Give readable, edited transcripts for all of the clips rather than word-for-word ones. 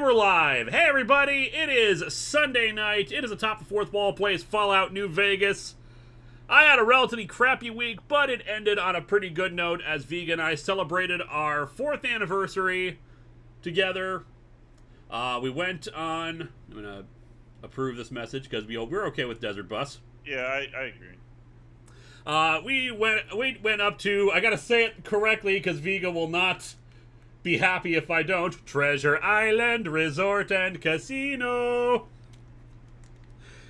we're live. Hey everybody, it is Sunday night. It is Atop the Fourth Wall plays Fallout New Vegas. I had a relatively crappy week, but it ended on a pretty good note as Vega and I celebrated our 4th anniversary together. We went on... I'm going to approve this message because we're okay with Desert Bus. Yeah, I agree. We went up to... I got to say it correctly because Vega will not... be happy if I don't. Treasure Island Resort and Casino.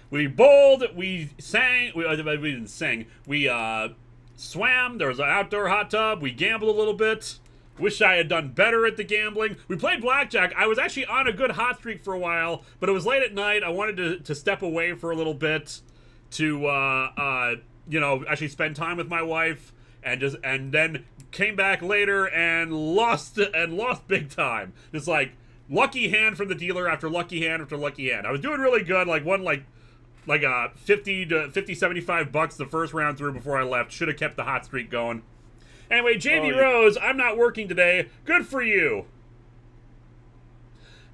We bowled, we sang, we didn't sing, we swam, there was an outdoor hot tub, we gambled a little bit. Wish I had done better at the gambling. We played blackjack. I was actually on a good hot streak for a while, but it was late at night. I wanted to step away for a little bit to, actually spend time with my wife and then came back later and lost big time. Just like lucky hand from the dealer after lucky hand after lucky hand. I was doing really good, won 50 to 75 bucks the first round through before I left. Should have kept the hot streak going. Anyway, JB Rose, I'm not working today. Good for you.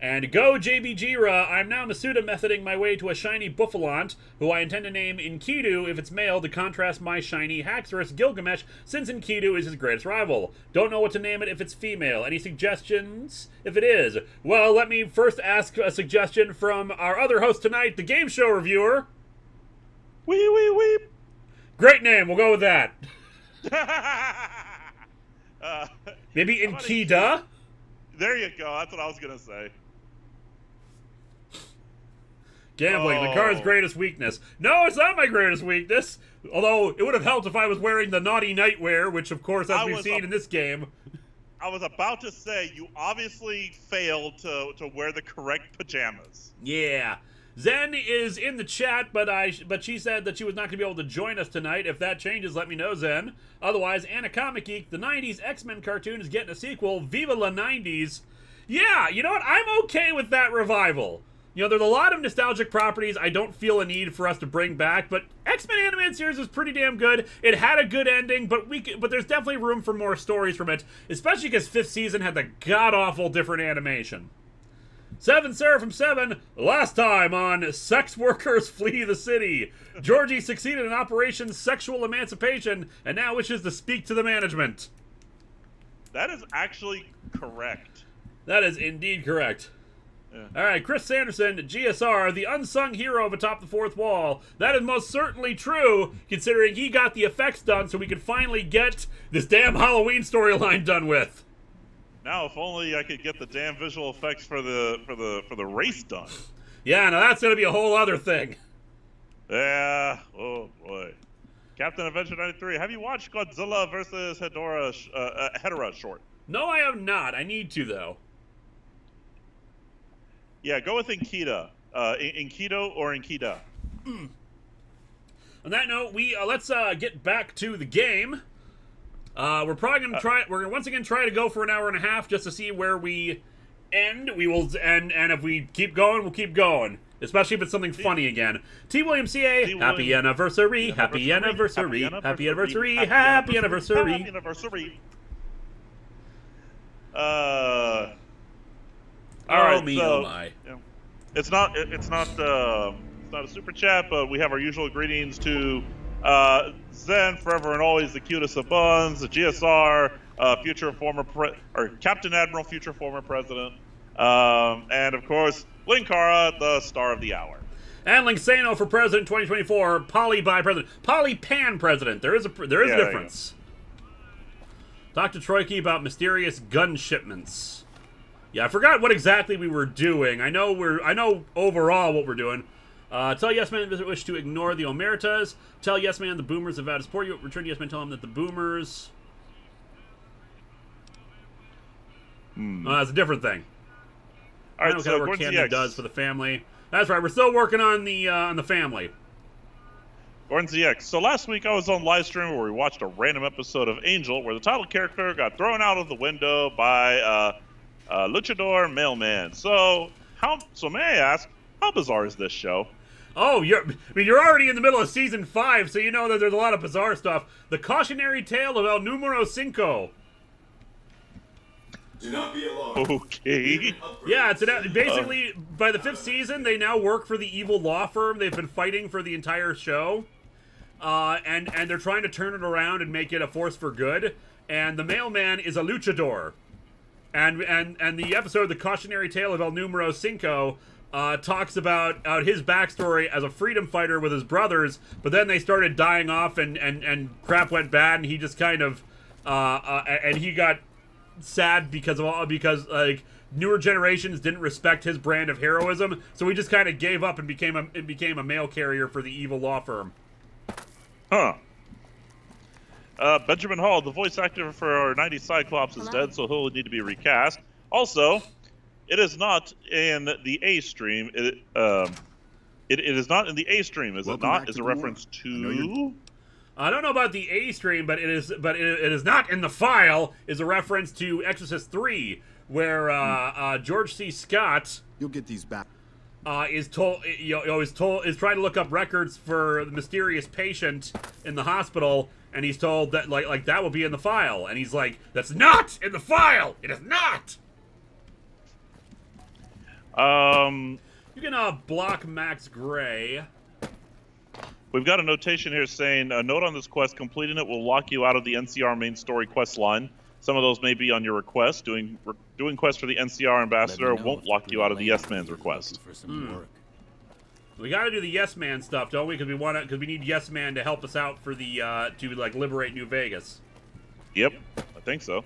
And go JB Jira, I'm now Masuda methoding my way to a shiny Buffalant, who I intend to name Enkidu if it's male to contrast my shiny Haxorus Gilgamesh, since Enkidu is his greatest rival. Don't know what to name it if it's female. Any suggestions if it is? Well, let me first ask a suggestion from our other host tonight, the game show reviewer. Wee wee wee. Great name, we'll go with that. Maybe Enkida? There you go, that's what I was going to say. Gambling, the card's greatest weakness. No, it's not my greatest weakness. Although, it would have helped if I was wearing the naughty nightwear, which, of course, as we've seen in this game. I was about to say, you obviously failed to wear the correct pajamas. Yeah. Zen is in the chat, but she said that she was not going to be able to join us tonight. If that changes, let me know, Zen. Otherwise, Anna Comic Geek, the 90s X-Men cartoon is getting a sequel. Viva la 90s. Yeah, you know what? I'm okay with that revival. You know, there's a lot of nostalgic properties I don't feel a need for us to bring back, but X-Men animated series is pretty damn good. It had a good ending, but there's definitely room for more stories from it, especially because 5th season had the god-awful different animation. 7 Seraphim 7, last time on Sex Workers Flee the City. Georgie succeeded in Operation Sexual Emancipation and now wishes to speak to the management. That is actually correct. That is indeed correct. Yeah. All right, Chris Sanderson, GSR, the unsung hero of Atop the Fourth Wall. That is most certainly true, considering he got the effects done so we could finally get this damn Halloween storyline done with. Now, if only I could get the damn visual effects for the race done. Yeah, now that's gonna be a whole other thing. Yeah. Oh boy. Captain Adventure 93. Have you watched Godzilla versus Hedorah short? No, I have not. I need to though. Yeah, go with Enkida. Enkido or Enkida. On that note, we let's get back to the game. We're probably gonna try. We're gonna once again try to go for an hour and a half just to see where we end. We will, and if we keep going, we'll keep going. Especially if it's something funny again. T. William C.A. Happy anniversary! Happy anniversary! Happy anniversary! Happy anniversary! Happy anniversary! All right, oh my. Yeah. It's not a super chat, but we have our usual greetings to Zen, forever and always the cutest of buns, the GSR, future former Captain Admiral, future former president, and of course Linkara, the star of the hour. And Linksano for president 2024, Poly Pan president. There is a difference. Talk to Troiki about mysterious gun shipments. Yeah, I forgot what exactly we were doing. I know overall what we're doing. Tell Yes Man visit wish to ignore the Omertas. Tell Yes Man the Boomers have vowed to support you. Return to Yes Man, tell him that the Boomers. That's a different thing. All right, I know so what Camden does for the family. That's right. We're still working on the family. Gordon ZX. So last week I was on Livestream where we watched a random episode of Angel where the title character got thrown out of the window by Luchador Mailman. So may I ask, how bizarre is this show? Oh, you're already in the middle of season 5, so you know that there's a lot of bizarre stuff. The Cautionary Tale of El Numero 5. Do not be alarmed. Okay. Yeah, it's basically by the 5th season, they now work for the evil law firm they've been fighting for the entire show, and they're trying to turn it around and make it a force for good. And the mailman is a luchador, and the episode, The Cautionary Tale of El Numero Cinco, talks about his backstory as a freedom fighter with his brothers, but then they started dying off, and crap went bad, and he just kind of and he got sad because like newer generations didn't respect his brand of heroism, so he just kind of gave up and became a mail carrier for the evil law firm. Huh. Benjamin Hall, the voice actor for our 90s Cyclops, is dead, so he'll need to be recast. Also, it is not in the A stream. It is not in the A stream, is it not? Is a reference to? I don't know about the A stream, but it is not in the file. Is a reference to Exorcist 3, where George C. Scott, You'll get these back. is trying to look up records for the mysterious patient in the hospital, and he's told that like that will be in the file, and he's like, that's not in the file. It is not. You can block Max Gray. We've got a notation here saying, a note on this quest, completing it will lock you out of the NCR main story quest line. Some of those may be on your request. Doing quests for the NCR ambassador won't lock you out of the Yes Man's request. We got to do the Yes Man stuff, don't we? Because we need Yes Man to help us out for the to like liberate New Vegas. Yep, I think so.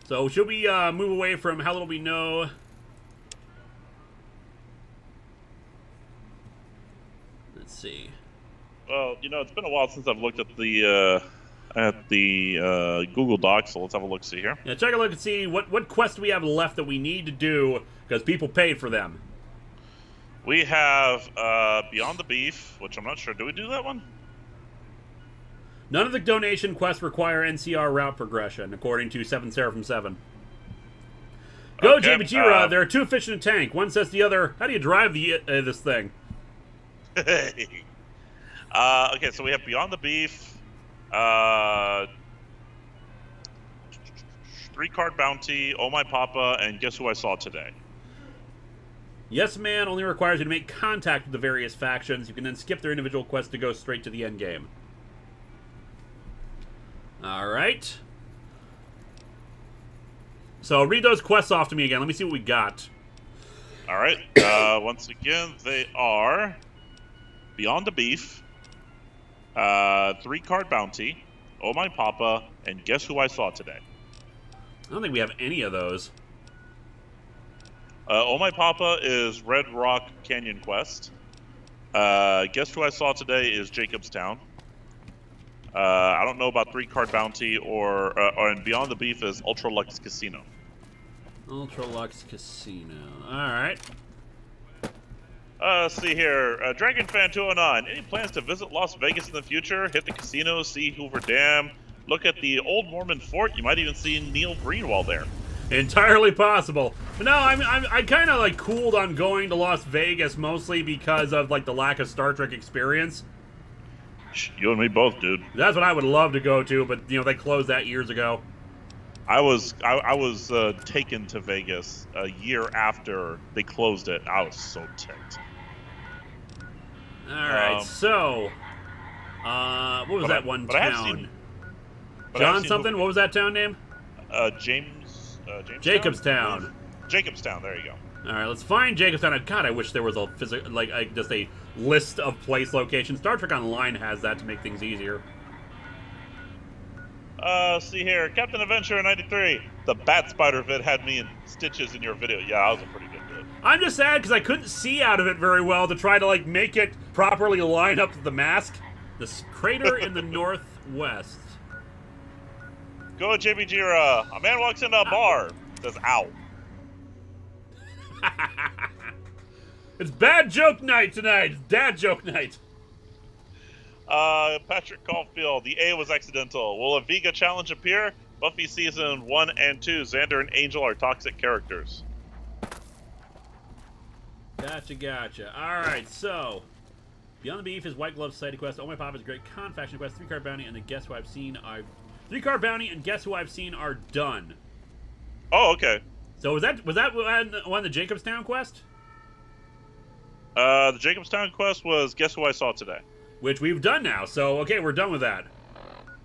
So should we move away from how little we know? Let's see. Well, it's been a while since I've looked at the Google Docs, so let's have a look-see here. Yeah, check a look and see what quests we have left that we need to do, because people paid for them. We have Beyond the Beef, which I'm not sure. Do we do that one? None of the donation quests require NCR route progression, according to 7 Seraphim 7. Go, Okay, Jibajira, there are 2 fish in a tank. One says to the other, how do you drive this thing? Okay, so we have Beyond the Beef, 3-card bounty, Oh My Papa, and Guess Who I Saw Today. Yes Man only requires you to make contact with the various factions. You can then skip their individual quests to go straight to the end game. Alright. So read those quests off to me again. Let me see what we got. Alright, once again, they are Beyond the Beef, 3-card bounty, Oh My Papa, and Guess Who I Saw Today. I don't think we have any of those. Oh My Papa is Red Rock Canyon Quest. Guess Who I Saw Today is Jacobstown. I don't know about 3-card bounty and Beyond the Beef is Ultra-Luxe Casino. Ultra-Luxe Casino. Alright. Let's see here. Dragon Fan 209. Any plans to visit Las Vegas in the future? Hit the casino, see Hoover Dam, look at the old Mormon fort. You might even see Neil Greenwald there. Entirely possible. But no, I kind of like cooled on going to Las Vegas mostly because of like the lack of Star Trek experience. You and me both, dude. That's what I would love to go to, but they closed that years ago. I was taken to Vegas a year after they closed it. I was so ticked. All right, so what was that one town? John something? What was that town name? Jacobstown. Jacobstown. There you go. All right, let's find Jacobstown. God, I wish there was a just a list of place locations. Star Trek Online has that to make things easier. See here, Captain Adventure 93. The Bat Spider vid had me in stitches in your video. Yeah, that was a pretty good vid. I'm just sad because I couldn't see out of it very well to try to like make it properly line up to the mask. This crater in the northwest. Go, JB Jira. A man walks into a bar. Says, "Ow." It's bad joke night tonight. It's dad joke night. Patrick Caulfield. The A was accidental. Will a Vega challenge appear? Buffy season 1 and 2. Xander and Angel are toxic characters. Gotcha. Alright, so Beyond the Beef is White Glove side quest. Oh My Papa is a great con faction quest, 3-card bounty, and the Guess Who I've seen. 3-card bounty and guess who I've seen are done. Oh, okay. So was that one of the Jacobstown quest? The Jacobstown quest was guess who I saw today. Which we've done now. So, okay, we're done with that.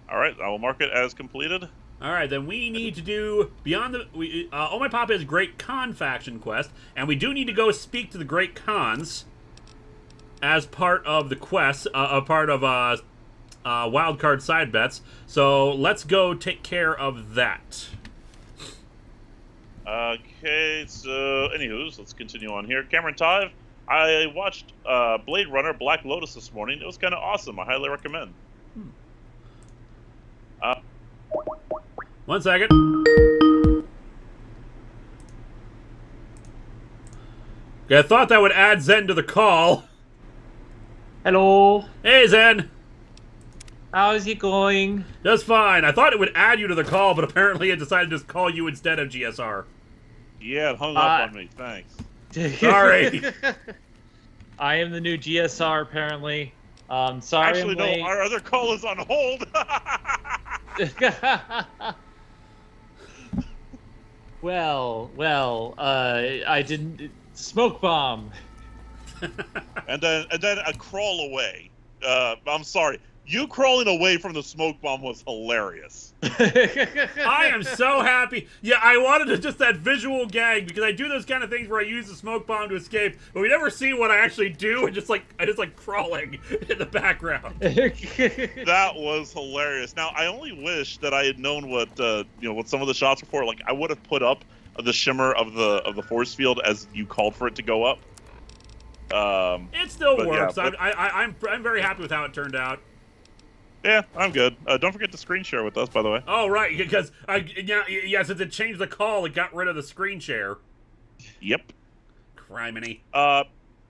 All right, I will mark it as completed. All right, then we need to do beyond the Oh My Papa is Great Khan faction quest, and we do need to go speak to the Great Khans as part of the quest, a part of wildcard side bets. So let's go take care of that. Okay, so anywho, let's continue on here. Cameron Tive, I watched Blade Runner Black Lotus this morning. It was kind of awesome. I highly recommend. 1 second. Okay, I thought that would add Zen to the call. Hello. Hey, Zen. How's it going? Just fine. I thought it would add you to the call, but apparently it decided to just call you instead of GSR. Yeah, it hung up on me. Thanks. Sorry. I am the new GSR, apparently. Sorry. Actually, no, our other call is on hold. Well, I didn't smoke bomb. and then a crawl away. I'm sorry. You crawling away from the smoke bomb was hilarious. I am so happy. Yeah, I wanted to just that visual gag because I do those kind of things where I use the smoke bomb to escape, but we never see what I actually do. And I just like crawling in the background. That was hilarious. Now I only wish that I had known what what some of the shots were for. Like I would have put up the shimmer of the force field as you called for it to go up. It still works. Yeah, I'm very happy with how it turned out. Yeah, I'm good. Don't forget to screen share with us, by the way. Oh, right, because since it changed the call, it got rid of the screen share. Yep. Criminy.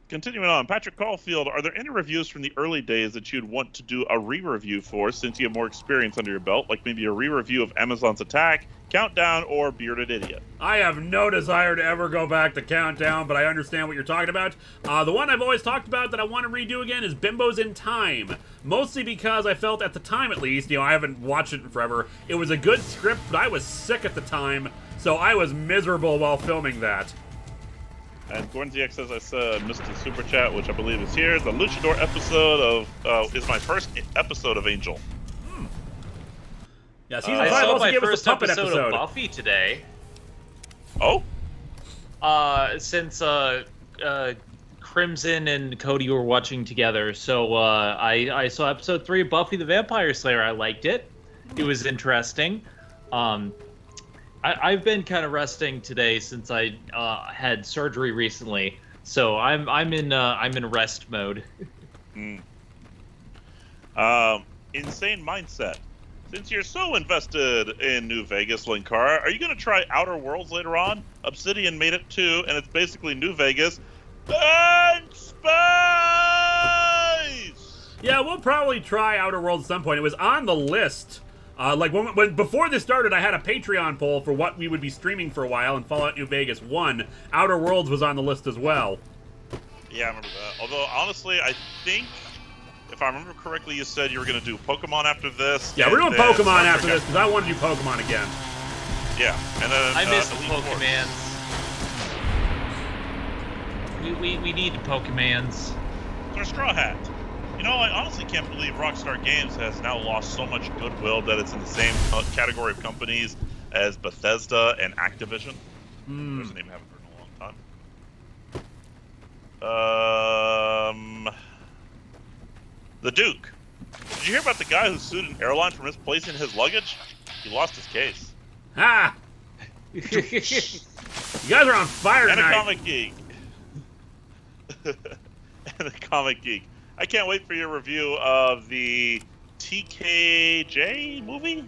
Continuing on, Patrick Caulfield, are there any reviews from the early days that you'd want to do a re-review for since you have more experience under your belt, like maybe a re-review of Amazon's Attack, Countdown, or Bearded Idiot? I have no desire to ever go back to Countdown, but I understand what you're talking about. The one I've always talked about that I want to redo again is Bimbos in Time. Mostly because I felt at the time, at least, I haven't watched it in forever, it was a good script, but I was sick at the time, so I was miserable while filming that. And Gordon ZX, as I said, missed the super chat, which I believe is here. The Luchador episode is my first episode of Angel. Yeah, season 5 I saw also my gave us first a puppet episode of Buffy today. Oh? Since Crimson and Cody were watching together, so I saw episode 3 of Buffy the Vampire Slayer. I liked it. It was interesting. I've been kind of resting today since I had surgery recently, so I'm in rest mode. Insane Mindset. Since you're so invested in New Vegas, Linkara, are you going to try Outer Worlds later on? Obsidian made it too, and it's basically New Vegas and space! Yeah, we'll probably try Outer Worlds at some point. It was on the list. When before this started, I had a Patreon poll for what we would be streaming for a while, and Fallout New Vegas 1. Outer Worlds was on the list as well. Yeah, I remember that. Although, honestly, I think, if I remember correctly, you said you were going to do Pokemon after this. Yeah, we're doing Pokemon after this, because I want to do Pokemon again. Yeah, and then I missed the Elite Pokemans. We need the Pokemans. Or Straw Hat. I honestly can't believe Rockstar Games has now lost so much goodwill that it's in the same category of companies as Bethesda and Activision. There's a name I haven't heard in a long time. The Duke. Did you hear about the guy who sued an airline for misplacing his luggage? He lost his case. Ha! You guys are on fire And tonight. a Comic Geek. And a Comic Geek. I can't wait for your review of the TKJ movie?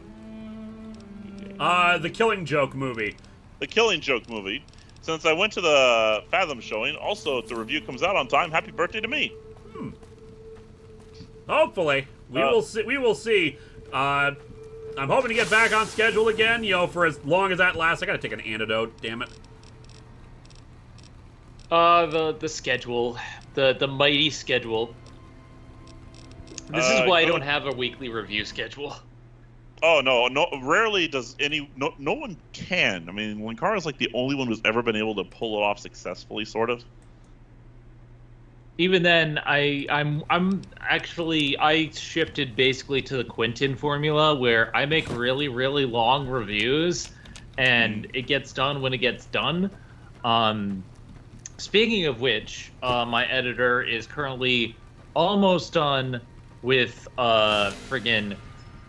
The Killing Joke movie. The Killing Joke movie. Since I went to the Fathom showing, also if the review comes out on time, happy birthday to me. Hopefully. We will see. We will see. I'm hoping to get back on schedule again, for as long as that lasts. I gotta take an antidote, damn it. The schedule. The mighty schedule. This is why I don't have a weekly review schedule. Oh no! Rarely does no one can. I mean, Linkara is like the only one who's ever been able to pull it off successfully, sort of. Even then, I'm actually I shifted basically to the Quentin formula where I make really long reviews, and it gets done when it gets done. Speaking of which, my editor is currently almost done with the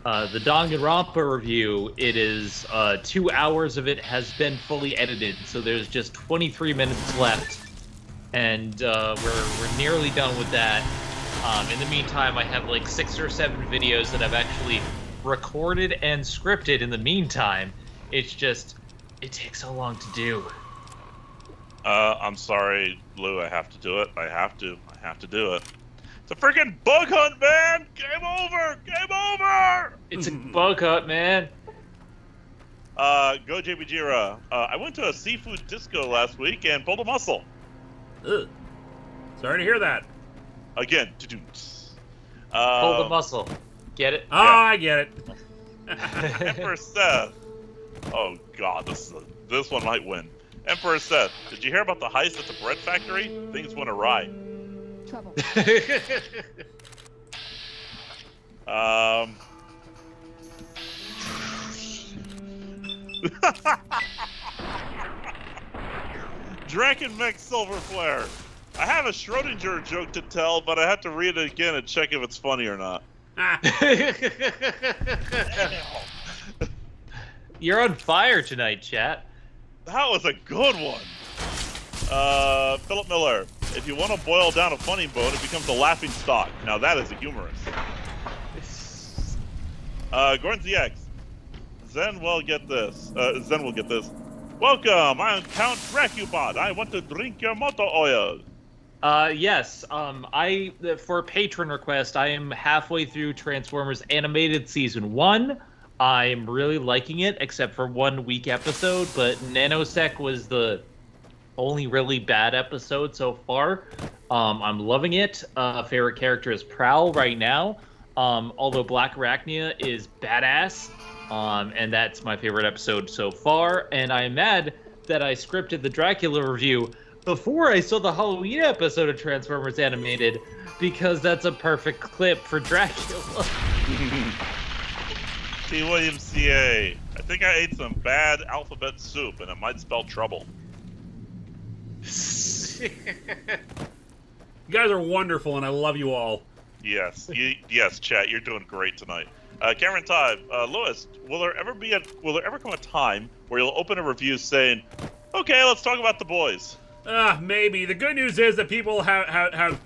Danganronpa review. It is 2 hours of it has been fully edited, so there's just 23 minutes left. And we're nearly done with that. In the meantime, I have like 6 or 7 videos that I've actually recorded and scripted in the meantime. It's just, it takes so long to do. I'm sorry, Lou, I have to do it. I have to do it. It's a freaking bug hunt, man! Game over! Game over! It's a bug hunt, man. Go JB Jira. I went to a seafood disco last week and pulled a muscle. Ugh. Sorry to hear that. Again, Pull the muscle. Get it? Oh, yeah. I get it. Emperor Seth. Oh god, this one might win. Emperor Seth, did you hear about the heist at the bread factory? Things went awry. Trouble. Draken Mech Silver Flare. I have a Schrodinger joke to tell, but I have to read it again and check if it's funny or not. You're on fire tonight, chat. That was a good one. Philip Miller. If you want to boil down a funny bone, it becomes a laughing stock. Now that is a humorous. Gordon ZX. Zen will get this. Welcome, I am Count Dracubot. I want to drink your motor oil. Yes. For patron request, I am halfway through Transformers Animated Season 1. I'm really liking it, except for one weak episode, but Nanosec was the only really bad episode so far. I'm loving it. Favorite character is Prowl right now. Although Black Arachnia is badass. And that's my favorite episode so far. And I'm mad that I scripted the Dracula review before I saw the Halloween episode of Transformers Animated, because that's a perfect clip for Dracula. T. Williams CA. I think I ate some bad alphabet soup and it might spell trouble. You guys are wonderful and I love you all. Yes, yes, chat. You're doing great tonight. Cameron Todd, Lewis, will there ever come a time where you'll open a review saying, "Okay, let's talk about the boys"? Maybe. The good news is that people have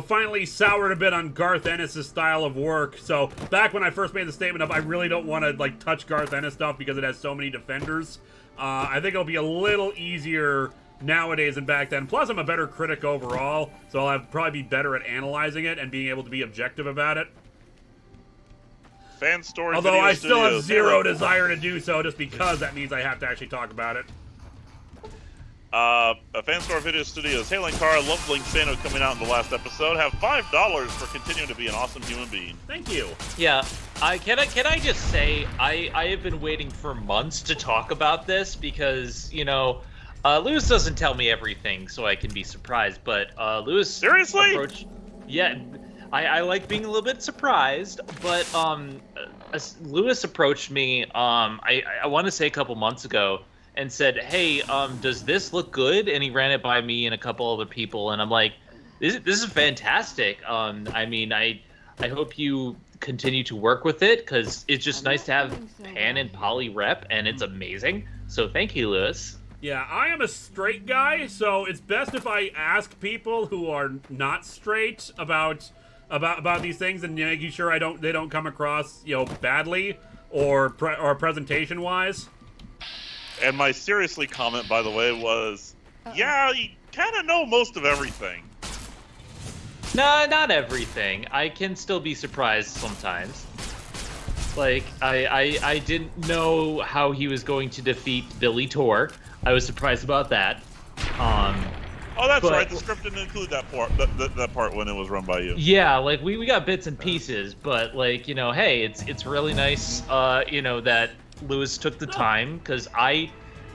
finally soured a bit on Garth Ennis' style of work. So back when I first made the statement of I really don't want to touch Garth Ennis stuff because it has so many defenders, I think it'll be a little easier nowadays than back then. Plus, I'm a better critic overall, so I'll probably be better at analyzing it and being able to be objective about it. Fan Story Although Video I still have Studios. zero desire to do so, just because that means I have to actually talk about it. Fan Store Video Studios. Hey, Linkara, loved Linksano coming out in the last episode. Have $5 for continuing to be an awesome human being. Thank you. Yeah, can I just say I have been waiting for months to talk about this because Lewis doesn't tell me everything, so I can be surprised. But Lewis Seriously? Yeah, I like being a little bit surprised. But Lewis approached me. I want to say a couple months ago. And said, "Hey, does this look good?" And he ran it by me and a couple other people, and I'm like, "This is fantastic." I hope you continue to work with it because it's just nice to have Pan and Polly rep, and it's amazing. So thank you, Lewis. Yeah, I am a straight guy, so it's best if I ask people who are not straight about these things and making sure they don't come across badly or presentation wise. And my seriously comment, by the way, was, yeah, you kind of know most of everything. No, not everything. I can still be surprised sometimes. Like, I didn't know how he was going to defeat Billy Tor. I was surprised about that. Oh, that's But- right. The script didn't include that part. That part when it was run by you. Yeah, like we got bits and pieces, but like hey, it's really nice, that Lewis took the time because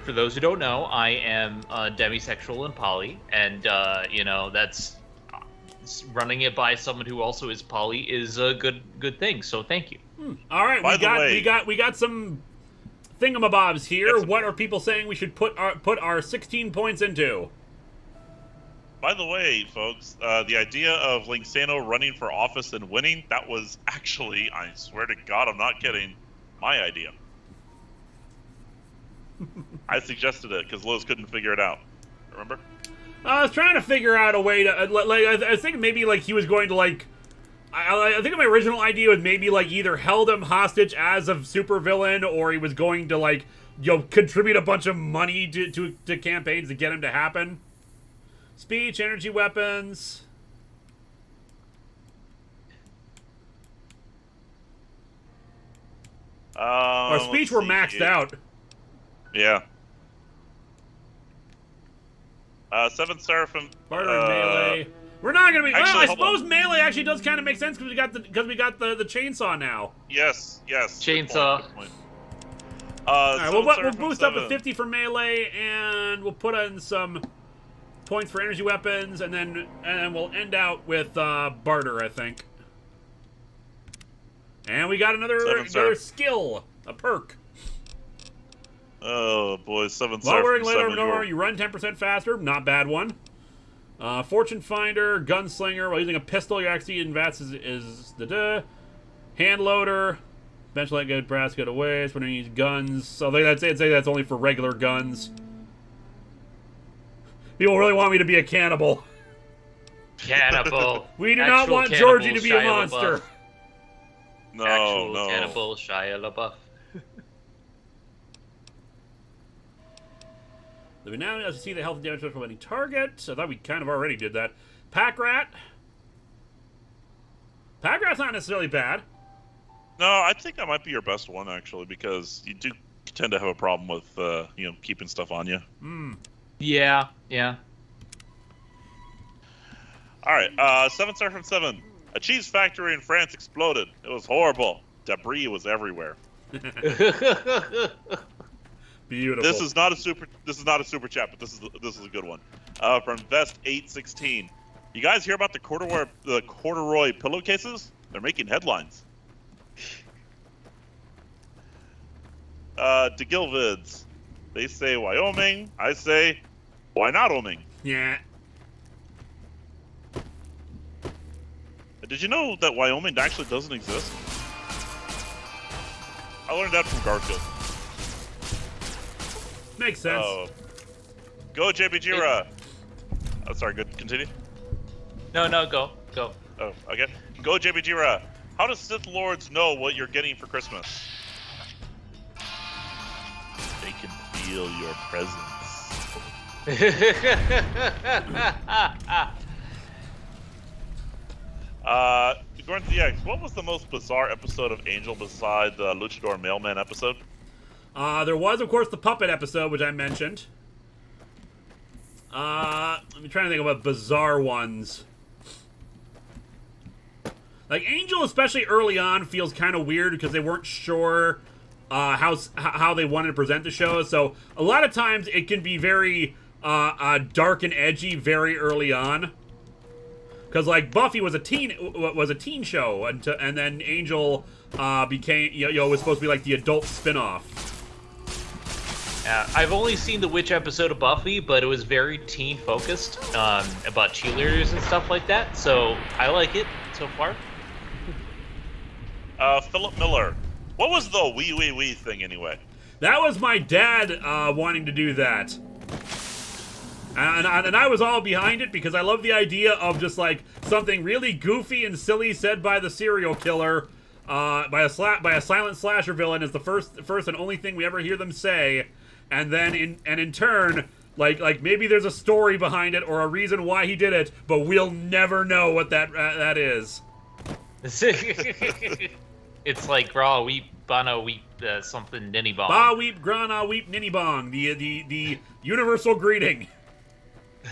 for those who don't know, I am demisexual and poly, and that's running it by someone who also is poly is a good thing. So thank you. All right, we got some thingamabobs here. What are people saying we should put our 16 points into? By the way, folks, the idea of Linksano running for office and winning, that was actually, I swear to God, I'm not kidding, my idea. I suggested it because Lowe's couldn't figure it out. Remember? I was trying to figure out a way to, I was thinking maybe, he was going to, I think my original idea was maybe, either held him hostage as a supervillain, or he was going to, contribute a bunch of money to campaigns to get him to happen. Speech, energy weapons. Our speech were maxed out. Yeah. 7 Seraphim. Barter and melee. We're not gonna be. Actually, I suppose melee actually does kind of make sense because we got the chainsaw now. Yes. Chainsaw. Good point. All right, we'll boost up 7. to 50 for melee, and we'll put in some points for energy weapons, and then we'll end out with barter, I think. And we got another skill, a perk. Oh boy, 7 While we're in Seraphim. later, you run 10% faster. Not bad one. Fortune Finder, Gunslinger. While using a pistol, your XP advance is hand loader. Eventually, let good brass get away. So when you use guns, so I'd say that's only for regular guns. People really want me to be a cannibal. Cannibal. We do not want Georgie to be a monster. No. Cannibal Shia LaBeouf. We now have to see the health and damage from any target. I thought we kind of already did that. Pack Rat. Pack Rat's not necessarily bad. No, I think that might be your best one actually, because you do tend to have a problem with keeping stuff on you. Yeah. All right, 7 Seraphim 7. A cheese factory in France exploded. It was horrible. Debris was everywhere. Beautiful. This is not a super chat, but this is a good one. From Vest 816. You guys hear about the corduroy pillowcases? They're making headlines. DeGilvids. They say Wyoming. I say, why not Wyoming? Yeah. Did you know that Wyoming actually doesn't exist? I learned that from Garfield. Makes sense. Go JBGira. Oh, sorry, good. Continue. No, go. Oh, okay. Go JBGira. How do Sith Lords know what you're getting for Christmas? They can feel your presence. Going to the X, what was the most bizarre episode of Angel beside the Luchador Mailman episode? There was, of course, the puppet episode, which I mentioned. Let me try to think about bizarre ones. Angel, especially early on, feels kind of weird because they weren't sure how they wanted to present the show. So a lot of times it can be very dark and edgy very early on. Because Buffy was a teen show, and then Angel became was supposed to be the adult spin-off. Yeah, I've only seen the witch episode of Buffy, but it was very teen focused about cheerleaders and stuff like that. So I like it so far. Philip Miller, what was the wee thing anyway? That was my dad wanting to do that. And I was all behind it because I love the idea of just something really goofy and silly said by the serial killer, by a silent slasher villain is the first and only thing we ever hear them say, and then in turn, maybe there's a story behind it or a reason why he did it, but we'll never know what that is. It's like Gra Weep Bana Weep something Ninny Bong. Ba Weep Grana Weep Ninny Bong, the universal greeting.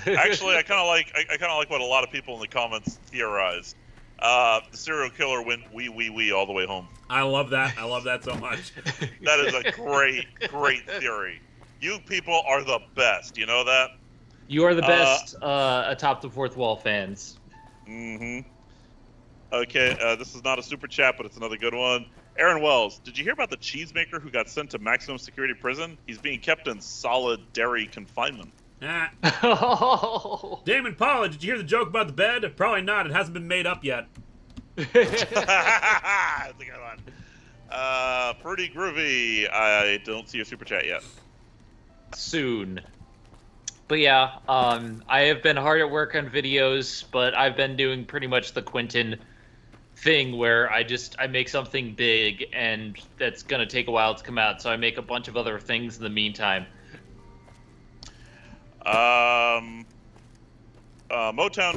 Actually, I kind of like what a lot of people in the comments theorized. The serial killer went wee all the way home. I love that. I love that so much. That is a great theory. You people are the best. You know that? You are the best atop the fourth wall fans. Mm-hmm. Okay, this is not a super chat, but it's another good one. Aaron Wells, did you hear about the cheesemaker who got sent to maximum security prison? He's being kept in solid dairy confinement. Oh. Damon Paula, did you hear the joke about the bed? Probably not. It hasn't been made up yet. That's a good one. Pretty groovy. I don't see a super chat yet. Soon. But yeah, I have been hard at work on videos, but I've been doing pretty much the Quentin thing where I make something big and that's gonna take a while to come out, so I make a bunch of other things in the meantime. Motown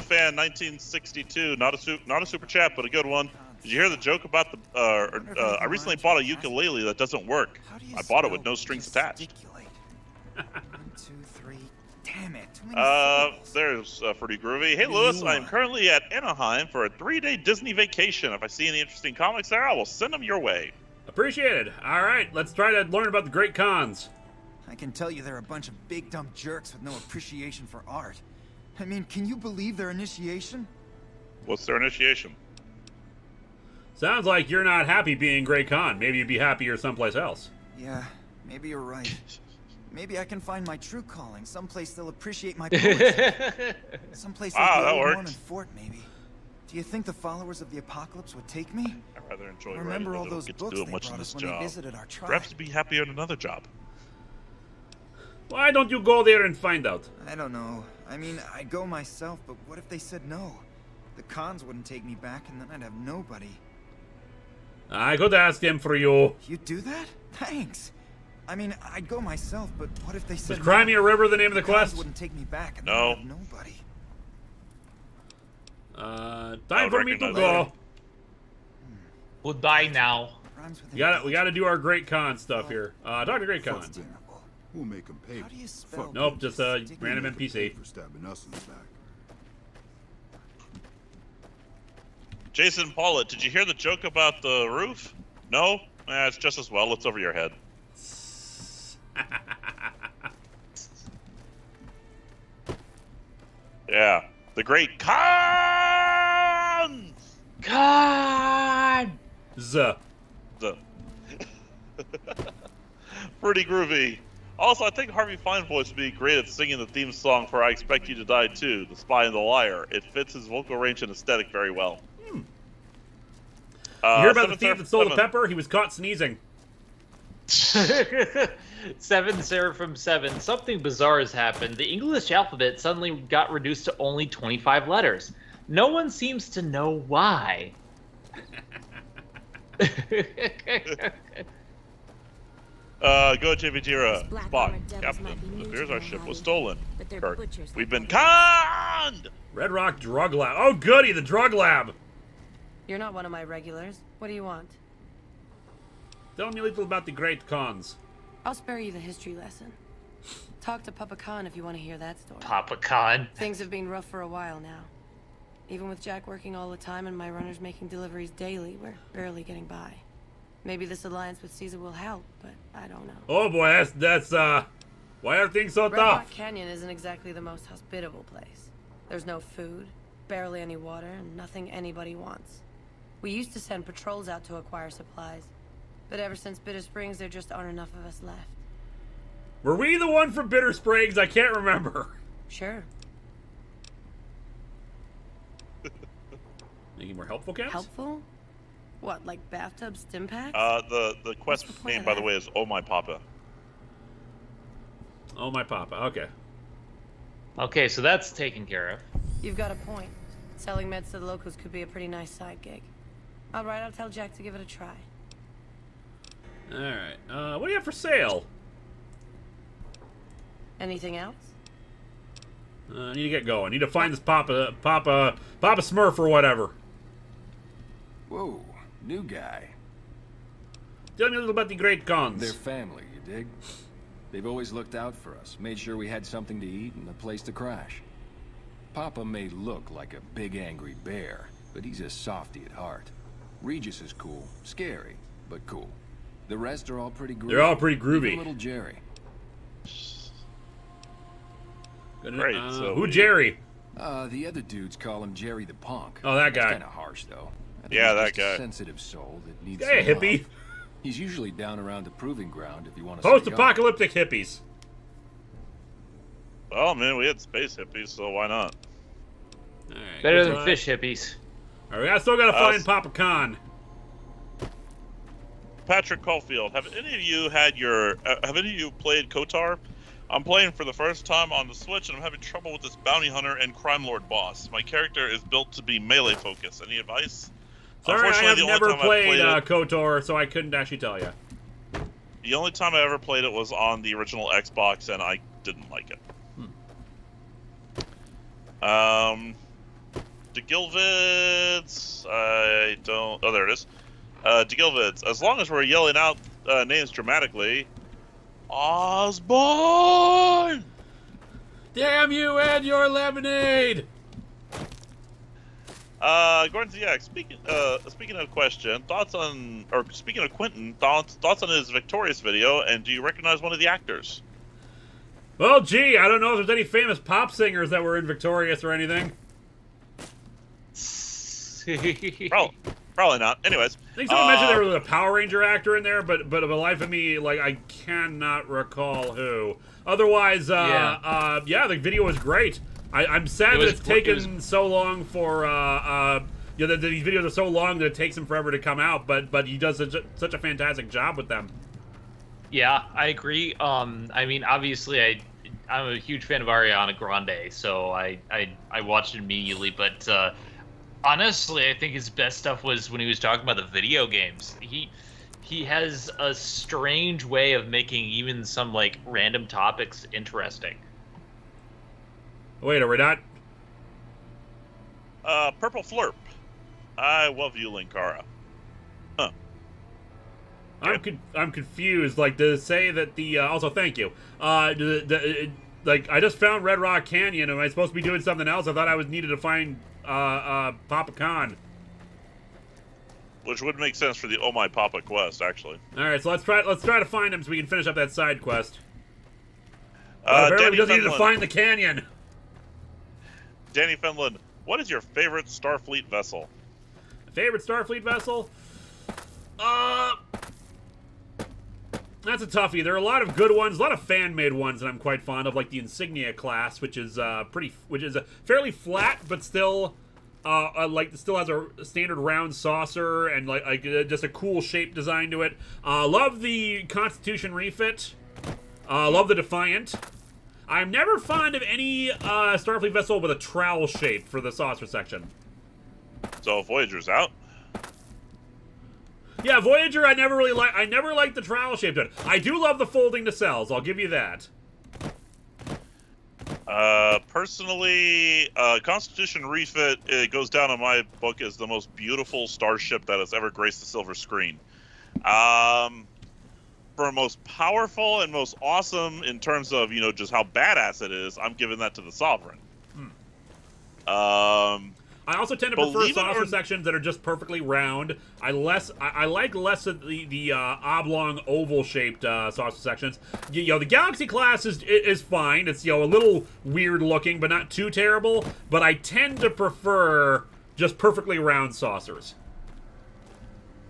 fan 1962, not a super chat, but a good one. Did you hear the joke about the? I recently bought a ukulele that doesn't work. I bought it with no strings attached. 1, 2, 3. Damn it. There's pretty groovy. Hey Lewis, I'm currently at Anaheim for a 3-day Disney vacation. If I see any interesting comics there, I will send them your way. Appreciated. All right, let's try to learn about the great cons. I can tell you they're a bunch of big dumb jerks with no appreciation for art. I mean, can you believe their initiation? What's their initiation? Sounds like you're not happy being Great Con. Maybe you'd be happier someplace else. Yeah, maybe you're right. Maybe I can find my true calling, someplace they'll appreciate my poetry. Someplace like the old Mormon fort, maybe. Do you think the followers of the apocalypse would take me? I rather enjoy Remember writing, all but those don't get books to do they it much in brought this us when job. they visited our tribe? Perhaps to be happier in another job. Why don't you go there and find out? I don't know. I mean, I'd go myself, but what if they said no? The cons wouldn't take me back, and then I'd have nobody. I could ask them for you. You'd do that? Thanks. I mean, I'd go myself, but what if they said Was Crimea River the name of the cons quest? wouldn't take me back, and No. then I'd have nobody. Time for me to go. Goodbye now. Rhymes with We gotta do our Great Con stuff here. Talk to Great Con. We'll make him pay. How do you spell Nope, just a sticky? random NPC. For stabbing us in the back. Jason Paulett, did you hear the joke about the roof? No? It's just as well. It's over your head. Yeah. The great cons! God. Z. The pretty groovy. Also, I think Harvey Finevoice would be great at singing the theme song for I Expect You to Die Too, The Spy and the Liar. It fits his vocal range and aesthetic very well. You hear about the thief Seven that stole the Seven. pepper? He was caught sneezing. 7 Seraphim 7. Something bizarre has happened. The English alphabet suddenly got reduced to only 25 letters. No one seems to know why. Go JVGera. Spock, Captain. It appears our ship was stolen. Kirk, we've been conned! Red Rock Drug Lab. Oh, goody, the drug lab. You're not one of my regulars. What do you want? Tell me a little about the Great Cons. I'll spare you the history lesson. Talk to Papa Khan if you want to hear that story. Papa Khan. Things have been rough for a while now. Even with Jack working all the time and my runners making deliveries daily, we're barely getting by. Maybe this alliance with Caesar will help, but I don't know. Oh boy, that's why are things so Red Rock tough? Canyon isn't exactly the most hospitable place. There's no food, barely any water, and nothing anybody wants. We used to send patrols out to acquire supplies, but ever since Bitter Springs, there just aren't enough of us left. Were we the one from Bitter Springs? I can't remember. Sure. Any more helpful, Caps? Helpful? What, like bathtub stim packs? The quest What's the point name, of by the that? way, is Oh My Papa. Oh, my papa. Okay. Okay, so that's taken care of. You've got a point. Selling meds to the locals could be a pretty nice side gig. Alright, I'll tell Jack to give it a try. Alright. What do you have for sale? Anything else? I need to get going. Need to find this Papa Smurf or whatever. Whoa, new guy. Tell me a little about the Great Cons. They're family, you dig? They've always looked out for us, made sure we had something to eat and a place to crash. Papa may look like a big angry bear, but he's a softy at heart. Regis is cool, scary, but cool. The rest are all pretty groovy. They're all pretty groovy. Even little Jerry. Great. Who Jerry? The other dudes call him Jerry the Punk. Oh, that That's guy. kind of harsh, though. I think Yeah, he's that just a guy. sensitive soul that needs Hey, some hippie. love. He's usually down around the proving ground if you want to. Post-apocalyptic hippies. Well, man, we had space hippies, so why not? All right, Better good than try. fish hippies. All right, I still gotta find Papa Khan. Patrick Caulfield, have any of you had your? Have any of you played KOTOR? I'm playing for the first time on the Switch, and I'm having trouble with this bounty hunter and crime lord boss. My character is built to be melee focused. Any advice? Sorry, I have the only never time I've played it- KOTOR, so I couldn't actually tell you. The only time I ever played it was on the original Xbox, and I didn't like it. DeGilvids, I don't. Oh, there it is. DeGilvids. As long as we're yelling out names dramatically, Osborne. Damn you and your lemonade! Gordon ZX, speaking of question, speaking of Quentin, thoughts on his Victorious video, and do you recognize one of the actors? Well, gee, I don't know if there's any famous pop singers that were in Victorious or anything. Probably not. Anyways, I think someone mentioned there was a Power Ranger actor in there, but of the life of me, like, I cannot recall who. Otherwise, yeah, the video was great. I'm sad that it's taken so long for, that these videos are so long that it takes him forever to come out, but he does such a fantastic job with them. Yeah, I agree. I mean, obviously, I'm a huge fan of Ariana Grande, so I watched it immediately. But honestly, I think his best stuff was when he was talking about the video games. He has a strange way of making even some like random topics interesting. Wait, are we not? Purple Flurp. I love you, Linkara. Huh. I'm confused. Like, to say that the also thank you. Like, I just found Red Rock Canyon. Am I supposed to be doing something else? I thought I needed to find Papa Khan. Which would make sense for the Oh My Papa quest, actually. All right, so let's try to find him so we can finish up that side quest. Apparently, we just need to find the canyon. Danny Finland, what is your favorite Starfleet vessel? Favorite Starfleet vessel? That's a toughie. There are a lot of good ones, a lot of fan-made ones that I'm quite fond of, like the Insignia class, which is fairly flat, but still, still has a standard round saucer and just a cool shape design to it. Love the Constitution refit. Love the Defiant. I'm never fond of any Starfleet vessel with a trowel shape for the saucer section. So Voyager's out. Yeah, Voyager, I never liked the trowel shape to it. I do love the folding nacelles, I'll give you that. Personally, Constitution refit, it goes down in my book as the most beautiful starship that has ever graced the silver screen. For most powerful and most awesome in terms of, just how badass it is, I'm giving that to the Sovereign. I also tend to prefer saucer sections that are just perfectly round. I like less of the oblong, oval-shaped saucer sections. The Galaxy class is fine. It's a little weird-looking, but not too terrible. But I tend to prefer just perfectly round saucers.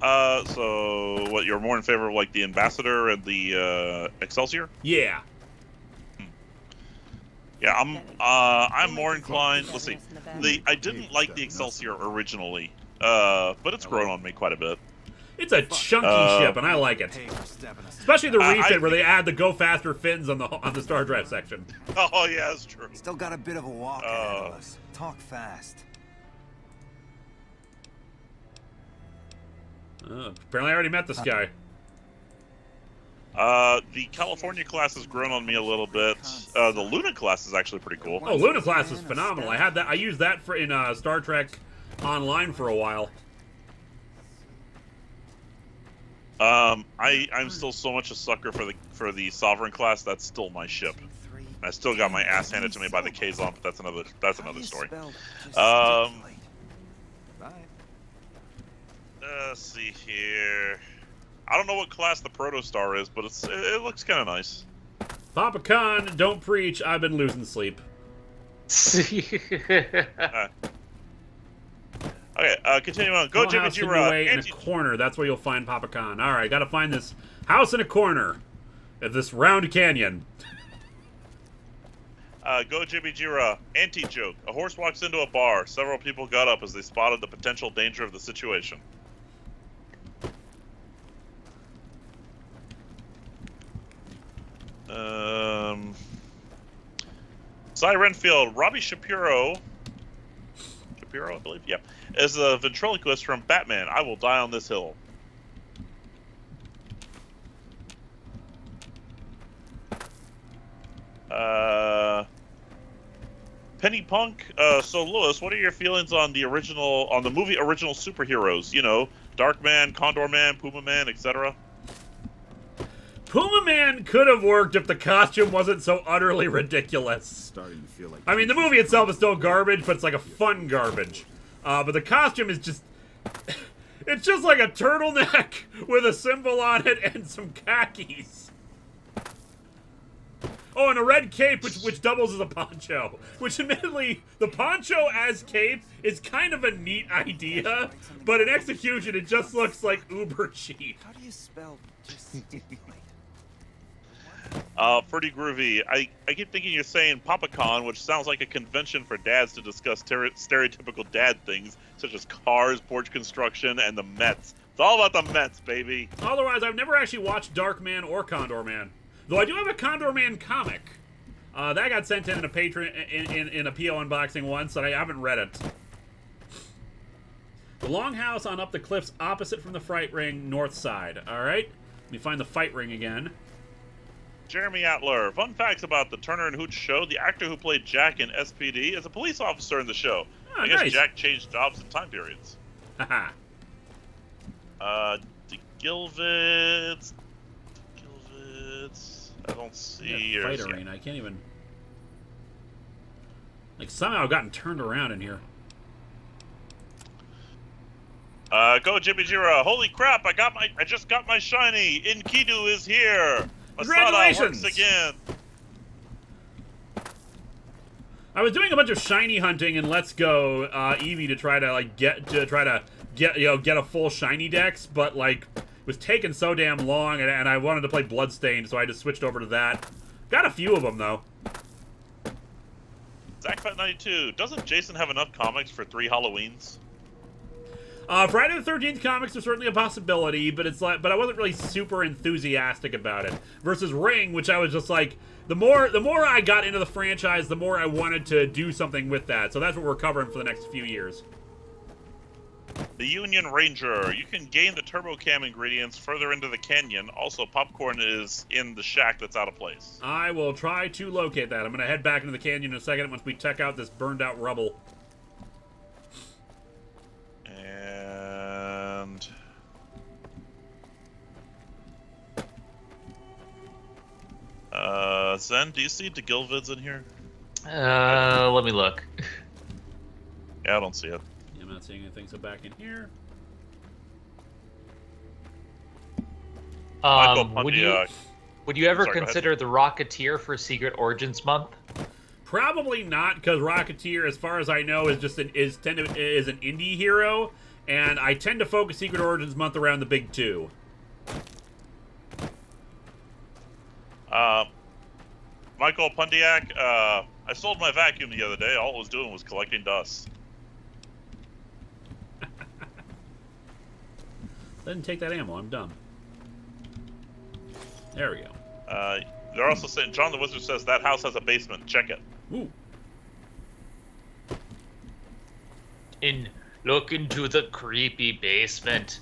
So what, you're more in favor of like the Ambassador and the Excelsior? Yeah. Yeah, I'm more inclined. Let's see, I didn't like the Excelsior originally, but it's grown on me quite a bit. It's a chunky ship, and I like it. Especially the refit where they add the go faster fins on the Star Drive section. Oh yeah, that's true. Still got a bit of a walk ahead of us. Talk fast. Apparently, I already met this guy. The California class has grown on me a little bit. The Luna class is actually pretty cool. Oh, Luna class is phenomenal. I used that in Star Trek Online for a while. I'm still so much a sucker for the Sovereign class. That's still my ship. I still got my ass handed to me by the Kazon, but that's another story. Bye. Let's see here. I don't know what class the Protostar is, but it looks kind of nice. Papa Khan, don't preach. I've been losing sleep. Okay, continuing on. Go, Jimmy House hidden Jira. away in a corner. That's where you'll find Papa Khan. All right, got to find this house in a corner of this round canyon. Go, Jimmy Jira. Anti-joke. A horse walks into a bar. Several people got up as they spotted the potential danger of the situation. Cy Renfield, Robbie Shapiro, I believe, yeah, is a ventriloquist from Batman. I will die on this hill. Penny Punk. So Lewis, what are your feelings on the movie original superheroes? You know, Darkman, Condor Man, Puma Man, etc. Puma Man could have worked if the costume wasn't so utterly ridiculous. Starting to feel like I mean, the movie itself is still garbage, but it's like a fun garbage. But the costume is just... It's just like a turtleneck with a symbol on it and some khakis. Oh, and a red cape, which doubles as a poncho. Which, admittedly, the poncho as cape is kind of a neat idea, but in execution, it just looks like uber cheap. How do you spell Pretty groovy. I keep thinking you're saying PapaCon, which sounds like a convention for dads to discuss stereotypical dad things, such as cars, porch construction, and the Mets. It's all about the Mets, baby. Otherwise, I've never actually watched Darkman or Condor Man. Though I do have a Condor Man comic. That got sent in a patron in a PO unboxing once, and I haven't read it. The longhouse on up the cliffs opposite from the fight ring, north side. All right, let me find the fight ring again. Jeremy Atler. Fun facts about the Turner and Hooch show. The actor who played Jack in SPD is a police officer in the show. Oh, I guess nice. Jack changed jobs and time periods. Haha. The Gilvids. I don't see Yeah, fight yours arena. I can't even... Like, somehow I've gotten turned around in here. Go Jimmy Jira. Holy crap, I just got my shiny. Enkidu is here. Masada Congratulations! works again. I was doing a bunch of shiny hunting in Let's Go Eevee to try to get a full shiny dex, but like it was taking so damn long, and I wanted to play Bloodstained, so I just switched over to that. Got a few of them though. ZachFat92. Doesn't Jason have enough comics for 3 Halloweens? Friday the 13th comics are certainly a possibility, but I wasn't really super enthusiastic about it. Versus Ring, which I was just like, the more I got into the franchise, the more I wanted to do something with that. So that's what we're covering for the next few years. The Union Ranger. You can gain the Turbo Cam ingredients further into the canyon. Also, popcorn is in the shack that's out of place. I will try to locate that. I'm going to head back into the canyon in a second once we check out this burned out rubble. And Zen, do you see the Gilvids in here? Let me look. Yeah, I don't see it. Yeah, I'm not seeing anything, so back in here. Would you ever Sorry, consider the Rocketeer for Secret Origins Month? Probably not, because Rocketeer, as far as I know, is an indie hero, and I tend to focus Secret Origins Month around the big two. Michael Pundiak, I sold my vacuum the other day. All it was doing was collecting dust. Didn't take that ammo. I'm dumb. There we go. They're also saying, John the Wizard says that house has a basement. Check it. Ooh. Look into the creepy basement.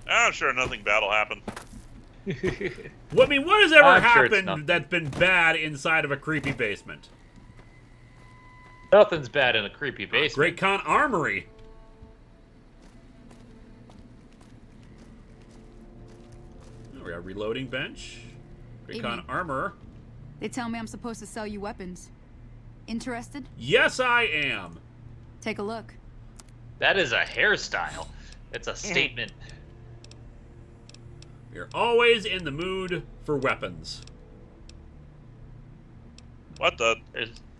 I'm sure nothing bad will happen. Well, I mean, what has ever I'm sure happened that's been bad inside of a creepy basement? Nothing's bad in a creepy basement. Great Khan Armory. There we are, reloading bench. Recon Evening. armor. They tell me I'm supposed to sell you weapons. Interested? Yes, I am. Take a look. That is a hairstyle. It's a statement. You're always in the mood for weapons. What the?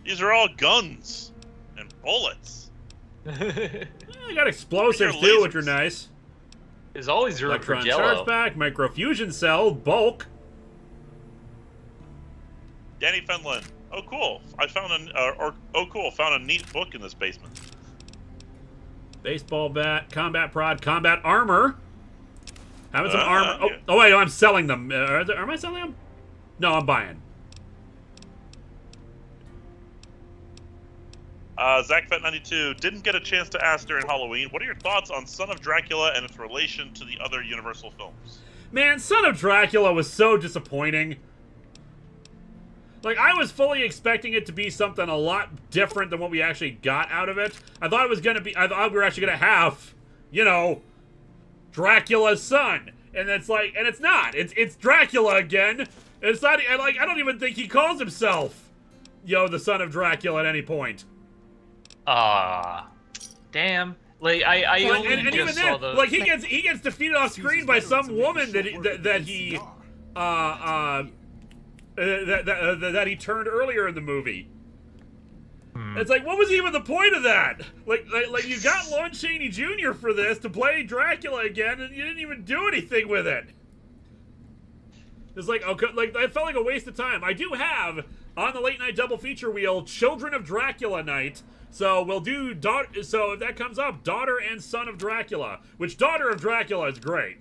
These are all guns and bullets. I got explosives Your too, which lasers. are nice. There's always room for Electron Jello. charge pack, microfusion cell, bulk. Danny Fenlon. Oh, cool. I found found a neat book in this basement. Baseball bat, combat prod, combat armor. Having some armor. Yeah. Oh, wait, I'm selling them. Am I selling them? No, I'm buying. Zach Fett 92 didn't get a chance to ask during Halloween. What are your thoughts on Son of Dracula and its relation to the other Universal films? Man, Son of Dracula was so disappointing. Like, I was fully expecting it to be something a lot different than what we actually got out of it. I thought it was gonna be, I thought we were actually gonna have, you know, Dracula's son. And it's like, and it's not. It's Dracula again. It's not, and like, I don't even think he calls himself, the son of Dracula at any point. Damn. Like, I only and just even saw then, the... like, he gets defeated off screen by some woman that he that he turned earlier in the movie. It's like, what was even the point of that? Like you got Lon Chaney Jr. for this to play Dracula again, and you didn't even do anything with it. It's like, okay, like, I felt like a waste of time. I do have on the late night double feature wheel Children of Dracula night. So we'll do so if that comes up, Daughter and Son of Dracula, which Daughter of Dracula is great.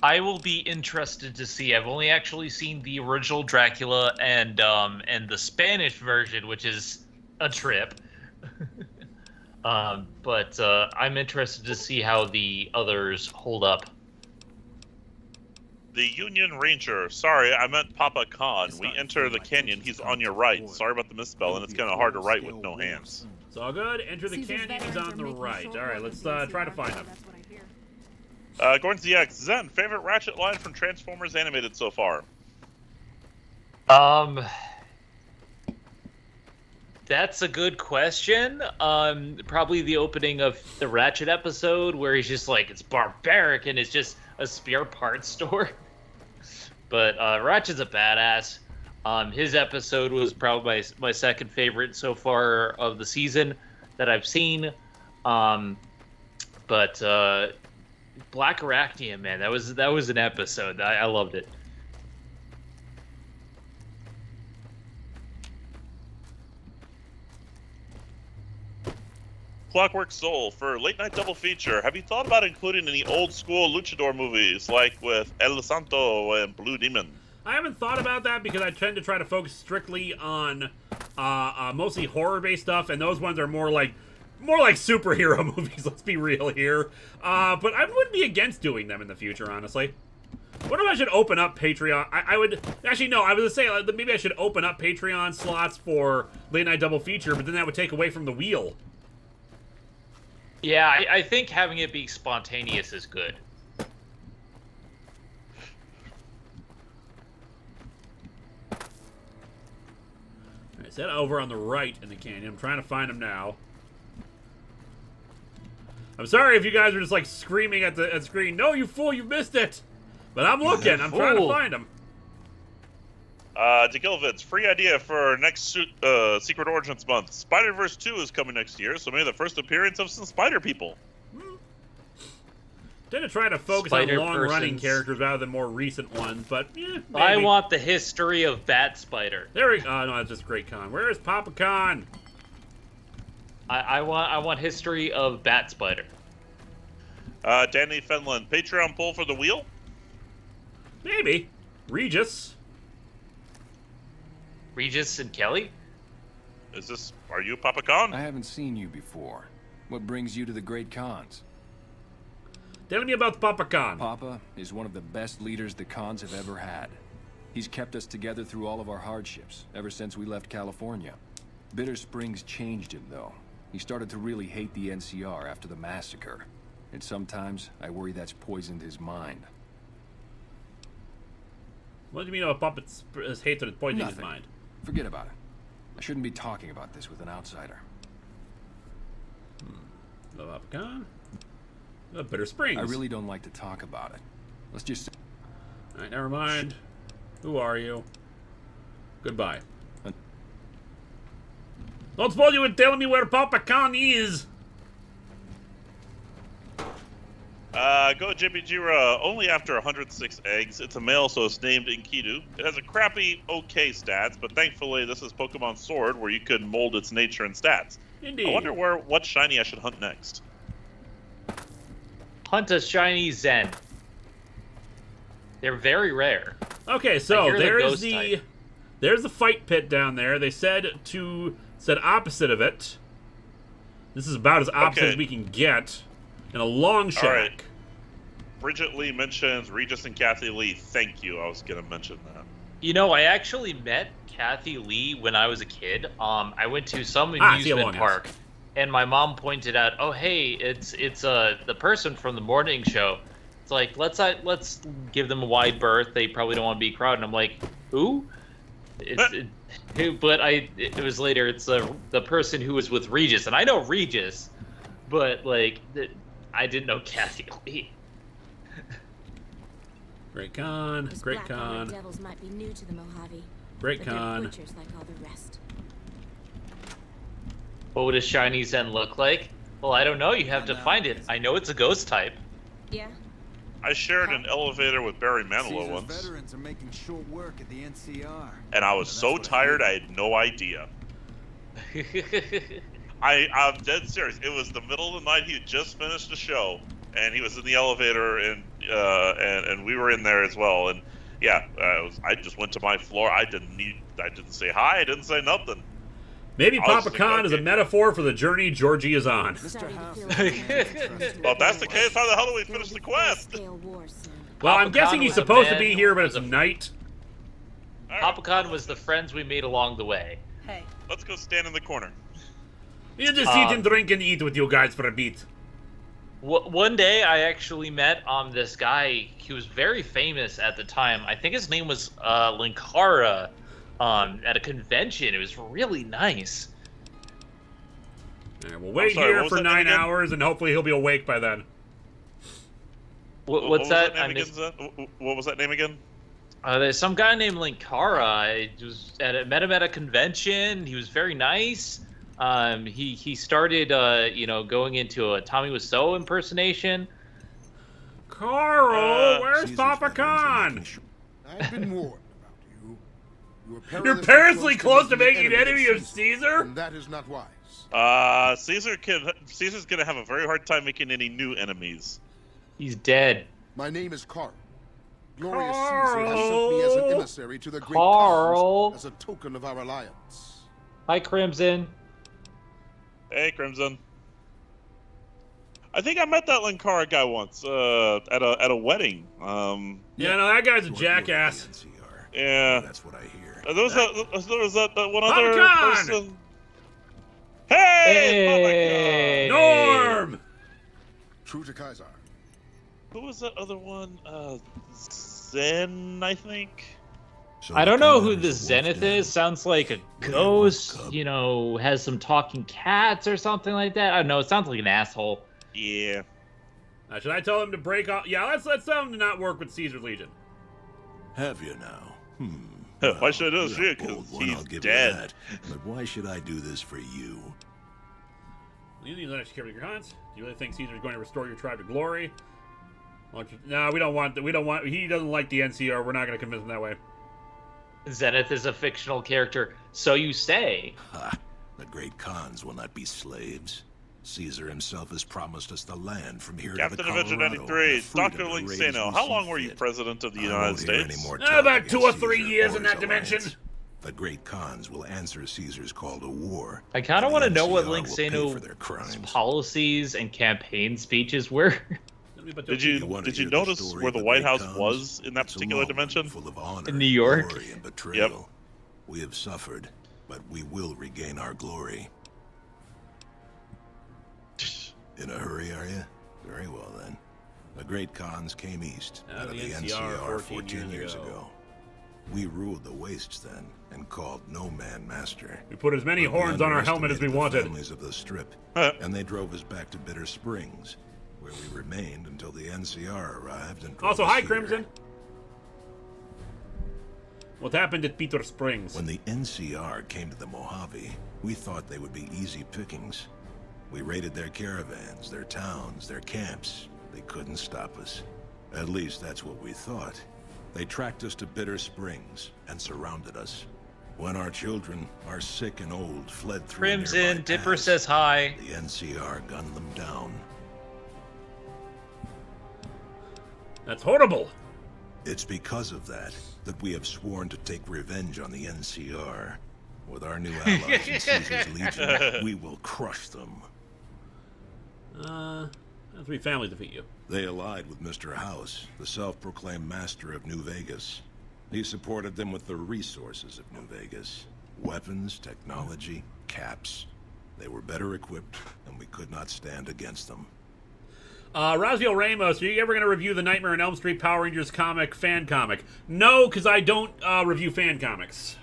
I will be interested to see. I've only actually seen the original Dracula and the Spanish version, which is a trip. But I'm interested to see how the others hold up. The Union Ranger. Sorry, I meant Papa Khan. We enter the canyon. He's on your right. Sorry about the misspell, and it's kind of hard to write with no hands. It's all good. Enter the canyon. He's on the right. All right, let's try to find him. Gordon ZX. Zen, favorite Ratchet line from Transformers animated so far? That's a good question. Probably the opening of the Ratchet episode where he's just like, it's barbaric and it's just a spare parts store. But Ratchet's a badass. His episode was probably my second favorite so far of the season that I've seen. But Black Arachnia, man, that was an episode. I loved it. Clockwork Soul, for late night double feature, have you thought about including any old school luchador movies like with El Santo and Blue Demon? I haven't thought about that because I tend to try to focus strictly on mostly horror-based stuff, and those ones are more like superhero movies. Let's be real here. But I wouldn't be against doing them in the future, honestly. What if I should open up Patreon? I would actually no. I was gonna say maybe I should open up Patreon slots for late night double feature, but then that would take away from the wheel. Yeah, I think having it be spontaneous is good. Is that over on the right in the canyon? I'm trying to find him now. I'm sorry if you guys are just like screaming at the screen. No, you fool! You missed it. But I'm looking. I'm trying to find him. DeGilvitz, free idea for next Secret Origins month. Spider-Verse 2 is coming next year, so maybe the first appearance of some Spider people. Tend to try to focus on long-running characters rather than more recent ones, but yeah, maybe. I want the history of Bat Spider. There we go. No, that's just Great Khan. Where is Papa Khan? I want history of Bat Spider. Danny Fenlon, Patreon poll for the wheel? Maybe. Regis and Kelly? Are you Papa Khan? I haven't seen you before. What brings you to the Great Khans? Tell me about Papa Khan. Papa is one of the best leaders the Khans have ever had. He's kept us together through all of our hardships, ever since we left California. Bitter Springs changed him, though. He started to really hate the NCR after the massacre. And sometimes, I worry that's poisoned his mind. What do you mean a puppet's hatred is poisoning his Nothing. mind? Forget about it. I shouldn't be talking about this with an outsider. The Popicon? The Bitter Springs. I really don't like to talk about it. Let's just... Alright, never mind. Who are you? Goodbye. Don't suppose you would tell me where Popicon is? Go JPG only after 106 eggs. It's a male, so it's named Enkidu. It has a crappy, okay stats, but thankfully this is Pokemon Sword, where you could mold its nature and stats. Indeed. I wonder what shiny I should hunt next. Hunt a shiny Zen. They're very rare. Okay, I so hear the there's ghost the type. there's the fight pit down there. They said opposite of it. This is about as opposite Okay. as we can get in a long shack. All right. Bridget Lee mentions Regis and Kathy Lee. Thank you. I was gonna mention that. You know, I actually met Kathy Lee when I was a kid. I went to some see a amusement long park, and my mom pointed out, "Oh, hey, it's the person from the morning show." It's like let's give them a wide berth. They probably don't want to be crowded. And I'm like, who? But it was later. It's the person who was with Regis, and I know Regis, but like I didn't know Kathy Lee. Great Con, Those Great black-armored Con, devils might be new to the Mojave. Great but they're Con. butchers like all the rest. What would a shiny Zen look like? Well, I don't know. You have to find it. I know it's a ghost type. Yeah. I shared an elevator with Barry Manilow Caesar's once, veterans are making short work at the NCR. and I was That's so what I tired hear. I had no idea. I'm dead serious. It was the middle of the night. He had just finished the show, and he was in the elevator, and we were in there as well. And yeah, I just went to my floor. I didn't say hi. I didn't say nothing. Maybe I was Popicon is a thinking, metaphor for the journey Georgie is on. Starting to House. feel like a man trusted Well, if that's with the wars. case, how the hell do we There'll finish be the quest? full-scale wars soon. Well, I'm Popicon guessing he's was a supposed to man be here, but who it's was a- night. All right, Popicon was the friends we made along the way. Hey, let's go stand in the corner. You just sit and drink and eat with you guys for a bit. One day, I actually met this guy. He was very famous at the time. I think his name was Linkara. At a convention, it was really nice. All right, we'll wait sorry, here what was for that name 9 again? hours, and hopefully he'll be awake by then. What's What was that? name I again, missed. Zen? What was that name again? There's some guy named Linkara. I met him at a convention. He was very nice. He started going into a Tommy Wiseau impersonation. Carl, where's Caesar's Popicon? veterans are making sure- I've been warned about you. You're perilously close to making an enemy of Caesar? And that is not wise. Caesar's gonna have a very hard time making any new enemies. He's dead. My name is Carl. Glorious Caesar has sent me as an emissary to the great Carl. Cosmos as a token of our alliance. Hi, Crimson. Hey, Crimson. I think I met that Linkara guy once at a wedding. Yeah, no, that guy's a You're jackass. the NCR. Yeah. That's what I hear. There was that one other Popicon! person. Hey, Norm! True to Kaiser. Popicon! Who was that other one? Zen, I think. So I the don't know who commander's the a wolf Zenith den. is. Sounds like a What ghost, cub? has some talking cats or something like that. I don't know. It sounds like an asshole. Yeah. Should I tell him to break off? Yeah, let's tell him to not work with Caesar's Legion. Have you now? Why should I do this for You're you? a 'Cause bold one, he's I'll give you dead. that. But why should I do this for you? You need to let us care about your hunts. Do you really think Caesar's going to restore your tribe to glory? No, we don't want. He doesn't like the NCR. We're not going to convince him that way. Zenith is a fictional character, so you say. Ha! The great Khans will not be slaves. Caesar himself has promised us the land from here Captain to the Avenger Colorado. 93, and the freedom Dr. to raise Linkano, we how see long were you fit. president of the I United won't hear States? any more About talk 2 or against 3 Caesar years or in that his dimension. alliance. The great Khans will answer Caesar's call to war. I kind of and want to the know what NCR will pay for their Linkano's crimes. policies and campaign speeches were. Did You wanna you hear the notice story where of the the White great House Khans? was in that It's a particular long one, dimension? full of honor, In New York? glory, and betrayal. We have suffered, but we will regain our glory. In a hurry, are you? Very well then. The great Khans came east Out out of of the the NCR NCR 14 14 years years ago. We ruled the wastes then, and called no man master. We put as many horns on our helmet as we wanted. Families of the Strip, and they drove us back to Bitter Springs, where we remained until the NCR arrived and drove Also, us hi, here. Crimson. What happened at Bitter Springs? When the NCR came to the Mojave, we thought they would be easy pickings. We raided their caravans, their towns, their camps. They couldn't stop us. At least that's what we thought. They tracked us to Bitter Springs and surrounded us. When our children, our sick and old, fled through Crimson, Dipper paths, says hi. the NCR gunned them down. That's horrible. It's because of that we have sworn to take revenge on the NCR. With our new allies in Caesar's Legion, we will crush them. Three families defeat you. They allied with Mr. House, the self-proclaimed master of New Vegas. He supported them with the resources of New Vegas. Weapons, technology, caps. They were better equipped, and we could not stand against them. Rosville Ramos, are you ever going to review the Nightmare on Elm Street Power Rangers fan comic? No, because I don't review fan comics.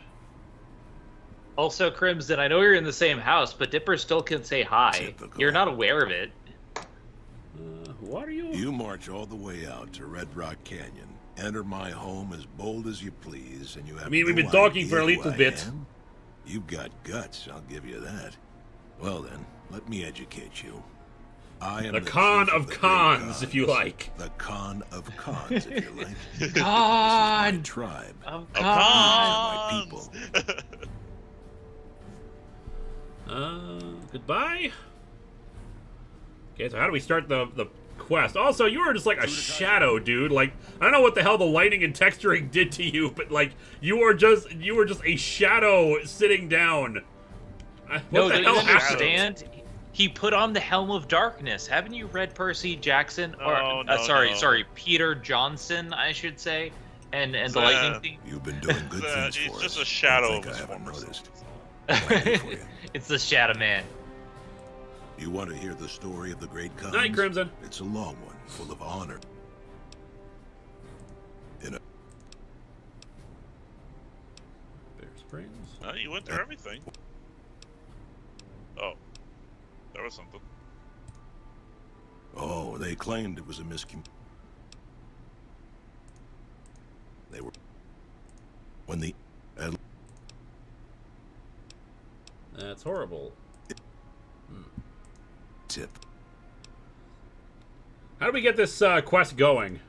Also, Crimson, I know you're in the same house, but Dipper still can say hi. Typical. You're not aware of it. Who are you? You march all the way out to Red Rock Canyon, enter my home as bold as you please, and you have we've no been talking for a idea little who I bit. am? You've got guts, I'll give you that. Well then, let me educate you. I am The the Khan chief of the great Khans, if you Khans. like. The Khan of Khans, if you like. This is God my tribe. of These God. are my people. Goodbye? Okay, so how do we start the quest? Also, you were just like a shadow, dude. Like, I don't know what the hell the lighting and texturing did to you, but like, you were just a shadow sitting down. What No, the don't hell you happened? understand? He put on the Helm of Darkness. Haven't you read Percy Jackson? No, no, sorry, Peter Johnson, I should say. And the lightning thing. You've been doing good things He's for just us. a shadow I of think his I haven't former noticed. self. I'm happy for you. It's the Shadow Man. You want to hear the story of the Great Khans? Night, Crimson. It's a long one, full of honor. Bear Springs. You went through everything. Oh, there was something. Oh, they claimed it was a They were... When the... That's horrible. Tip. How do we get this quest going?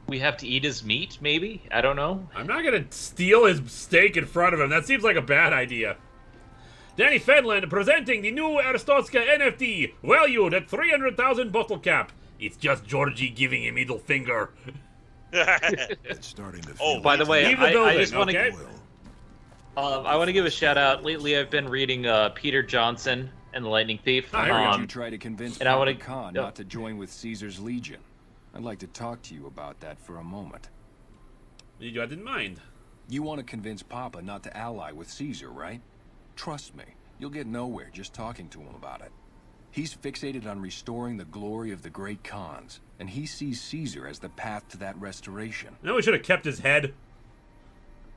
We have to eat his meat, maybe? I don't know. I'm not gonna steal his steak in front of him. That seems like a bad idea. Danny Fedland presenting the new Arstotzka NFT, valued at 300,000 bottle cap. It's just Georgie giving a middle finger. It's starting to feel by the way, Leave the I building, just want to. okay? I want to give a shout out. Lately, I've been reading Peter Johnson and the Lightning Thief. Oh, here we go. You try to convince and I Papa wanna- Khan no. not to join with Caesar's Legion. I'd like to talk to you about that for a moment. I didn't mind. You want to convince Papa not to ally with Caesar, right? Trust me, you'll get nowhere just talking to him about it. He's fixated on restoring the glory of the great Khans, and he sees Caesar as the path to that restoration. No, we should have kept his head.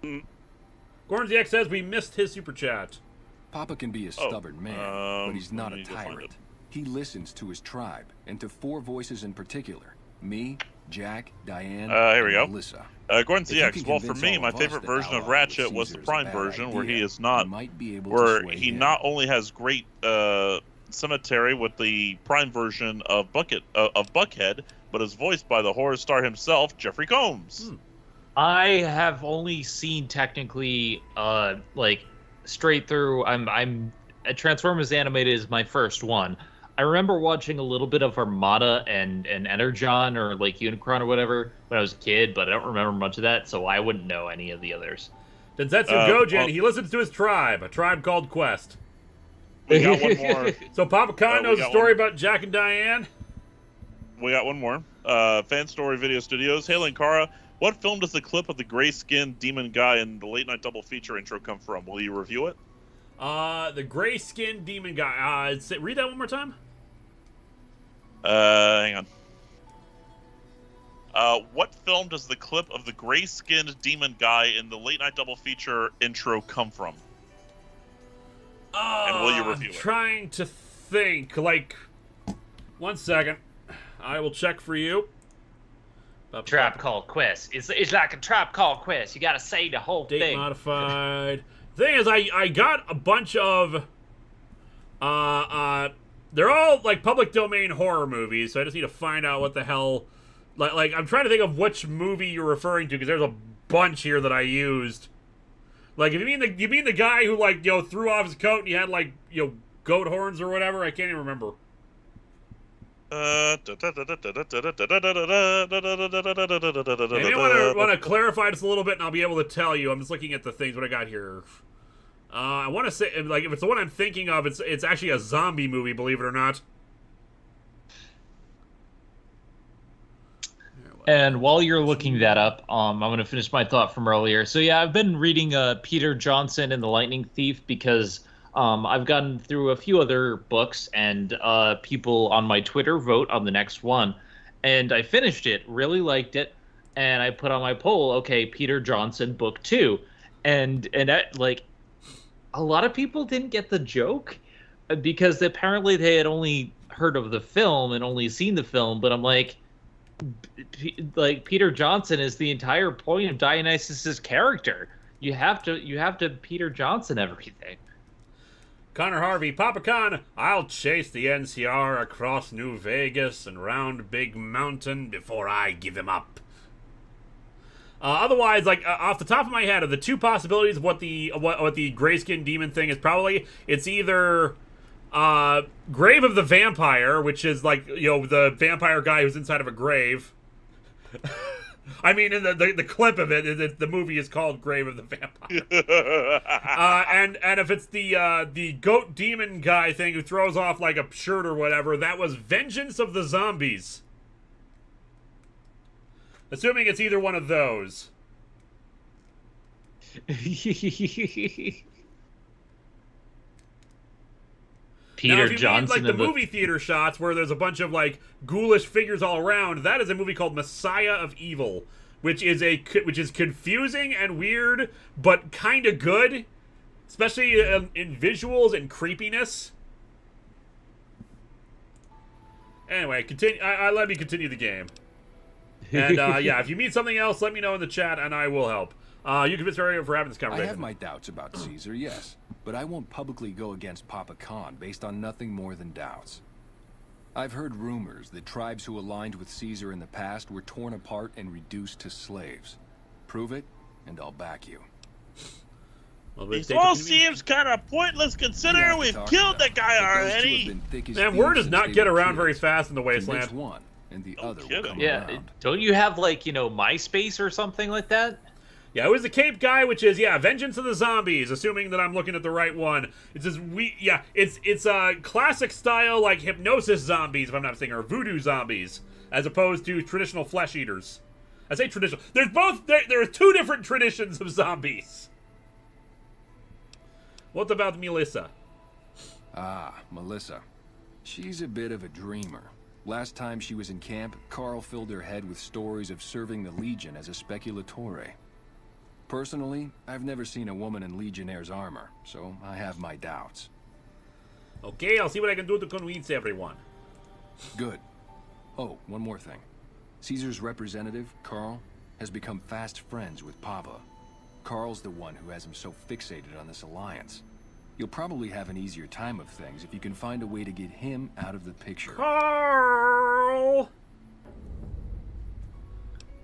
Gordon ZX says we missed his super chat. Papa can be a stubborn man, but he's not let a me go find tyrant. it. He listens to his tribe, and to 4 voices in particular. Me, Jack, Diane, Here we and go. Melissa. Gordon If you ZX. can Well, for convince me, all my of us favorite that version of allying with Ratchet was the Caesar is a Prime bad version, where he idea, is not, you might be able to where sway he him. not only has great cemetery with the Prime version of Buckhead, but is voiced by the horror star himself, Jeffrey Combs. I have only seen technically, like straight through. I'm Transformers Animated is my first one. I remember watching a little bit of Armada and Energon or like Unicron or whatever when I was a kid, but I don't remember much of that, so I wouldn't know any of the others. Densetsu Gojen, he listens to his tribe, a tribe called Quest. We got one more. So Papa Khan we knows a got story one. about Jack and Diane. We got one more. Fan Story Video Studios. Hey, Linkara, what film does the clip of the gray-skinned demon guy in the late night double feature intro come from? Will you review it? The gray-skinned demon guy. Read that one more time. Hang on. what film does the clip of the gray-skinned demon guy in the late night double feature intro come from? And will you review it? I'm trying to think. Like, 1 second. I will check for you. Trap Call Quest. It's like a Trap Call Quest. You gotta say the whole Date thing. modified. Thing is, I got a bunch of they're all like public domain horror movies, so I just need to find out what the hell. Like I'm trying to think of which movie you're referring to, because there's a bunch here that I used. Like, if you mean the guy who, like, threw off his coat and he had, like, goat horns or whatever? I can't even remember. Maybe I want to clarify this a little bit, and I'll be able to tell you. I'm just looking at the things, what I got here. I want to say, like, if it's the one I'm thinking of, it's actually a zombie movie, believe it or not. And while you're looking that up, I'm going to finish my thought from earlier. So yeah, I've been reading Peter Johnson and the Lightning Thief because I've gotten through a few other books, and people on my Twitter vote on the next one. And I finished it, really liked it, and I put on my poll, okay, Peter Johnson, book 2. And like, a lot of people didn't get the joke because apparently they had only heard of the film and only seen the film, but I'm like Peter Johnson is the entire point of Dionysus's character. You have to Peter Johnson everything. Connor Harvey, Papa Con, I'll chase the NCR across New Vegas and round Big Mountain before I give him up. Otherwise, like, off the top of my head, of the two possibilities of what the grayskin demon thing is, probably it's either Grave of the Vampire, which is like, the vampire guy who's inside of a grave. I mean, in the clip of it, the movie is called Grave of the Vampire. And if it's the goat demon guy thing who throws off like a shirt or whatever, that was Vengeance of the Zombies. Assuming it's either one of those. Peter Johnson. Johnson, Like the movie theater shots where there's a bunch of like ghoulish figures all around, that is a movie called Messiah of Evil, which is confusing and weird, but kind of good, especially in visuals and creepiness. Anyway, continue. Let me continue the game. And yeah, if you meet something else, let me know in the chat, and I will help. You convinced me for having this conversation. I have my doubts about Caesar, yes, but I won't publicly go against Papa Khan based on nothing more than doubts. I've heard rumors that tribes who aligned with Caesar in the past were torn apart and reduced to slaves. Prove it, and I'll back you. Well, this all seems kind of pointless considering we've killed the guy already. Man, word does not get around very fast in the wasteland. One and the other will come yeah, around. Don't you have like, MySpace or something like that? Yeah, it was the Cape guy, which is Vengeance of the Zombies. Assuming that I'm looking at the right one, it's it's a classic style like hypnosis zombies, if I'm not mistaken, or voodoo zombies, as opposed to traditional flesh eaters. I say traditional. There's both. There are two different traditions of zombies. What about Melissa? Ah, Melissa. She's a bit of a dreamer. Last time she was in camp, Carl filled her head with stories of serving the Legion as a speculatore. Personally, I've never seen a woman in Legionnaire's armor, so I have my doubts. Okay, I'll see what I can do to convince everyone. Good. Oh, one more thing. Caesar's representative, Carl, has become fast friends with Papa. Carl's the one who has him so fixated on this alliance. You'll probably have an easier time of things if you can find a way to get him out of the picture. Carl!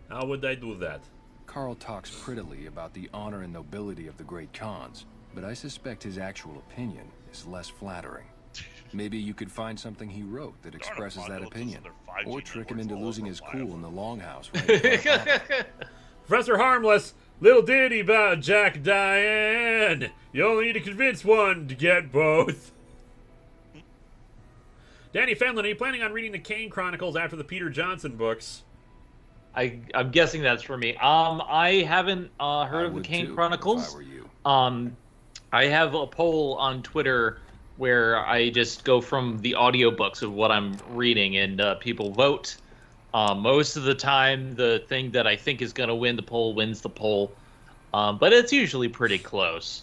How would I do that? Carl talks prettily about the honor and nobility of the great Khans, but I suspect his actual opinion is less flattering. Maybe you could find something he wrote that expresses that opinion, or trick him into losing his cool in the longhouse. Right. Professor Harmless, little ditty about Jack Diane. You only need to convince one to get both. Danny Fenlon, are you planning on reading the Kane Chronicles after the Peter Johnson books? I'm guessing that's for me. I haven't heard of the Kane Chronicles. If I were you. I have a poll on Twitter where I just go from the audiobooks of what I'm reading, and people vote. Most of the time, the thing that I think is going to win the poll wins the poll, but it's usually pretty close.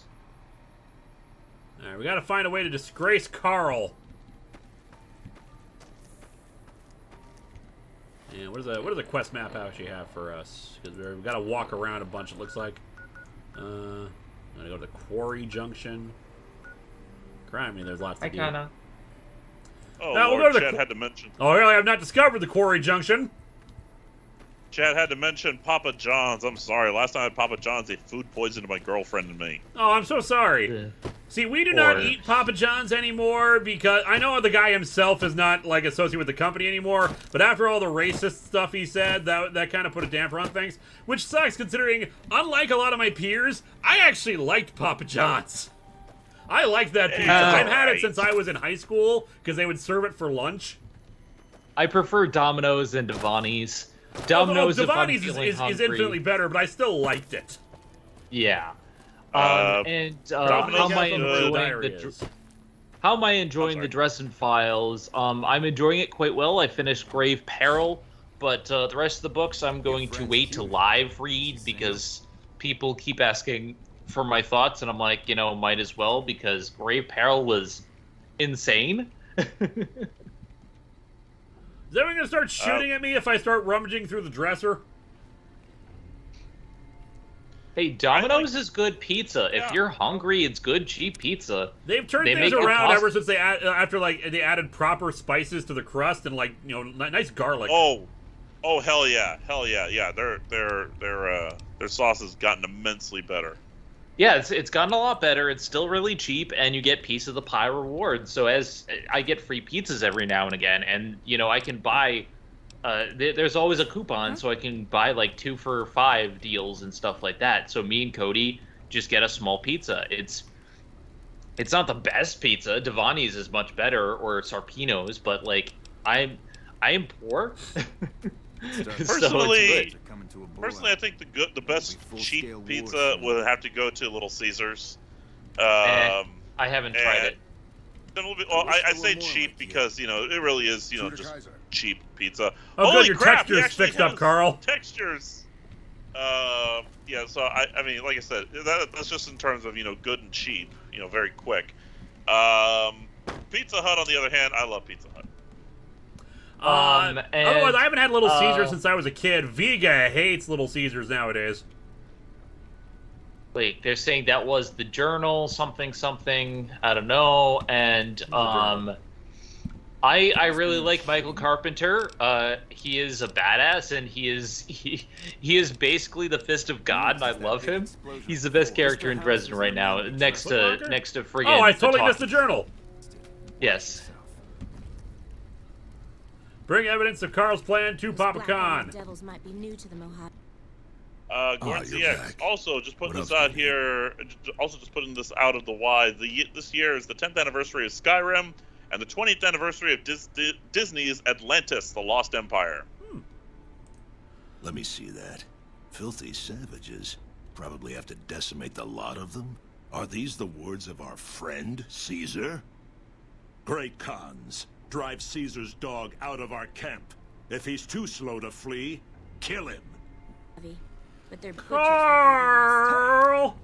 All right, we got to find a way to disgrace Carl. And what does the quest map actually have for us? Because we've got to walk around a bunch, it looks like. I'm going to go to the Quarry Junction. I mean, there's lots to do. Oh, Now, Lord, Chad had to mention. Oh, really? I've not discovered the Quarry Junction. Chad had to mention Papa John's. I'm sorry. Last time I had Papa John's, they food poisoned my girlfriend and me. Oh, I'm so sorry. Yeah. See, we do not eat Papa John's anymore because I know the guy himself is not like associated with the company anymore. But after all the racist stuff he said, that kind of put a damper on things, which sucks considering, unlike a lot of my peers, I actually liked Papa John's. I liked that pizza. I've had it since I was in high school because they would serve it for lunch. I prefer Domino's and Devani's. Domino's Devani's if I'm is infinitely better, but I still liked it. Yeah. How am I enjoying the Dresden Files? I'm enjoying it quite well. I finished Grave Peril, but the rest of the books I'm going to wait to live read because people keep asking for my thoughts, and I'm like, might as well because Grave Peril was insane. Is everyone going to start shooting at me if I start rummaging through the dresser? Hey, Domino's is good pizza. If you're hungry, it's good, cheap pizza. They've turned things around ever since they added proper spices to the crust and nice garlic. Oh, hell yeah, yeah. Their sauce has gotten immensely better. Yeah, it's gotten a lot better. It's still really cheap, and you get piece of the pie rewards. So as I get free pizzas every now and again, and I can buy. There's always a coupon, so I can buy like 2 for $5 deals and stuff like that. So me and Cody just get a small pizza. It's not the best pizza. Devani's is much better, or Sarpino's, but like I am poor. Personally, I think the best cheap pizza would have to go to Little Caesars. I haven't tried it. I say cheap because it really is just cheap pizza. Oh, Holy good, your crap, texture's fixed up, Carl. Textures. Yeah. So I mean, like I said, that's just in terms of good and cheap. Very quick. Pizza Hut, on the other hand, I love Pizza Hut. Otherwise, I haven't had Little Caesars since I was a kid. Vega hates Little Caesars nowadays. Wait, they're saying that was the Journal, something, I don't know, and I really like Michael Carpenter. He is a badass, and he is basically the fist of God, and I love him. He's the best character in Dresden right now, next to friggin'. Oh, I totally missed the Journal. Yes. Bring evidence of Carl's plan to Papa Khan. Devils might be new to the Mojave. Gordon CX, also just putting this out here, also just putting this out of the wide. This year is the 10th anniversary of Skyrim and the 20th anniversary of Disney's Atlantis, The Lost Empire. Let me see that. Filthy savages. Probably have to decimate the lot of them. Are these the words of our friend, Caesar? Great Khans, drive Caesar's dog out of our camp. If he's too slow to flee, kill him. But they're Carl!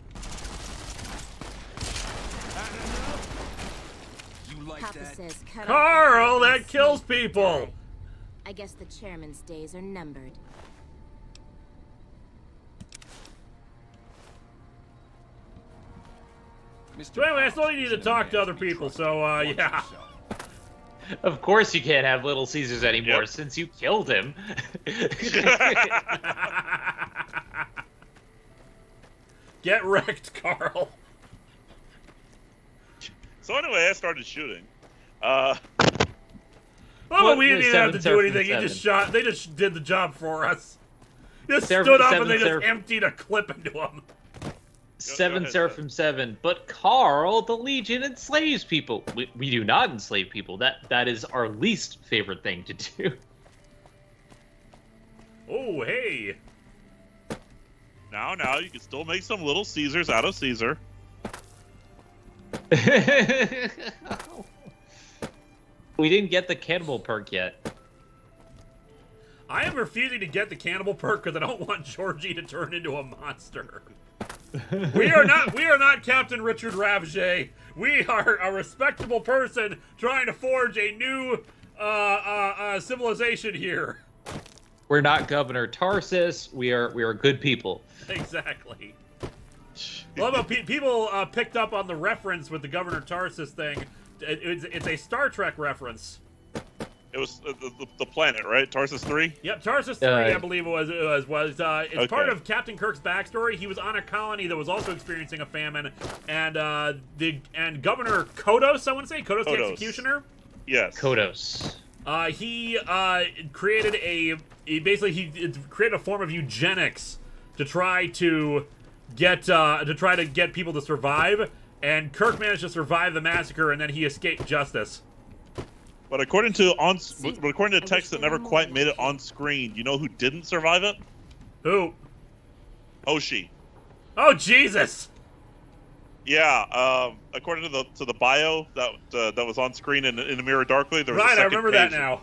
Papa says cut Carl, off that kills people! I guess the chairman's days are numbered. So anyway, I still need to talk to other people, so, yeah. Of course you can't have Little Caesars anymore since you killed him. Get wrecked, Carl. So anyway, I started shooting. Well, we didn't even have to do anything. He just shot. They just did the job for us. Just stood up and they just emptied a clip into him. 7 Seraphim 7. But Carl, the Legion enslaves people. We do not enslave people. That is our least favorite thing to do. Oh, hey. Now, you can still make some Little Caesars out of Caesar. We didn't get the cannibal perk yet. I am refusing to get the cannibal perk because I don't want Georgie to turn into a monster. We are not Captain Richard Ravage. We are a respectable person trying to forge a new civilization here. We're not Governor Tarsus. We are good people. Exactly. Well, about people picked up on the reference with the Governor Tarsus thing. It's a Star Trek reference. It was the planet, right? Tarsus 3? Yep, Tarsus 3, I believe it was. It's okay. part of Captain Kirk's backstory. He was on a colony that was also experiencing a famine, and Governor Kodos, I want to say, Kodos the Executioner. Yes. Kodos. He created he created a form of eugenics to try to get people to survive, and Kirk managed to survive the massacre, and then he escaped justice. But according to text that never quite made it on screen, you know who didn't survive it? Who? Hoshi. Oh, Jesus! Yeah, according to the bio that was on screen in the Mirror Darkly, there was a second I remember page that now.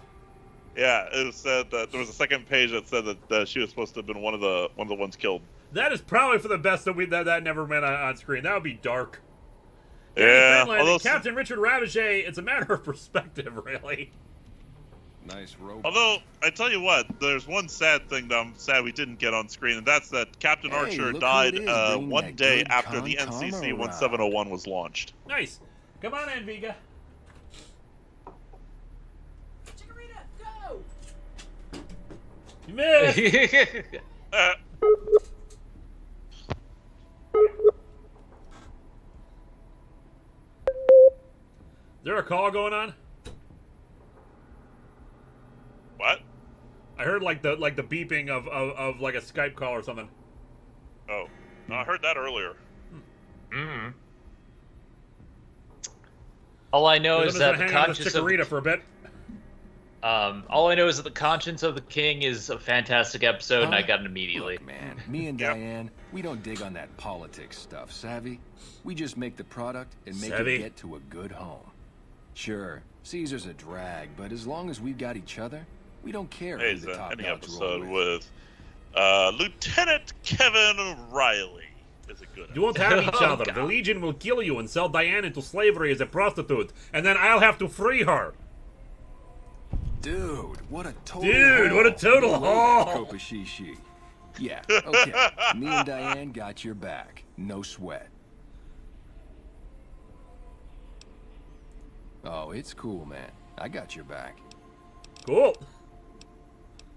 Yeah, it said that there was a second page that said that she was supposed to have been one of the ones killed. That is probably for the best that never went on screen. That would be dark. Yeah, Finland, Captain Richard Ravage, it's a matter of perspective, really. Nice robot. Although, I tell you what, there's one sad thing that I'm sad we didn't get on screen, and that's that Captain Archer died one day after the NCC 1701 was launched. Nice. Come on in, Viga. Chikorita, go! You missed! Is there a call going on? What? I heard like the beeping of like a Skype call or something. Oh, no, I heard that earlier. All I know is that the conscience of for a bit. All I know is that the Conscience of the King is a fantastic episode, and I got it immediately. Look, man, me and Diane, we don't dig on that politics stuff, savvy? We just make the product and make it get to a good home. Sure, Caesar's a drag, but as long as we've got each other, we don't care who the top any dogs episode roll with Lieutenant Kevin Riley is a good episode. You won't have each other. The Legion will kill you and sell Diane into slavery as a prostitute, and then I'll have to free her. Dude, what a total haul. Kopashishi. Yeah, okay. Me and Diane got your back. No sweat. Oh, it's cool, man. I got your back. Cool.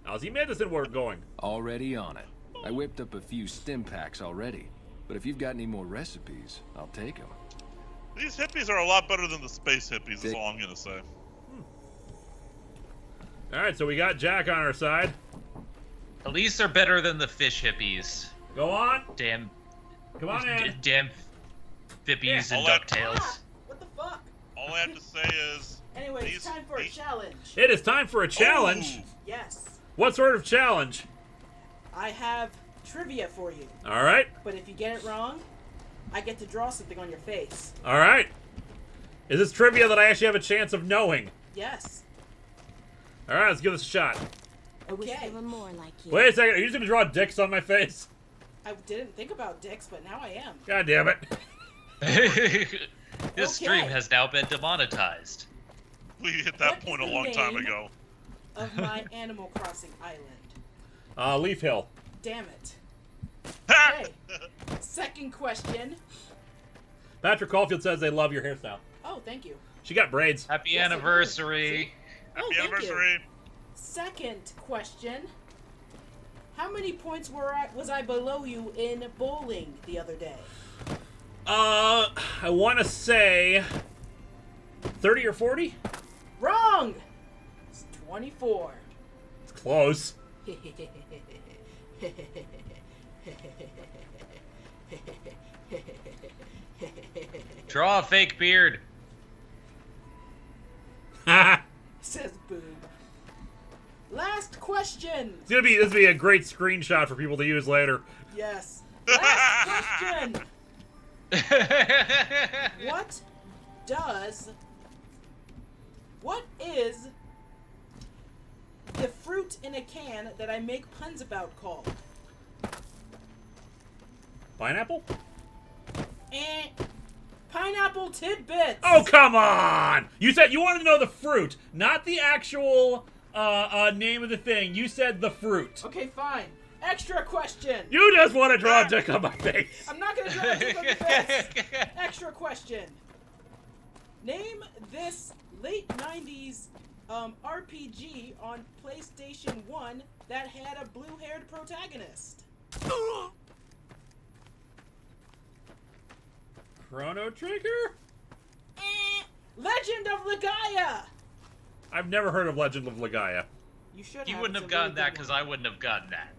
How's the medicine work going? Already on it. I whipped up a few stim packs already. But if you've got any more recipes, I'll take them. These hippies are a lot better than the space hippies, is all I'm going to say. Alright, so we got Jack on our side. At least they're better than the fish hippies. Go on. Damn. Come on in. Damn fippies and DuckTales. What the fuck? All I have to say is... Anyway, it's time for a challenge. It is time for a challenge? Ooh. Yes. What sort of challenge? I have trivia for you. Alright. But if you get it wrong, I get to draw something on your face. Alright. Is this trivia that I actually have a chance of knowing? Yes. Alright, let's give this a shot. Okay. More like you. Wait a second, are you just gonna draw dicks on my face? I didn't think about dicks, but now I am. God damn it. This stream has now been demonetized. We hit that point a long time ago. Of my Animal Crossing island. Leaf Hill. Damn it. Okay. Second question. Patrick Caulfield says they love your hairstyle. Oh, thank you. She got braids. Happy anniversary. Happy anniversary. Second question. How many points was I below you in bowling the other day? I want to say 30 or 40? Wrong! It's 24. It's close. Draw a fake beard. Says Boob. Last question. This will be a great screenshot for people to use later. Yes. Last question. What is the the fruit in a can that I make puns about called? Pineapple? Pineapple tidbits. Oh, come on! You said you wanted to know the fruit, not the actual name of the thing. You said the fruit. Okay, fine. Extra question. You just want to draw a dick on my face. I'm not going to draw a dick on your face. Extra question. Name this late 90s RPG on PlayStation 1 that had a blue-haired protagonist. Chrono Trigger? Legend of Legaia! I've never heard of Legend of Legaia. You should have. You wouldn't have gotten that because I wouldn't have gotten that.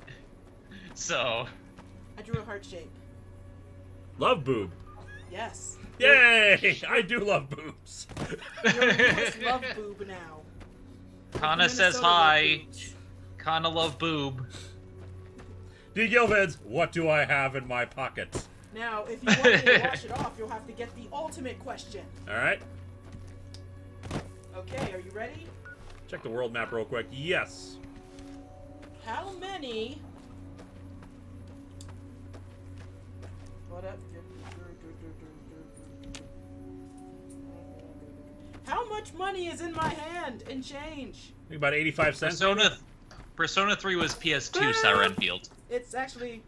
So. I drew a heart shape. Love boob. Yes. Yay! I do love boobs. You're a love boob now. Kana says hi. Kana love boob. D. Gilvids, what do I have in my pocket? Now, if you want me to wash it off, you'll have to get the ultimate question. Alright. Okay, are you ready? Check the world map real quick. Yes. How many... What up? How much money is in my hand in change? I think about 85 cents. Persona 3 was PS2 Siren Field. It's actually...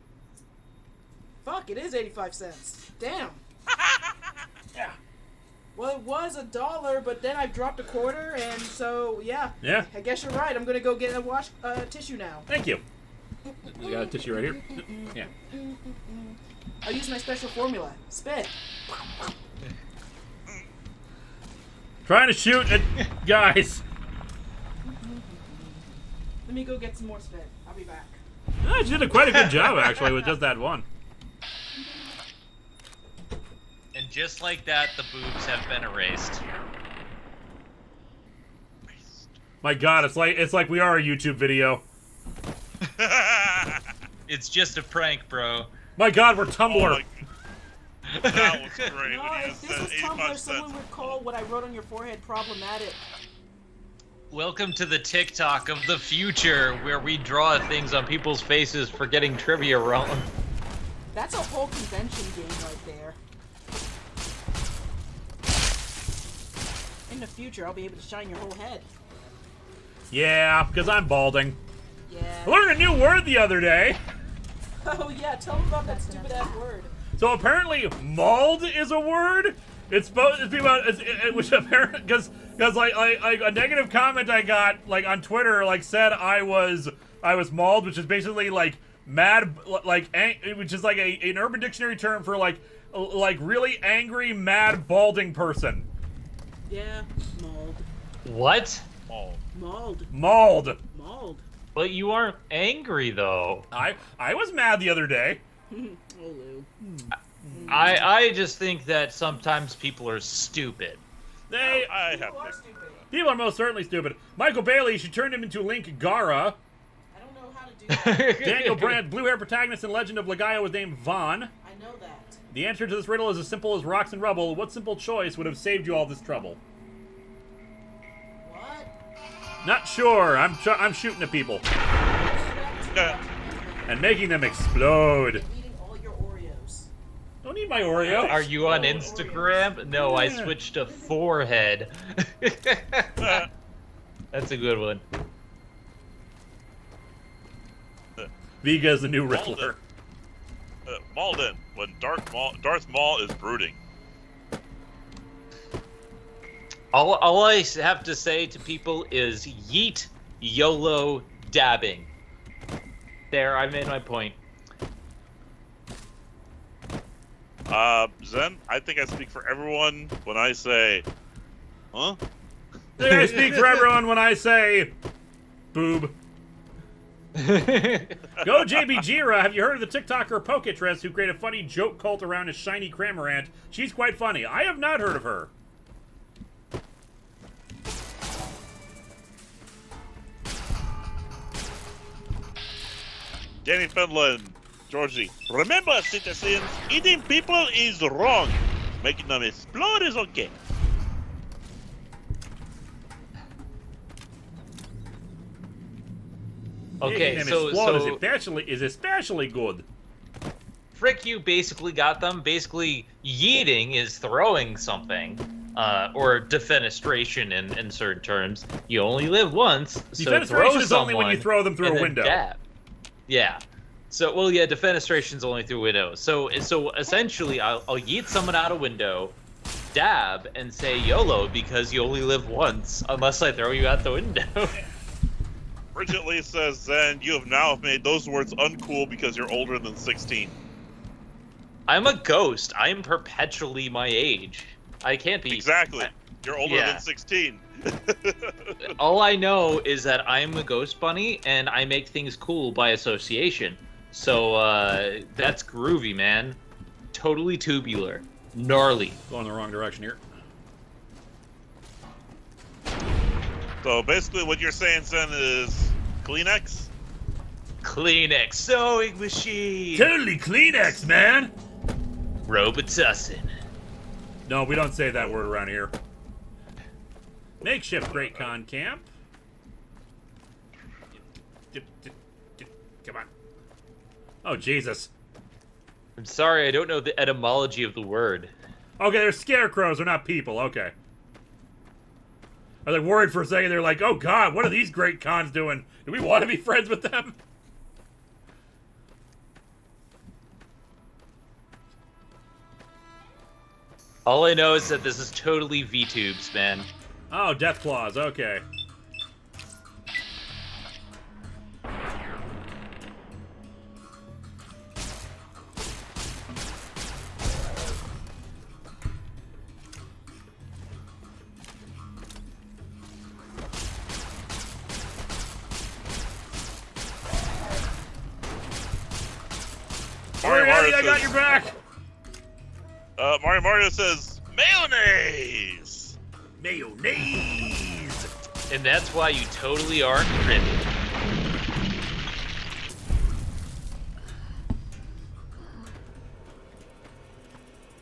Fuck, it is 85 cents. Damn. Yeah. Well, it was $1, but then I dropped a quarter, and so, yeah. Yeah. I guess you're right. I'm gonna go get a tissue now. Thank you. You got a tissue right here? Yeah. I'll use my special formula. Spit. Trying to shoot at guys. Let me go get some more spit. I'll be back. Oh, she did quite a good job, actually, with just that one. And just like that, the boobs have been erased. My God, it's like we are a YouTube video. It's just a prank, bro. My God, we're Tumblr. Oh, that was great. No, when you if just this said was 85 Tumblr, cents. someone would call what I wrote on your forehead problematic. Welcome to the TikTok of the future, where we draw things on people's faces for getting trivia wrong. That's a whole convention game right there. In the future, I'll be able to shine your whole head. Yeah, because I'm balding. Yeah. I learned a new word the other day. Oh yeah, tell them about that stupid ass word. So apparently, mauled is a word. It's supposed to be about which apparently because like a negative comment I got like on Twitter like said I was mauled, which is basically like mad, like which is like an Urban Dictionary term for like really angry, mad, balding person. Yeah, mauled. What? Mauled. Mauled. Mauled. But you aren't angry though. I was mad the other day. Oh, Lou. I just think that sometimes people are stupid. People are most certainly stupid. Michael Bailey, she turned him into Linkara. I don't know how to do that. Daniel Brandt, blue-haired protagonist in Legend of Legaia was named Vaughn. I know that. The answer to this riddle is as simple as rocks and rubble. What simple choice would have saved you all this trouble? What? Not sure. I'm shooting at people. And making them explode. Eating all your Oreos. Don't eat my Oreo. Are you on Instagram? No, I switched to forehead. That's a good one. Vega is the new Riddler. Malden, when Darth Maul is brooding. All I have to say to people is yeet, YOLO, dabbing. There, I made my point. Zen, I think I speak for everyone when I say, huh? I think I speak for everyone when I say, boob. Go JB Jira. Have you heard of the TikToker Poketress who created a funny joke cult around a shiny Cramorant? She's quite funny. I have not heard of her. Danny Finland, Georgie. Remember, citizens, eating people is wrong. Making them explode is okay. Okay, Making them so explode is especially good. Frick, you basically got them. Basically, yeeting is throwing something, or defenestration in certain terms. You only live once, so throw Defenestration is only when you throw them through a window. Dab. Yeah. So, well, yeah, defenestration's only through windows. So essentially, I'll yeet someone out a window, dab, and say YOLO because you only live once, unless I throw you out the window. Bridget Lee says, Zen, you have now made those words uncool because you're older than 16. I'm a ghost. I am perpetually my age. I can't be... Exactly. You're older than 16. All I know is that I'm a ghost bunny, and I make things cool by association. So, that's groovy, man. Totally tubular. Gnarly. Going the wrong direction here. So basically what you're saying, Zen, is Kleenex? Kleenex sewing machine! Totally Kleenex, man! Robitussin. No, we don't say that word around here. Makeshift Great Con Camp. Come on. Oh, Jesus. I'm sorry, I don't know the etymology of the word. Okay, they're scarecrows, they're not people. Okay. I was like worried for a second. They're like, oh God, what are these great cons doing? Do we want to be friends with them? All I know is that this is totally V-tubes, man. Oh, Death Claws, okay. I got your back! Mario says, mayonnaise! Mayonnaise! And that's why you totally aren't pretty.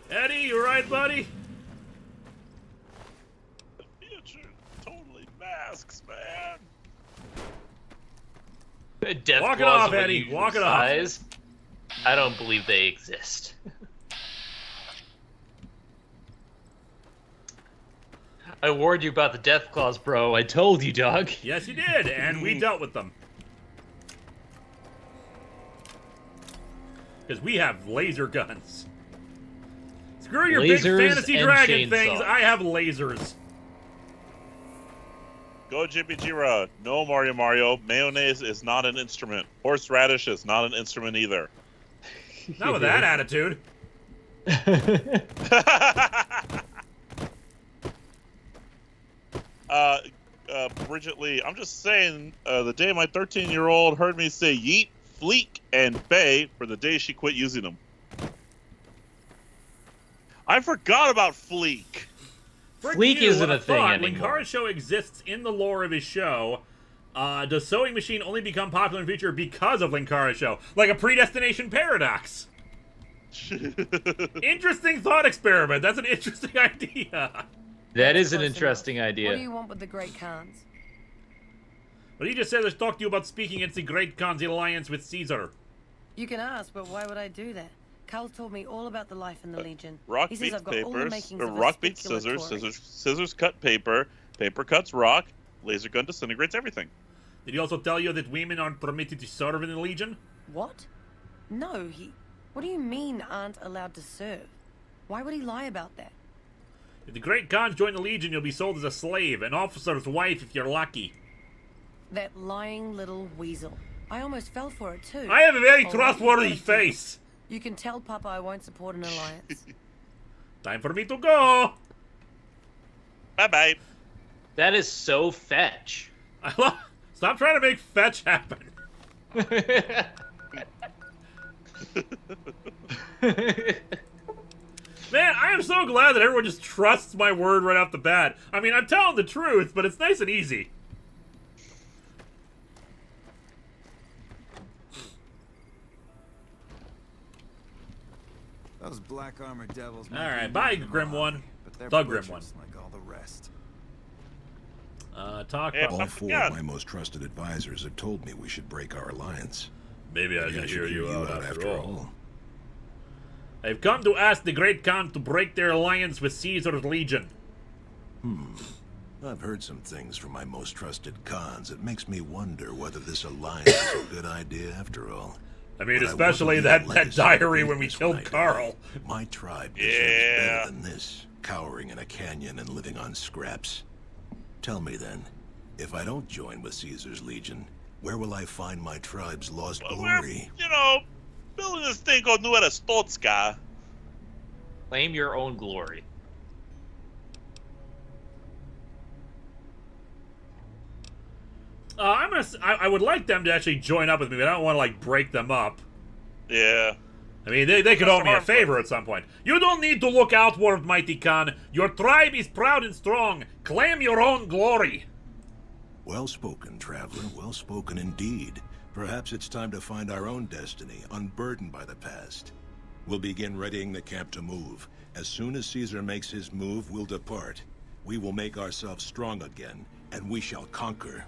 Eddie, you right, buddy? The future totally masks, man. Death Walk it claws off, of Eddie. unusual Walk it off. size. I don't believe they exist. I warned you about the death claws, bro. I told you, dog. Yes, you did, and we dealt with them. Because we have laser guns. Screw your big Lasers fantasy and dragon chainsaw. things. I have lasers. Go Jimmy Jira. No, Mario. Mayonnaise is not an instrument. Horseradish is not an instrument either. Not with that attitude. Bridget Lee, I'm just saying, the day my 13-year-old heard me say yeet, fleek, and bay for the day she quit using them. I forgot about fleek. Fleek isn't a thing anymore. Linkara show exists in the lore of his show. Does sewing machine only become popular in the future because of Linkara show? Like a predestination paradox. Interesting thought experiment. That's an interesting idea. That is an interesting idea. What do you want with the Great Khans? Well, he just said let's talk to you about speaking against the Great Khan's alliance with Caesar. You can ask, but why would I do that? Cal told me all about the life in the Legion. Rock He says beats I've got all the paper, makings of a rock beats speculatory. scissors cut paper, paper cuts rock, laser gun disintegrates everything. Did he also tell you that women aren't permitted to serve in the Legion? What? No, What do you mean aren't allowed to serve? Why would he lie about that? If the Great Khans join the Legion, you'll be sold as a slave, an officer's wife if you're lucky. That lying little weasel. I almost fell for it too. I have a very Oh, trustworthy you face. You can tell Papa I won't support an alliance. Time for me to go. Bye-bye. That is so fetch. Stop trying to make fetch happen. Man, I am so glad that everyone just trusts my word right off the bat. I mean, I'm telling the truth, but it's nice and easy. Those black armored devils. All right, bye, Grim One. But they're The Grim butchers One. like all the rest. All four of my most trusted advisors have told me we should break our alliance. Maybe I should hear you out after all. I've come to ask the Great Khan to break their alliance with Caesar's Legion. I've heard some things from my most trusted Khans. It makes me wonder whether this alliance is a good idea after all. I mean, especially that diary when we killed Carl. My tribe deserves better than this, cowering in a canyon and living on scraps. Tell me then, if I don't join with Caesar's Legion, where will I find my tribe's lost glory? We're, building this thing called New Arstotzka. Claim your own glory. I would like them to actually join up with me, but I don't want to, like, break them up. Yeah. I mean, they could owe me a favor at some point. You don't need to look outward, mighty Khan. Your tribe is proud and strong. Claim your own glory. Well spoken, traveler. Well spoken indeed. Perhaps it's time to find our own destiny, unburdened by the past. We'll begin readying the camp to move. As soon as Caesar makes his move, we'll depart. We will make ourselves strong again, and we shall conquer.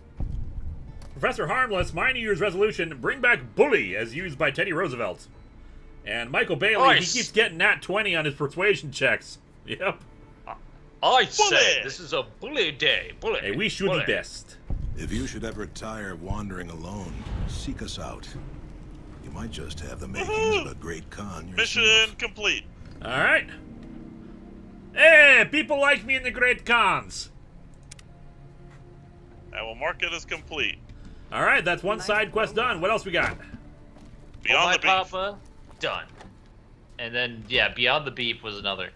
Professor Harmless, my New Year's resolution, bring back Bully, as used by Teddy Roosevelt. And Michael Bailey, he keeps getting nat 20 on his persuasion checks. Yep. I say, this is a bully day. Bully. Hey, we should be best. If you should ever tire of wandering alone, seek us out. You might just have the makings of a great Khan yourself. Mission complete. Alright. Hey, people like me in the Great Khans. I will mark it as complete. Alright, that's one side quest done. What else we got? Beyond the Beef. Papa, done. And then, yeah, Beyond the Beef was another.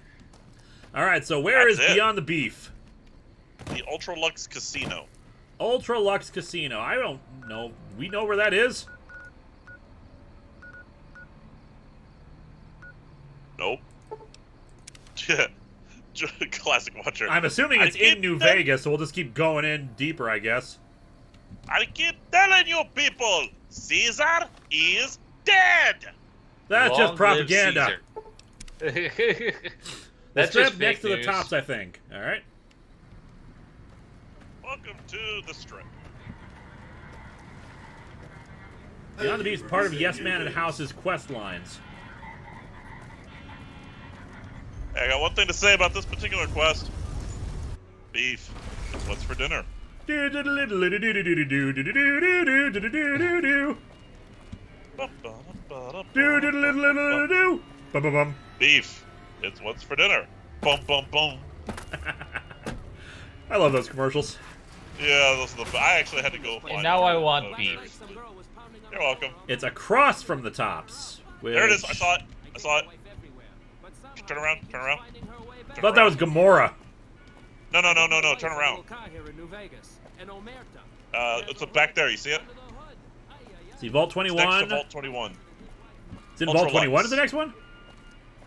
Alright, so where is Beyond the Beef? The Ultra-Luxe Casino. Ultra-Luxe Casino. I don't know. We know where that is? Nope. Classic watcher. I'm assuming it's in New Vegas, so we'll just keep going in deeper, I guess. I keep telling you people, Caesar is dead! That's just propaganda. That's just just next to the news. tops, I think. Alright. Welcome to the strip. Beyond the Beef is part of Yes Man and House's quest lines. Hey, I got one thing to say about this particular quest. Beef. That's what's for dinner. Beef. It's what's for dinner. Bum bum bum. I love those commercials. Yeah, those are the. I actually had to go find. And now I want beef. You're welcome. It's across from the tops. There it is. I saw it. I saw it. Turn around. Turn around. I thought that was Gamora. No. Turn around. It's back there. You see it? See Vault 21. It's next to Vault 21. It's in Vault 21 is the next one?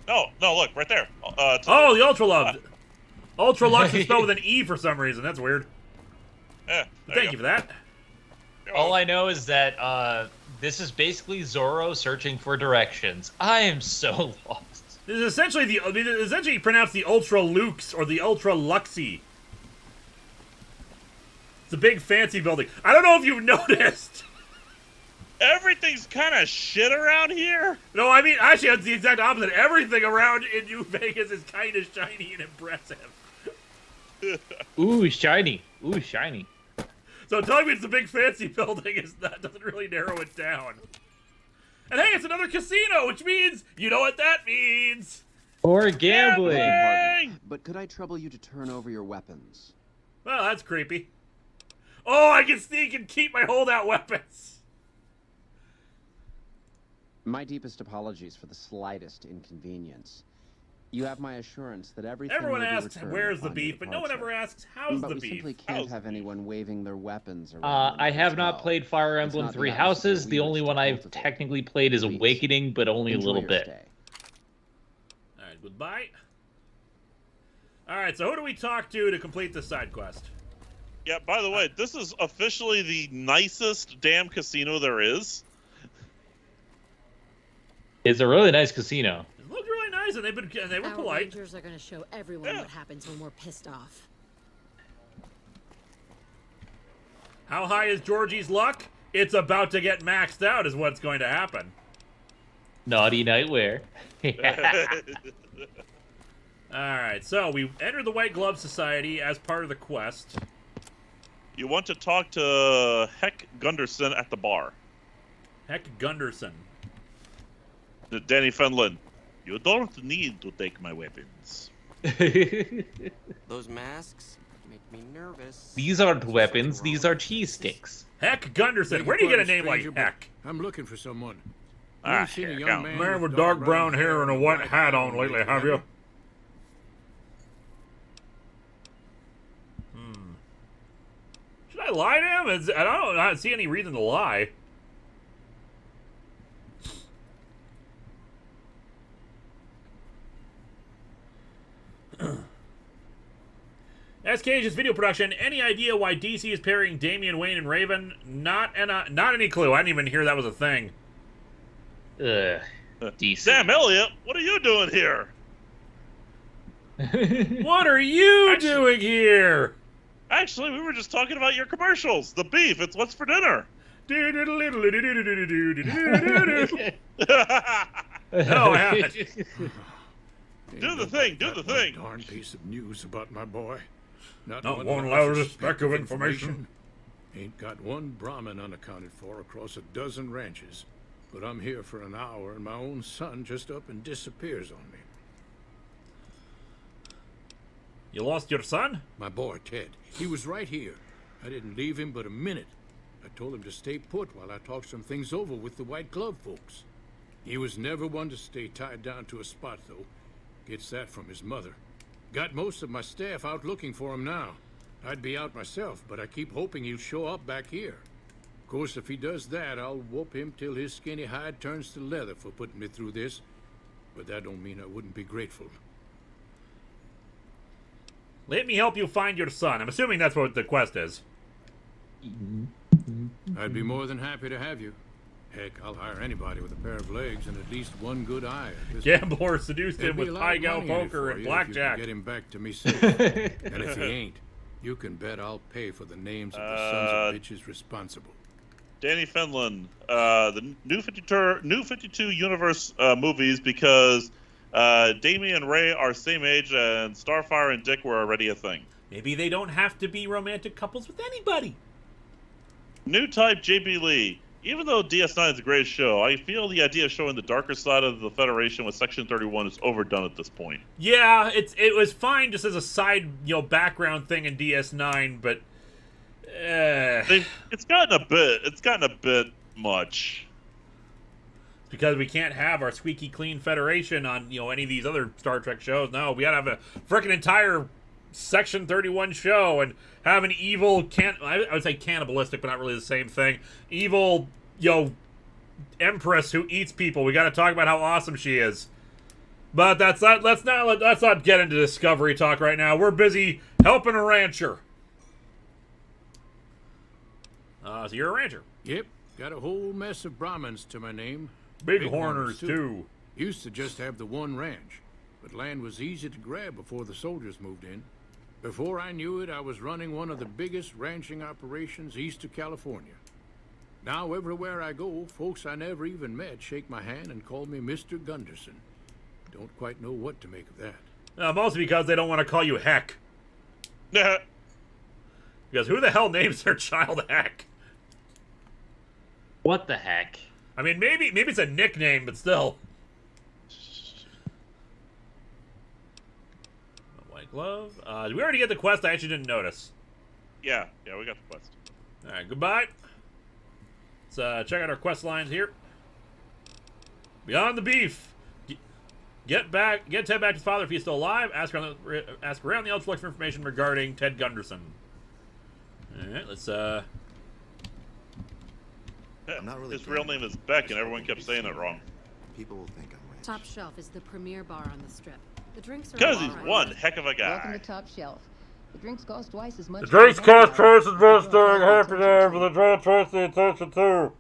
No, look, right there. Oh, the Ultra-Luxe. Ultra-Luxe is spelled with an E for some reason. That's weird. Yeah. Thank you for that. All I know is that this is basically Zorro searching for directions. I am so lost. This is essentially pronounced the Ultra-Luxe or the Ultra-Luxe. It's a big fancy building. I don't know if you've noticed. Everything's kind of shit around here. No, I mean, actually, it's the exact opposite. Everything around in New Vegas is kind of shiny and impressive. Ooh, shiny. Ooh, shiny. So telling me it's a big fancy building doesn't really narrow it down. And hey, it's another casino, which means, you know what that means. Or gambling. But could I trouble you to turn over your weapons? Well, that's creepy. Oh, I can sneak and keep my holdout weapons. My deepest apologies for the slightest inconvenience. You have my assurance that everything Everyone will be asks, returned where's the upon your beef? But no one ever departure. asks, how's but the we beef? simply can't have anyone waving their weapons around. I have not played Fire Emblem Three Houses. The only one I've technically played is Awakening, but only a little bit. Alright, goodbye. Alright, so who do we talk to complete this side quest? Yeah, by the way, this is officially the nicest damn casino there is. It's a really nice casino. It looked really nice, and they were polite. Our rangers are going to show everyone what happens when we're pissed off. How high is Georgie's luck? It's about to get maxed out is what's going to happen. Naughty nightwear. Alright, so we enter the White Glove Society as part of the quest. You want to talk to Heck Gunderson at the bar. Heck Gunderson. Danny Fenlon, you don't need to take my weapons. Those masks make me nervous. These aren't weapons, these are cheese sticks. Heck Gunderson, where do you get a name like Heck? I'm looking for someone. Ah, seen a here, young man with dark brown hair and a white hat on lately, have you? Should I lie to him? I don't see any reason to lie. SK is video production. Any idea why DC is pairing Damian Wayne and Raven? Not any clue. I didn't even hear that was a thing. DC. Sam Elliott, what are you doing here? What are you doing here? Actually, we were just talking about your commercials. The beef. It's what's for dinner. No, I haven't. Do the thing. Do the thing. Darn piece of news about my boy. Not one loud speck of information. Ain't got one Brahmin unaccounted for across a dozen ranches. But I'm here for an hour and my own son just up and disappears on me. You lost your son? My boy, Ted. He was right here. I didn't leave him but a minute. I told him to stay put while I talked some things over with the White Glove folks. He was never one to stay tied down to a spot, though. Gets that from his mother. Got most of my staff out looking for him now. I'd be out myself, but I keep hoping he'll show up back here. Of course, if he does that, I'll whoop him till his skinny hide turns to leather for putting me through this. But that don't mean I wouldn't be grateful. Let me help you find your son. I'm assuming that's what the quest is. I'd be more than happy to have you. Heck, I'll hire anybody with a pair of legs and at least one good eye. Gambler seduced him with high-gal poker and blackjack. Get him back to me safe. And if he ain't, you can bet I'll pay for the names of the sons of bitches responsible. Danny Fenlon, the New 52 Universe movies, because Damian and Ray are same age and Starfire and Dick were already a thing. Maybe they don't have to be romantic couples with anybody. New type JB Lee. Even though DS9 is a great show, I feel the idea of showing the darker side of the Federation with Section 31 is overdone at this point. Yeah, it was fine just as a side, background thing in DS9, but it's gotten a bit much. Because we can't have our squeaky clean Federation on any of these other Star Trek shows. No, we gotta have a frickin' entire Section 31 show and have an evil I would say cannibalistic, but not really the same thing. Evil, empress who eats people. We got to talk about how awesome she is. But let's not get into Discovery talk right now. We're busy helping a rancher. So you're a rancher. Yep, got a whole mess of Brahmins to my name. Bighorners too. Used to just have the one ranch, but land was easy to grab before the soldiers moved in. Before I knew it, I was running one of the biggest ranching operations east of California. Now, everywhere I go, folks I never even met shake my hand and call me Mr. Gunderson. Don't quite know what to make of that. Mostly because they don't want to call you Heck. Because who the hell names their child Heck? What the heck? I mean, maybe it's a nickname, but still. White Glove. Did we already get the quest? I actually didn't notice. Yeah, we got the quest. All right, goodbye. Let's check out our quest lines here. Beyond the beef. Get Ted back to his father if he's still alive. Ask around the Ultra-Luxe for information regarding Ted Gunderson. All right, let's His real name is Beck, and everyone kept saying it wrong. People will think I'm rich. Top Shelf is the premier bar on the strip. The drinks are because he's one heck of a guy. Welcome to Top Shelf. The drinks cost twice as much. The drinks cost twice as much during happy hour, but they draw twice the attention too.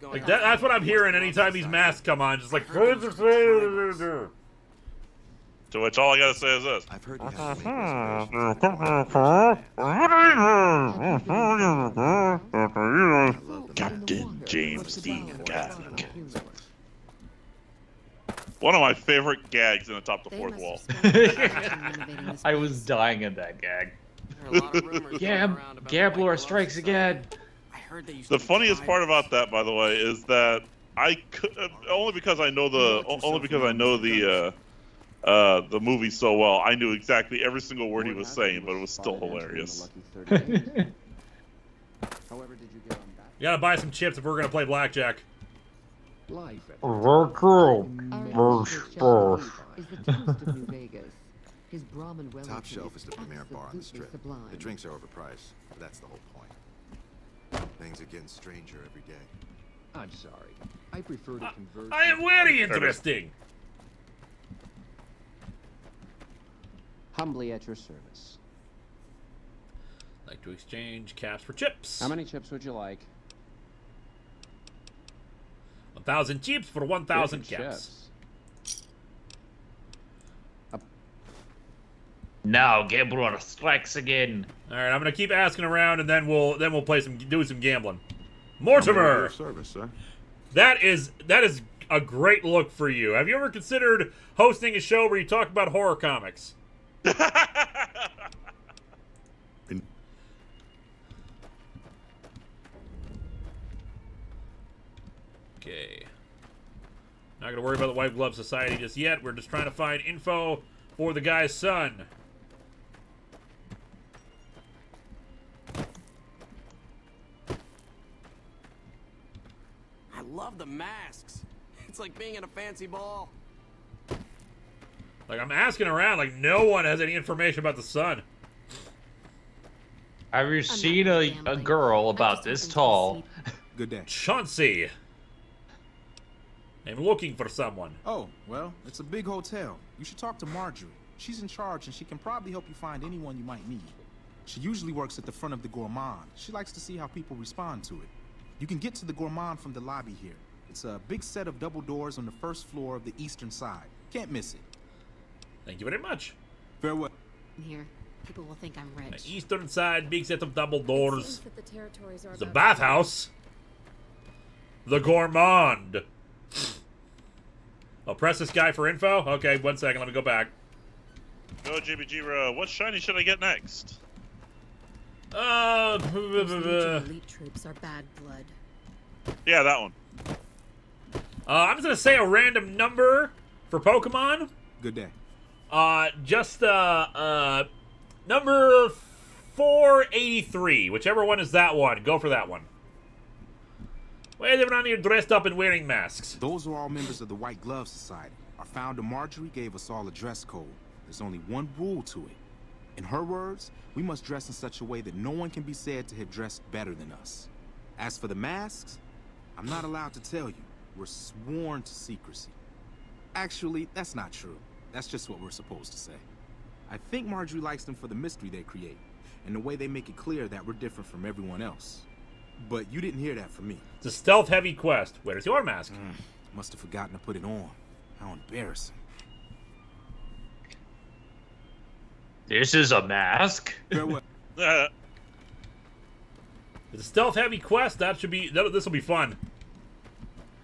Like that's what I'm hearing anytime these masks come on. Just like. For To which all I gotta say is this. I've heard you have to make Captain James Dean Gag. One of my favorite gags in Atop the Fourth Wall. I was dying at that gag. Gab, Gabler strikes again. The funniest part about that, by the way, is that I could only because I know the movie so well. I knew exactly every single word he was saying, but it was still hilarious. However, did you get on that? You gotta buy some chips if we're gonna play blackjack. Life at Is the toast of New Vegas. His Brahmin Top Shelf is the premier bar on the strip. The drinks are overpriced, but that's the whole point. Things are getting stranger every day. I'm sorry. I prefer to converse. I am very interesting. Humbly at your service. Like to exchange caps for chips. How many chips would you like? 1,000 chips for 1,000 Chips. caps. Now Gabler strikes again. All right, I'm gonna keep asking around, and then we'll play do some gambling. Mortimer, Service, sir. that is a great look for you. Have you ever considered hosting a show where you talk about horror comics? Okay. Not gonna worry about the White Glove Society just yet. We're just trying to find info for the guy's son. I love the masks. It's like being in a fancy ball. Like, I'm asking around, like, no one has any information about the son. Have you seen a girl about this tall? Good day. Chauncey. I'm looking for someone. Oh, well, it's a big hotel. You should talk to Marjorie. She's in charge, and she can probably help you find anyone you might need. She usually works at the front of the Gourmand. She likes to see how people respond to it. You can get to the Gourmand from the lobby here. It's a big set of double doors on the first floor of the eastern side. Can't miss it. Thank you very much. Farewell. Here, people will think I'm rich. The eastern side, big set of double doors. The territories are The bathhouse. The Gourmand. Oh, press this guy for info? Okay, 1 second, let me go back. Go, JBG. What shiny should I get next? Elite troops are bad blood. Yeah, that one. I'm just gonna say a random number for Pokemon. Good day. Just number 483, whichever one is that one. Go for that one. Why is everyone here dressed up and wearing masks? Those are all members of the White Glove Society. Our founder Marjorie gave us all a dress code. There's only one rule to it. In her words, we must dress in such a way that no one can be said to have dressed better than us. As for the masks, I'm not allowed to tell you. We're sworn to secrecy. Actually, that's not true. That's just what we're supposed to say. I think Marjorie likes them for the mystery they create, and the way they make it clear that we're different from everyone else. But you didn't hear that from me. It's a stealth-heavy quest. Where's your mask? Must have forgotten to put it on. How embarrassing. This is a mask. Farewell. It's a stealth-heavy quest. That should be. This will be fun.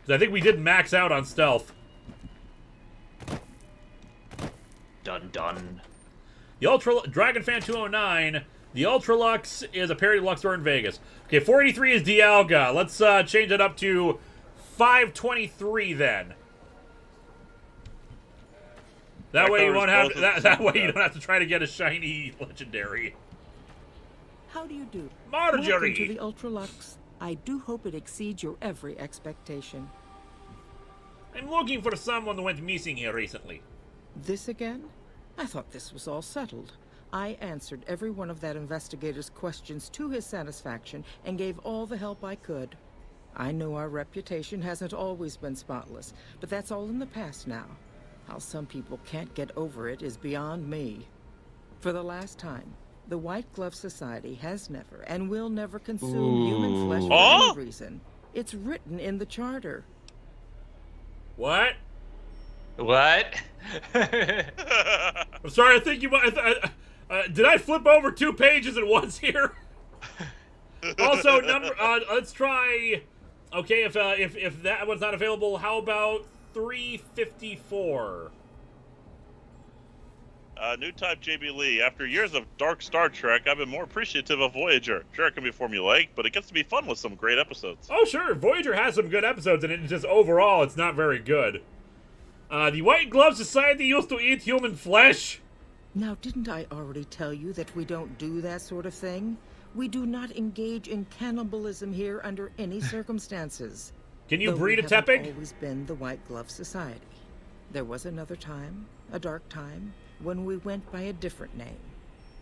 'Cause I think we did max out on stealth. Dun dun. The Dragonfan 209. The Ultra-Luxe is a parody Lux store in Vegas. Okay, 483 is Dialga. Let's change it up to 523 then. That way you won't have that way you don't have to try to get a shiny legendary. How do you do? Marjorie! Welcome to the Ultra-Luxe. I do hope it exceeds your every expectation. I'm looking for someone who went missing here recently. This again? I thought this was all settled. I answered every one of that investigator's questions to his satisfaction and gave all the help I could. I know our reputation hasn't always been spotless, but that's all in the past now. How some people can't get over it is beyond me. For the last time, the White Glove Society has never and will never consume human flesh for any reason. It's written in the charter. What? What? I'm sorry, I think you might... did I flip over 2 pages at once here? Also, let's try... Okay, if that one's not available, how about 354? New type JB Lee. After years of dark Star Trek, I've been more appreciative of Voyager. Sure, it can be formulaic, but it gets to be fun with some great episodes. Oh, sure. Voyager has some good episodes, and it's just overall, it's not very good. The White Glove Society used to eat human flesh. Now, didn't I already tell you that we don't do that sort of thing? We do not engage in cannibalism here under any circumstances. Can you Though breed a we haven't Tepig? Always been the White Glove Society. There was another time, a dark time, when we went by a different name.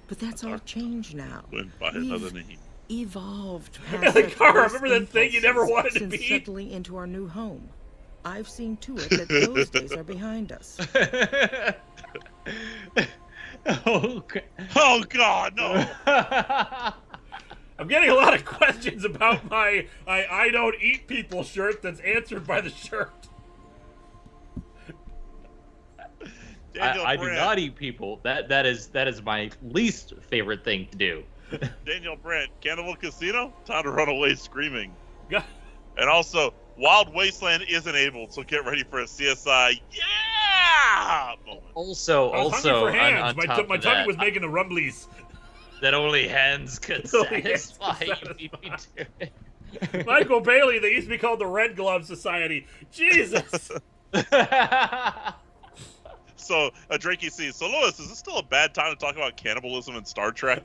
But that's all changed now. Went by another name. Evolved Yeah, past the car, such remember that thing you never wanted to since be? settling into our new home. I've seen to it that those days are behind us. Oh God, no! I'm getting a lot of questions about my I don't eat people shirt that's answered by the shirt. I do not eat people. That is my least favorite thing to do. Daniel Brandt, Cannibal Casino? Time to run away screaming. God. And also, Wild Wasteland is enabled, so get ready for a CSI. Yeah! Moment. Also, I was hungry for hands. on top my of tummy that, was making the rumblies. that only hands could Only hands satisfy could you. Beat me to it. Michael Bailey, they used to be called the Red Glove Society. Jesus! So, Drakey sees. So, Lois, is this still a bad time to talk about cannibalism in Star Trek?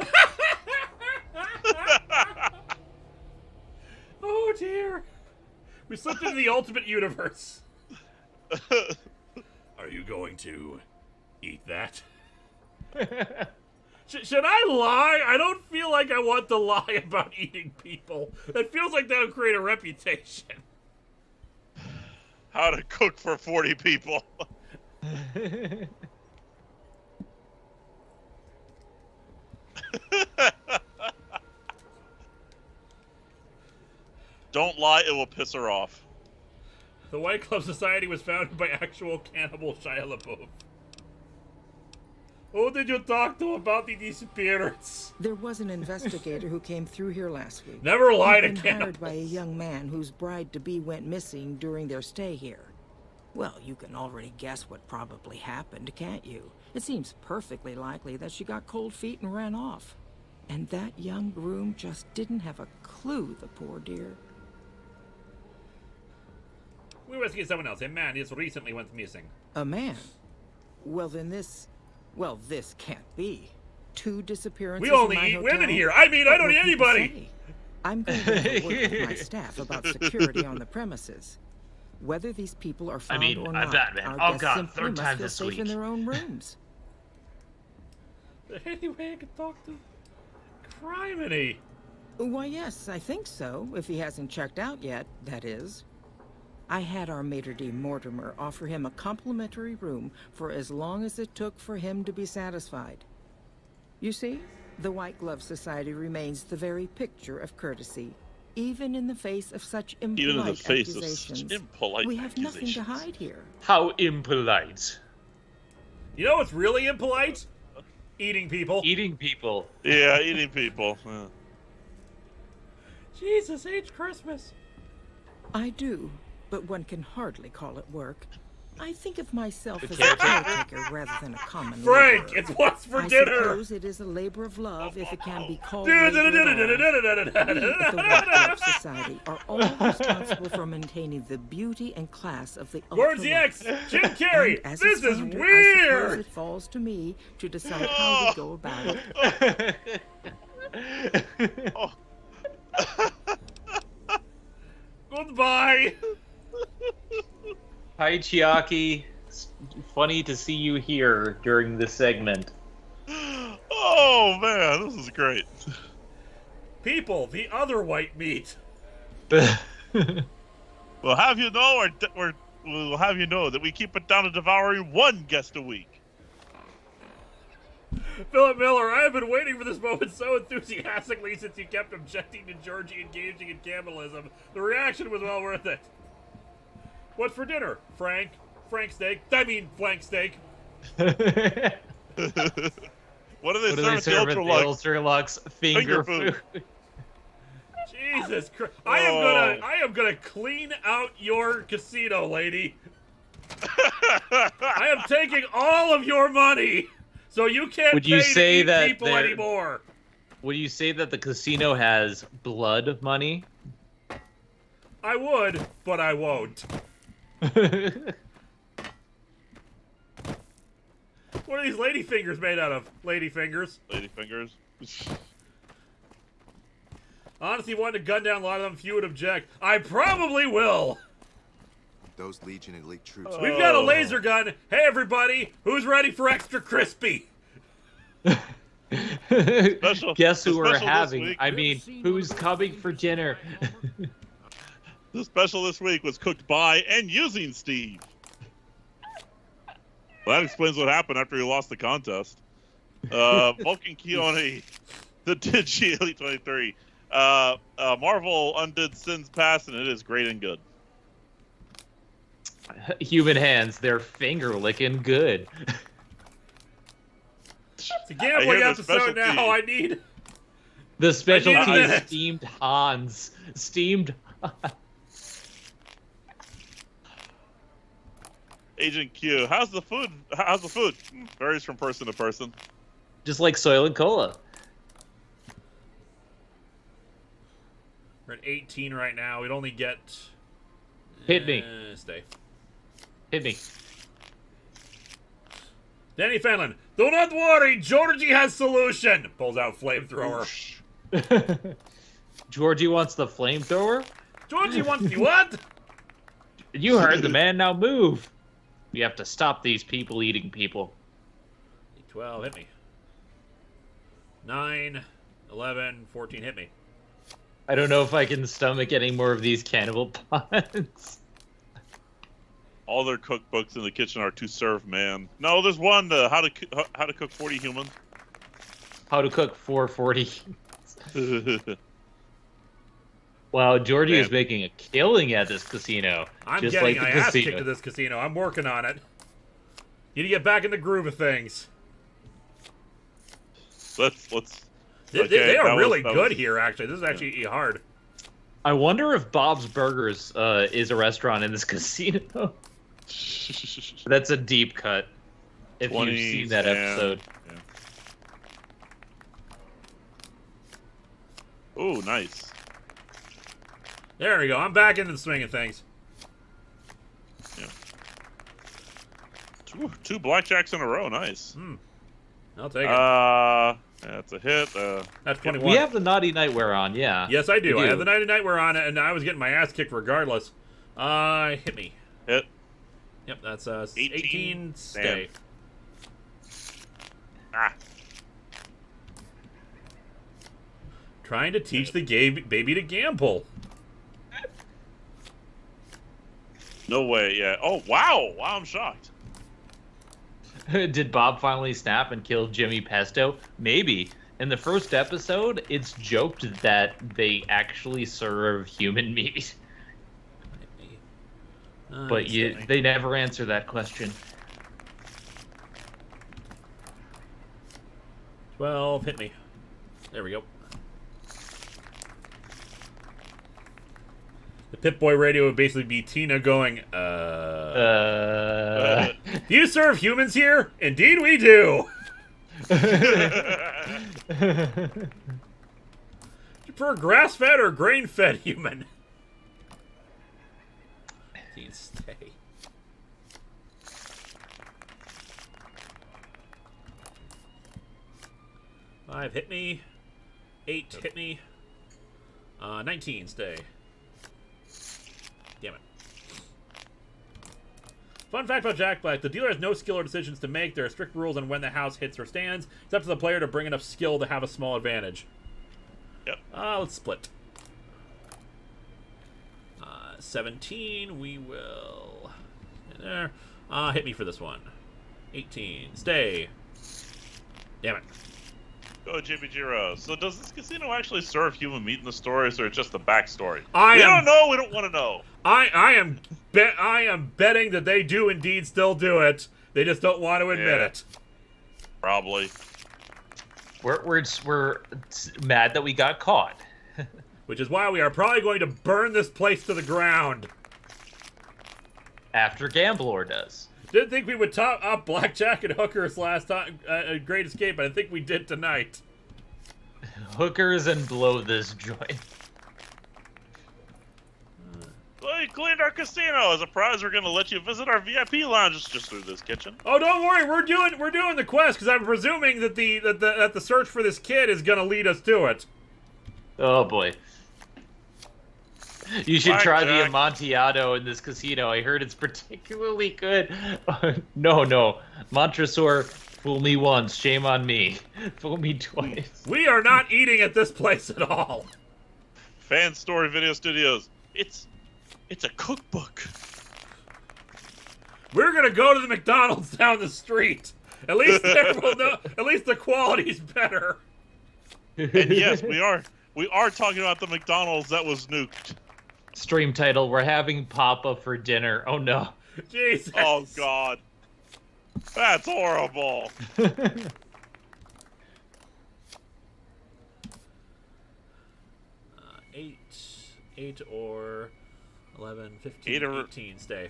Oh dear. We slipped into the ultimate universe. Are you going to eat that? Should I lie? I don't feel like I want to lie about eating people. It feels like that would create a reputation. How to cook for 40 people. Don't lie, it will piss her off. The White Glove Society was founded by actual cannibal Shia LaBeouf. Who did you talk to about the disappearance? There was an investigator who came through here last week. Never lie to He'd been cannibals. hired by a young man whose bride-to-be went missing during their stay here. Well, you can already guess what probably happened, can't you? It seems perfectly likely that she got cold feet and ran off. And that young groom just didn't have a clue, the poor dear. We investigate someone else. A man just recently went missing. A man? Well, then this can't be. 2 disappearances We only in my eat hotel? women here. I mean, I don't What eat will people anybody. say? I'm going to have a word with my staff about security on the premises. Whether these people are found or not, Batman. our Oh, guests God, simply third must time feel this safe week. in their own rooms. Anyway, I can talk to Criminy. Why, yes, I think so, if he hasn't checked out yet, that is. I had our maitre d' Mortimer offer him a complimentary room for as long as it took for him to be satisfied. You see, the White Glove Society remains the very picture of courtesy, even in the face of such impolite accusations. We have nothing to hide here. How impolite. You know what's really impolite? Eating people. Eating people. Yeah, eating people. Yeah. Jesus H. Christmas. I do, but one can hardly call it work. I think of myself as a caretaker. caretaker rather than a common Frank, laborer. it's what's for I dinner. suppose it is a labor of love if it can be called We labor at at all. We at the White Glove Society are all responsible for maintaining the beauty and class of the Where's the Ultra-Luxe. X? Jim Carrey, And as this its is founder, I weird. suppose it falls to me to decide how we go about it. Goodbye. Hi, Chiaki. It's funny to see you here during this segment. Oh, man, this is great. People, the other white meat. We'll have you know, we'll have you know that we keep it down to devouring 1 guest a week. Philip Miller, I have been waiting for this moment so enthusiastically since you kept objecting to Georgie engaging in cannibalism. The reaction was well worth it. What's for dinner? Frank, Frank steak. I mean, flank steak. What do they serve at the Ultra-Luxe finger food. Jesus Christ! I am gonna clean out your casino, lady. I am taking all of your money, so you can't Would you pay say to eat that people anymore. Would you say that the casino has blood money? I would, but I won't. What are these lady fingers made out of? Lady fingers. Lady fingers. Honestly, wanted to gun down a lot of them. Few would object. I probably will. Those Legion elite troops. We've got a laser gun. Hey, everybody, who's ready for extra crispy? Guess who we're having? I mean, who's coming for dinner? The special this week was cooked by and using Steve. Well, that explains what happened after he lost the contest. Vulcan Keone, the Digi Elite 23. Marvel undid Sin's past, and it is great and good. Human hands, they're finger licking good. It's a gambling episode now. I need the specialty is steamed Hans. Steamed. Agent Q, how's the food? How's the food? Varies from person to person. Just like soil and cola. We're at 18 right now. We'd only get. Hit me. Stay. Hit me. Danny Fenlon, do not worry. Georgie has solution. Pulls out flamethrower. Georgie wants the flamethrower? Georgie wants the what? You heard the man, now move. We have to stop these people eating people. 12, hit me. 9, 11, 14, hit me. I don't know if I can stomach any more of these cannibal puns. All their cookbooks in the kitchen are to serve man. No, there's one, how to cook 40 humans. How to cook 440. Wow, Georgie is making a killing at this casino. I'm just getting like the my ass casino. kicked at this casino. I'm working on it. Need to get back in the groove of things. Let's. They are really good here, actually. This is actually hard. I wonder if Bob's Burgers is a restaurant in this casino. That's a deep cut. If you've seen that episode. Yeah. Ooh, nice. There we go. I'm back into the swing of things. Yeah. Two blackjacks in a row. Nice. I'll take it. That's a hit. That's 21. We have the Naughty Nightwear on, yeah. Yes, I do. I have the Naughty Nightwear on it, and I was getting my ass kicked regardless. Hit me. Hit. Yep, that's 18. Stay. Ah. Trying to teach the baby to gamble. No way, yeah. Oh, wow. Wow, I'm shocked. Did Bob finally snap and kill Jimmy Pesto? Maybe. In the first episode, it's joked that they actually serve human meat. But they never answer that question. 12, hit me. There we go. The Pip-Boy radio would basically be Tina going, Do you serve humans here? Indeed we do! Do you prefer grass-fed or grain-fed human? Stay. Five, hit me. 8, hit me. 19, stay. Damn it. Fun fact about Jack Black, the dealer has no skill or decisions to make. There are strict rules on when the house hits or stands. It's up to the player to bring enough skill to have a small advantage. Yep. Let's split. 17, we will... There. Hit me for this one. 18, stay. Damn it. Go, JB Jiro. So does this casino actually serve human meat in the story, or is it just the backstory? We don't know. We don't want to know. I am betting that they do indeed still do it. They just don't want to admit it. Probably. We're mad that we got caught. Which is why we are probably going to burn this place to the ground. After Gamblor does. Didn't think we would top up blackjack and hookers last time. Great Escape, but I think we did tonight. Hookers and blow this joint. We cleaned our casino. As a prize, we're gonna let you visit our VIP lounges just through this kitchen. Oh, don't worry, we're doing the quest because I'm presuming that the search for this kid is gonna lead us to it. Oh boy. You should try the Amontillado in this casino. I heard it's particularly good. No. Montresor, fool me once, shame on me. Fool me twice. We are not eating at this place at all. Fan Story Video Studios. It's a cookbook. We're gonna go to the McDonald's down the street. At least everyone know. At least the quality's better. And yes, we are talking about the McDonald's that was nuked. Stream title: We're having Papa for dinner. Oh no. Jesus. Oh God. That's horrible. 8 or 11, 15, 18. Stay.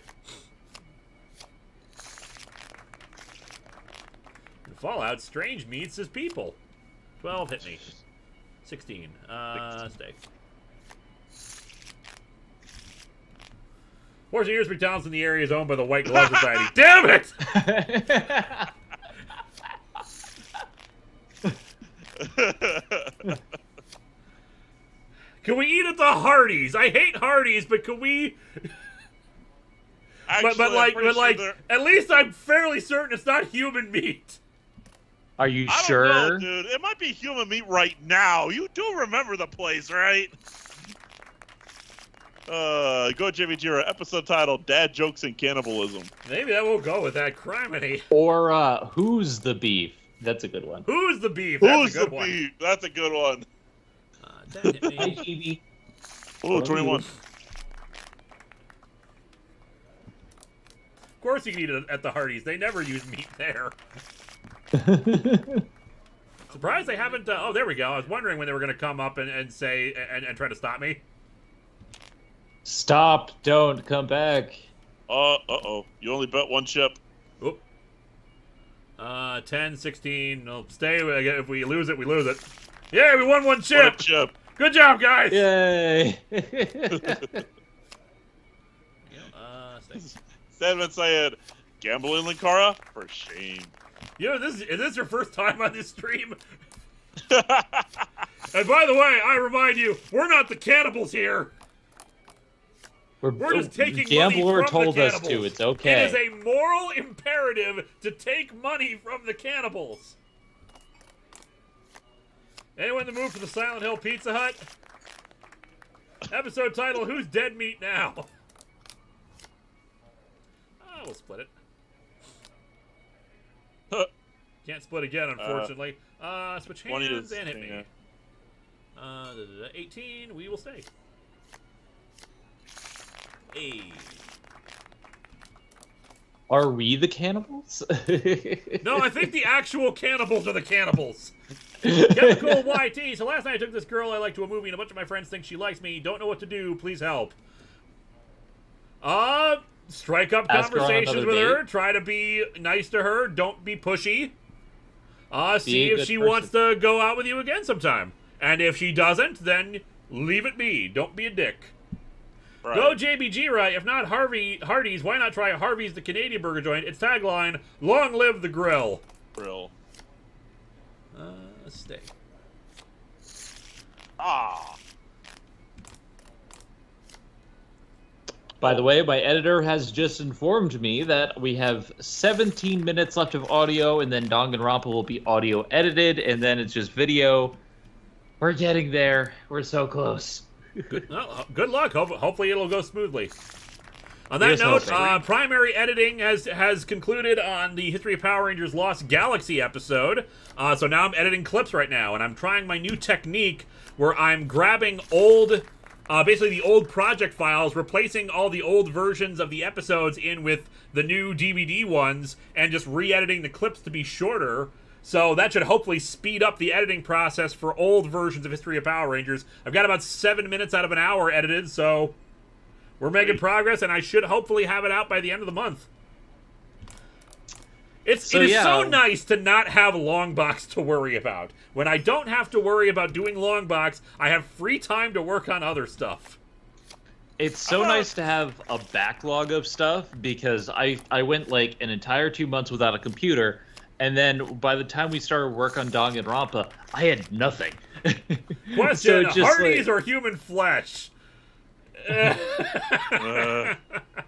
In Fallout, Strange meets his people. 12 hit me. 16. Stay. Fortune years McDonald's in the area is owned by the White Glove Society. Damn it! Can we eat at the Hardee's? I hate Hardee's, but can we? Actually, but at least I'm fairly certain it's not human meat. Are you I sure? don't know, dude. It might be human meat right now. You do remember the place, right? Go Jimmy Jira, episode title, Dad Jokes and Cannibalism. Maybe that will go with that. Criminy. Or, Who's the Beef? That's a good one. Who's the Beef? That's a good one. Beef? That's a good one. That hit me. Hey, TV. Ooh, 21. Of course you can eat it at the Hardee's. They never use meat there. Surprised they haven't... oh, there we go. I was wondering when they were going to come up and say... and try to stop me. Stop. Don't come back. Uh-oh. You only bet one chip. Oop. 10, 16. No, stay. If we lose it, we lose it. Yeah, we won one chip. One chip. Good job, guys. Yay. Sedman saying, gamble in Linkara? For shame. You know, is this your first time on this stream? And by the way, I remind you, we're not the cannibals here. We're just taking money from told the us cannibals. to. It's okay. It is a moral imperative to take money from the cannibals. Anyone in the mood for the Silent Hill Pizza Hut? Episode title, Who's Dead Meat Now? We'll split it. Can't split again, unfortunately. Switch hands and hit me. 18, we will stay. Hey. Are we the cannibals? No, I think the actual cannibals are the cannibals. Chemical YT. So last night I took this girl I like to a movie and a bunch of my friends think she likes me. Don't know what to do. Please help. Strike up conversations with her. Try to be nice to her. Don't be pushy. See if she wants to go out with you again sometime. And if she doesn't, then leave it be. Don't be a dick. Right. Go JBG right. If not Hardee's, why not try Harvey's the Canadian burger joint? Its tagline, long live the grill. Grill. Stay. By the way, my editor has just informed me that we have 17 minutes left of audio, and then Danganronpa will be audio edited, and then it's just video. We're getting there. We're so close. Good luck. Hopefully it'll go smoothly. On that note, primary editing has concluded on the History of Power Rangers Lost Galaxy episode. So now I'm editing clips right now, and I'm trying my new technique where I'm grabbing old basically the old project files, replacing all the old versions of the episodes in with the new DVD ones, and just re-editing the clips to be shorter. So that should hopefully speed up the editing process for old versions of History of Power Rangers. I've got about 7 minutes out of an hour edited, so we're making progress, and I should hopefully have it out by the end of the month. It is so nice to not have Longbox to worry about. When I don't have to worry about doing Longbox, I have free time to work on other stuff. It's so nice to have a backlog of stuff, because I went like an entire 2 months without a computer, and then by the time we started work on Danganronpa, I had nothing. Question, so Hardee's or human flesh? They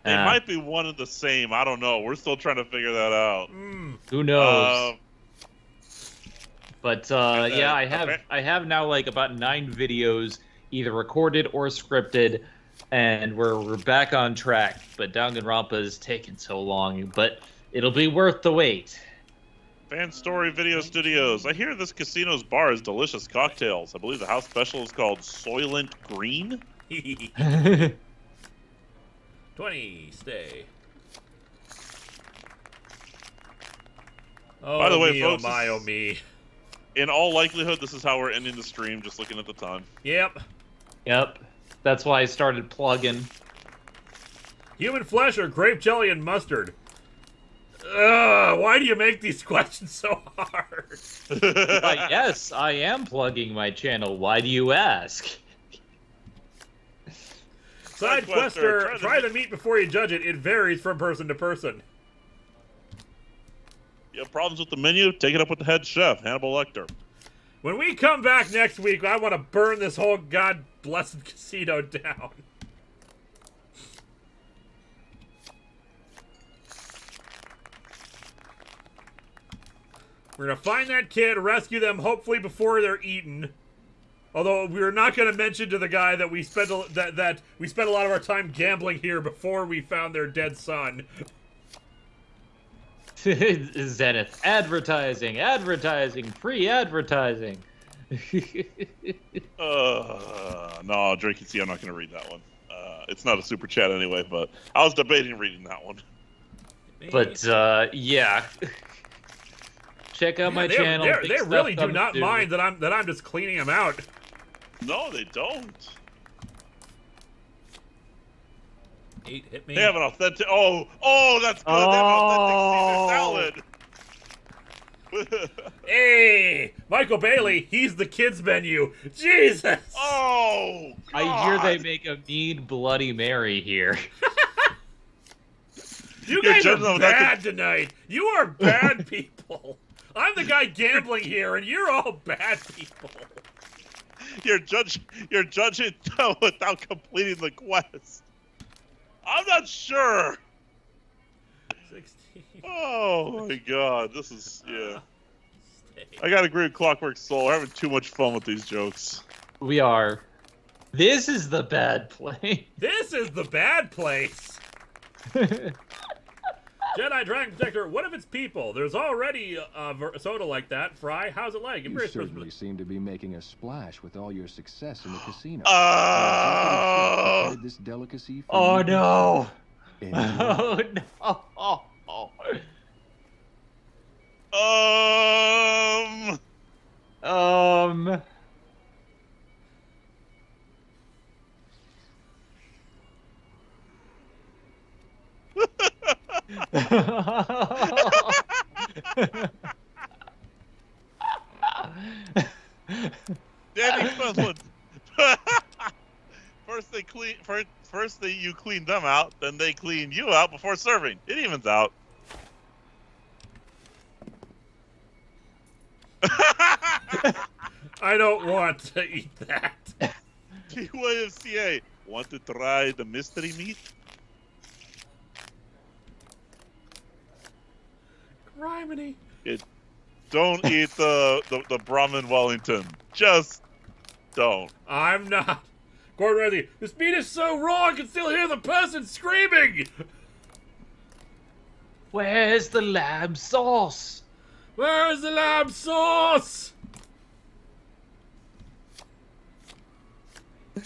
might be one and the same. I don't know. We're still trying to figure that out. Who knows? But yeah, I have now like about 9 videos, either recorded or scripted, and we're back on track. But Danganronpa is taking so long, but it'll be worth the wait. Fan Story Video Studios. I hear this casino's bar has delicious cocktails. I believe the house special is called Soylent Green. 20, stay. By the way, me, folks, oh my, oh me. In all likelihood, this is how we're ending the stream, just looking at the time. Yep. That's why I started plugging. Human flesh or grape jelly and mustard? Why do you make these questions so hard? Yes, I am plugging my channel. Why do you ask? Side quester, try the meat before you judge it. It varies from person to person. You have problems with the menu? Take it up with the head chef, Hannibal Lecter. When we come back next week, I want to burn this whole god-blessed casino down. We're going to find that kid, rescue them, hopefully before they're eaten. Although we're not going to mention to the guy that we spent that we spent a lot of our time gambling here before we found their dead son. Zenith, advertising, free advertising. No, Drake, you see, I'm not going to read that one. It's not a super chat anyway, but I was debating reading that one. But yeah. Check out my channel. They really do not mind that I'm just cleaning them out. No, they don't. 8 hit me. They have an authentic. Oh, that's good. They have an authentic Caesar salad. Hey, Michael Bailey, he's the kids menu. Jesus. Oh, God. I hear they make a mean Bloody Mary here. You guys are bad tonight. You are bad people. I'm the guy gambling here, and you're all bad people. You're judging without completing the quest. I'm not sure. 16. Oh my God, this is I gotta agree with Clockwork Soul. We're having too much fun with these jokes. We are. This is the bad place. This is the bad place. Jedi Dragon Protector, what if it's people? There's already a soda like that. Fry, how's it like? You certainly seem to be making a splash with all your success in the casino. This delicacy for oh you? no! Enjoy. Oh no! Danny Quinlan. First you clean them out, then they clean you out before serving. It evens out. I don't want to eat that. TYFCA, want to try the mystery meat? Criminy. Don't eat the Brahmin Wellington. Just don't. I'm not. Gordon Ramsay, this meat is so raw I can still hear the person screaming. Where's the lamb sauce? Where's the lamb sauce?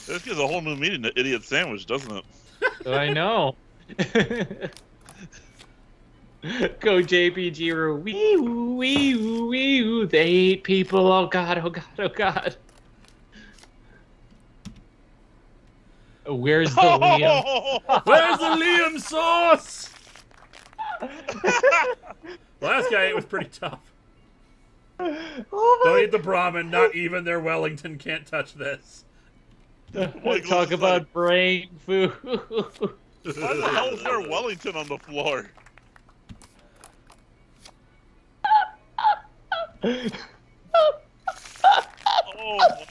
This gives a whole new meaning to idiot sandwich, doesn't it? I know. Go JPG, wee woo, wee woo, wee woo. They eat people. Oh god, oh god, oh god. Where's the Liam? Where's the Liam sauce? Last guy ate was pretty tough. Don't eat the Brahmin. Not even their Wellington can't touch this. Talk about brain food. Why the hell is there Wellington on the floor? Oh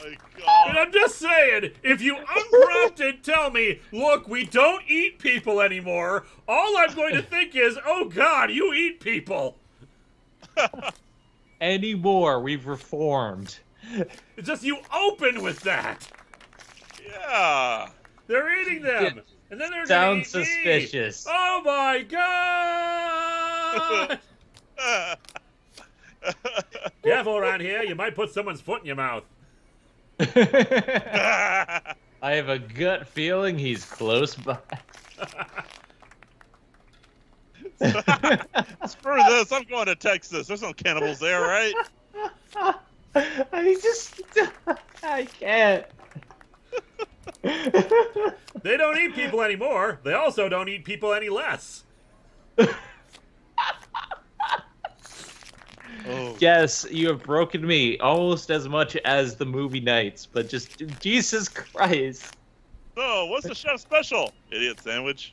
my god. And I'm just saying, if you unprompted tell me, look, we don't eat people anymore, all I'm going to think is, oh god, you eat people. Anymore, we've reformed. It's just you open with that. Yeah. They're eating them. And then they're Sounds gonna eat suspicious. Me. Oh my god! Careful around here, you might put someone's foot in your mouth. I have a gut feeling he's close by. Screw this, I'm going to Texas. There's no cannibals there, right? I can't. They don't eat people anymore. They also don't eat people any less. Oh. Yes, you have broken me almost as much as the movie nights, but just Jesus Christ. So, what's the chef special? Idiot sandwich.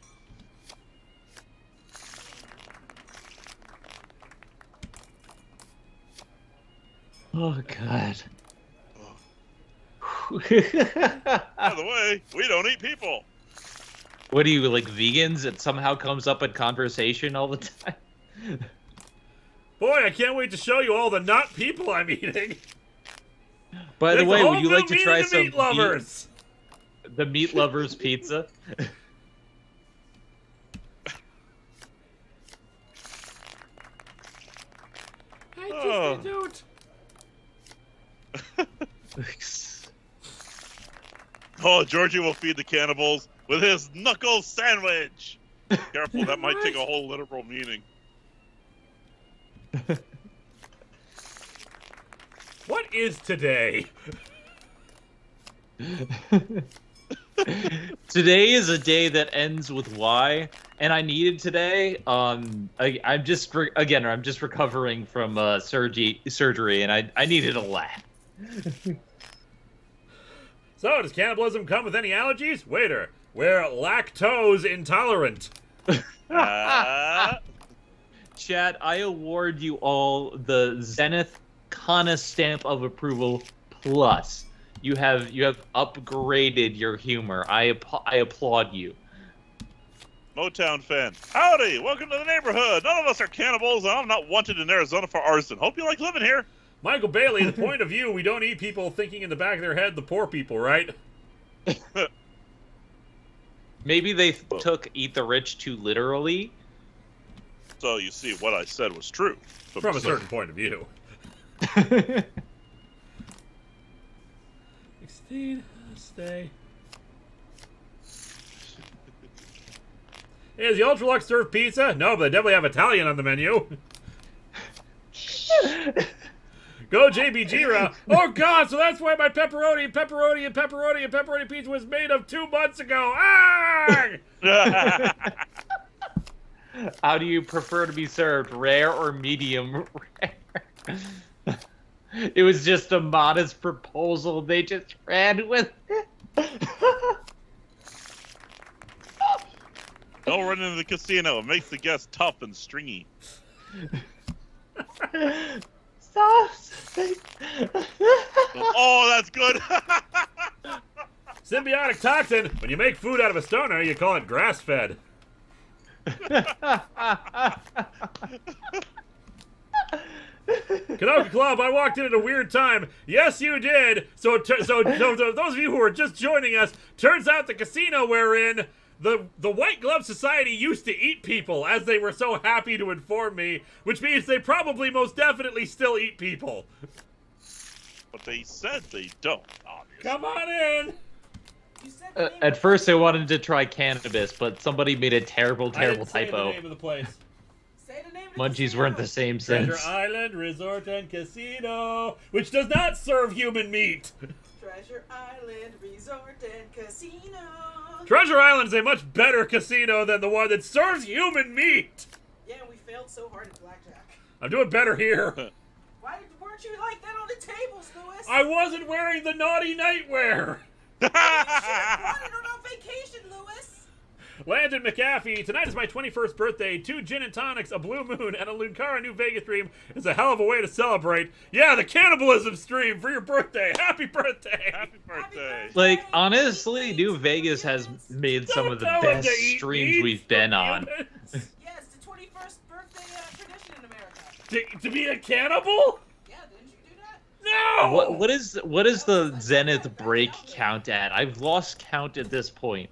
Oh God. By the way, we don't eat people. What are you, like vegans? It somehow comes up in conversation all the time. Boy, I can't wait to show you all the not people I'm eating. By the way, would you like to try some meat lovers? The meat lovers pizza? I don't. Oh, Georgie will feed the cannibals with his knuckle sandwich. Careful, that might take a whole literal meaning. What is today? Today is a day that ends with Y, and I needed today. I'm just recovering from surgery, and I needed a laugh. So, does cannibalism come with any allergies? Waiter, we're lactose intolerant. Chat, I award you all the Zenith Kana stamp of approval plus. You have upgraded your humor. I applaud you. Motown fan. Howdy, welcome to the neighborhood. None of us are cannibals, and I'm not wanted in Arizona for arson. Hope you like living here. Michael Bailey, the point of view, we don't eat people thinking in the back of their head, the poor people, right? Maybe they took eat the rich too literally. So you see, what I said was true. From a certain point of view. 16, stay. Hey, is the Ultra-Luxe serve pizza? No, but they definitely have Italian on the menu. Go JB Jira. Oh god, so that's why my pepperoni pizza was made of 2 months ago. Ah! How do you prefer to be served, rare or medium rare? It was just a modest proposal. They just ran with it. Don't run into the casino. It makes the guests tough and stringy. Stop. Oh, that's good. Symbiotic toxin. When you make food out of a stoner, you call it grass-fed. Canoka Club, I walked in at a weird time. Yes, you did. So those of you who are just joining us, turns out the casino we're in, the White Glove Society used to eat people, as they were so happy to inform me, which means they probably most definitely still eat people. But they said they don't, obviously. Come on in. At first, I wanted to try Cannabis, but somebody made a terrible typo. Say the name of the place. Say the name of Munchies weren't the same Treasure since. Island Resort and Casino, which does not serve human meat. Treasure Island Resort and Casino. Treasure Island is a much better casino than the one that serves human meat. Yeah, we failed so hard at blackjack. I'm doing better here. Why weren't you like that on the tables, Lewis? I wasn't wearing the naughty nightwear. You should have brought it on vacation, Lewis. Landon McAfee, tonight is my 21st birthday. 2 gin and tonics, a blue moon, and a Linkara New Vegas stream is a hell of a way to celebrate. Yeah, the cannibalism stream for your birthday. Happy birthday. Happy birthday. Like, honestly, New Vegas has made some of the best streams we've been on. Yeah, it's the 21st birthday tradition in America. To be a cannibal? Yeah, didn't you do that? No! What is the Zenith break count at? I've lost count at this point.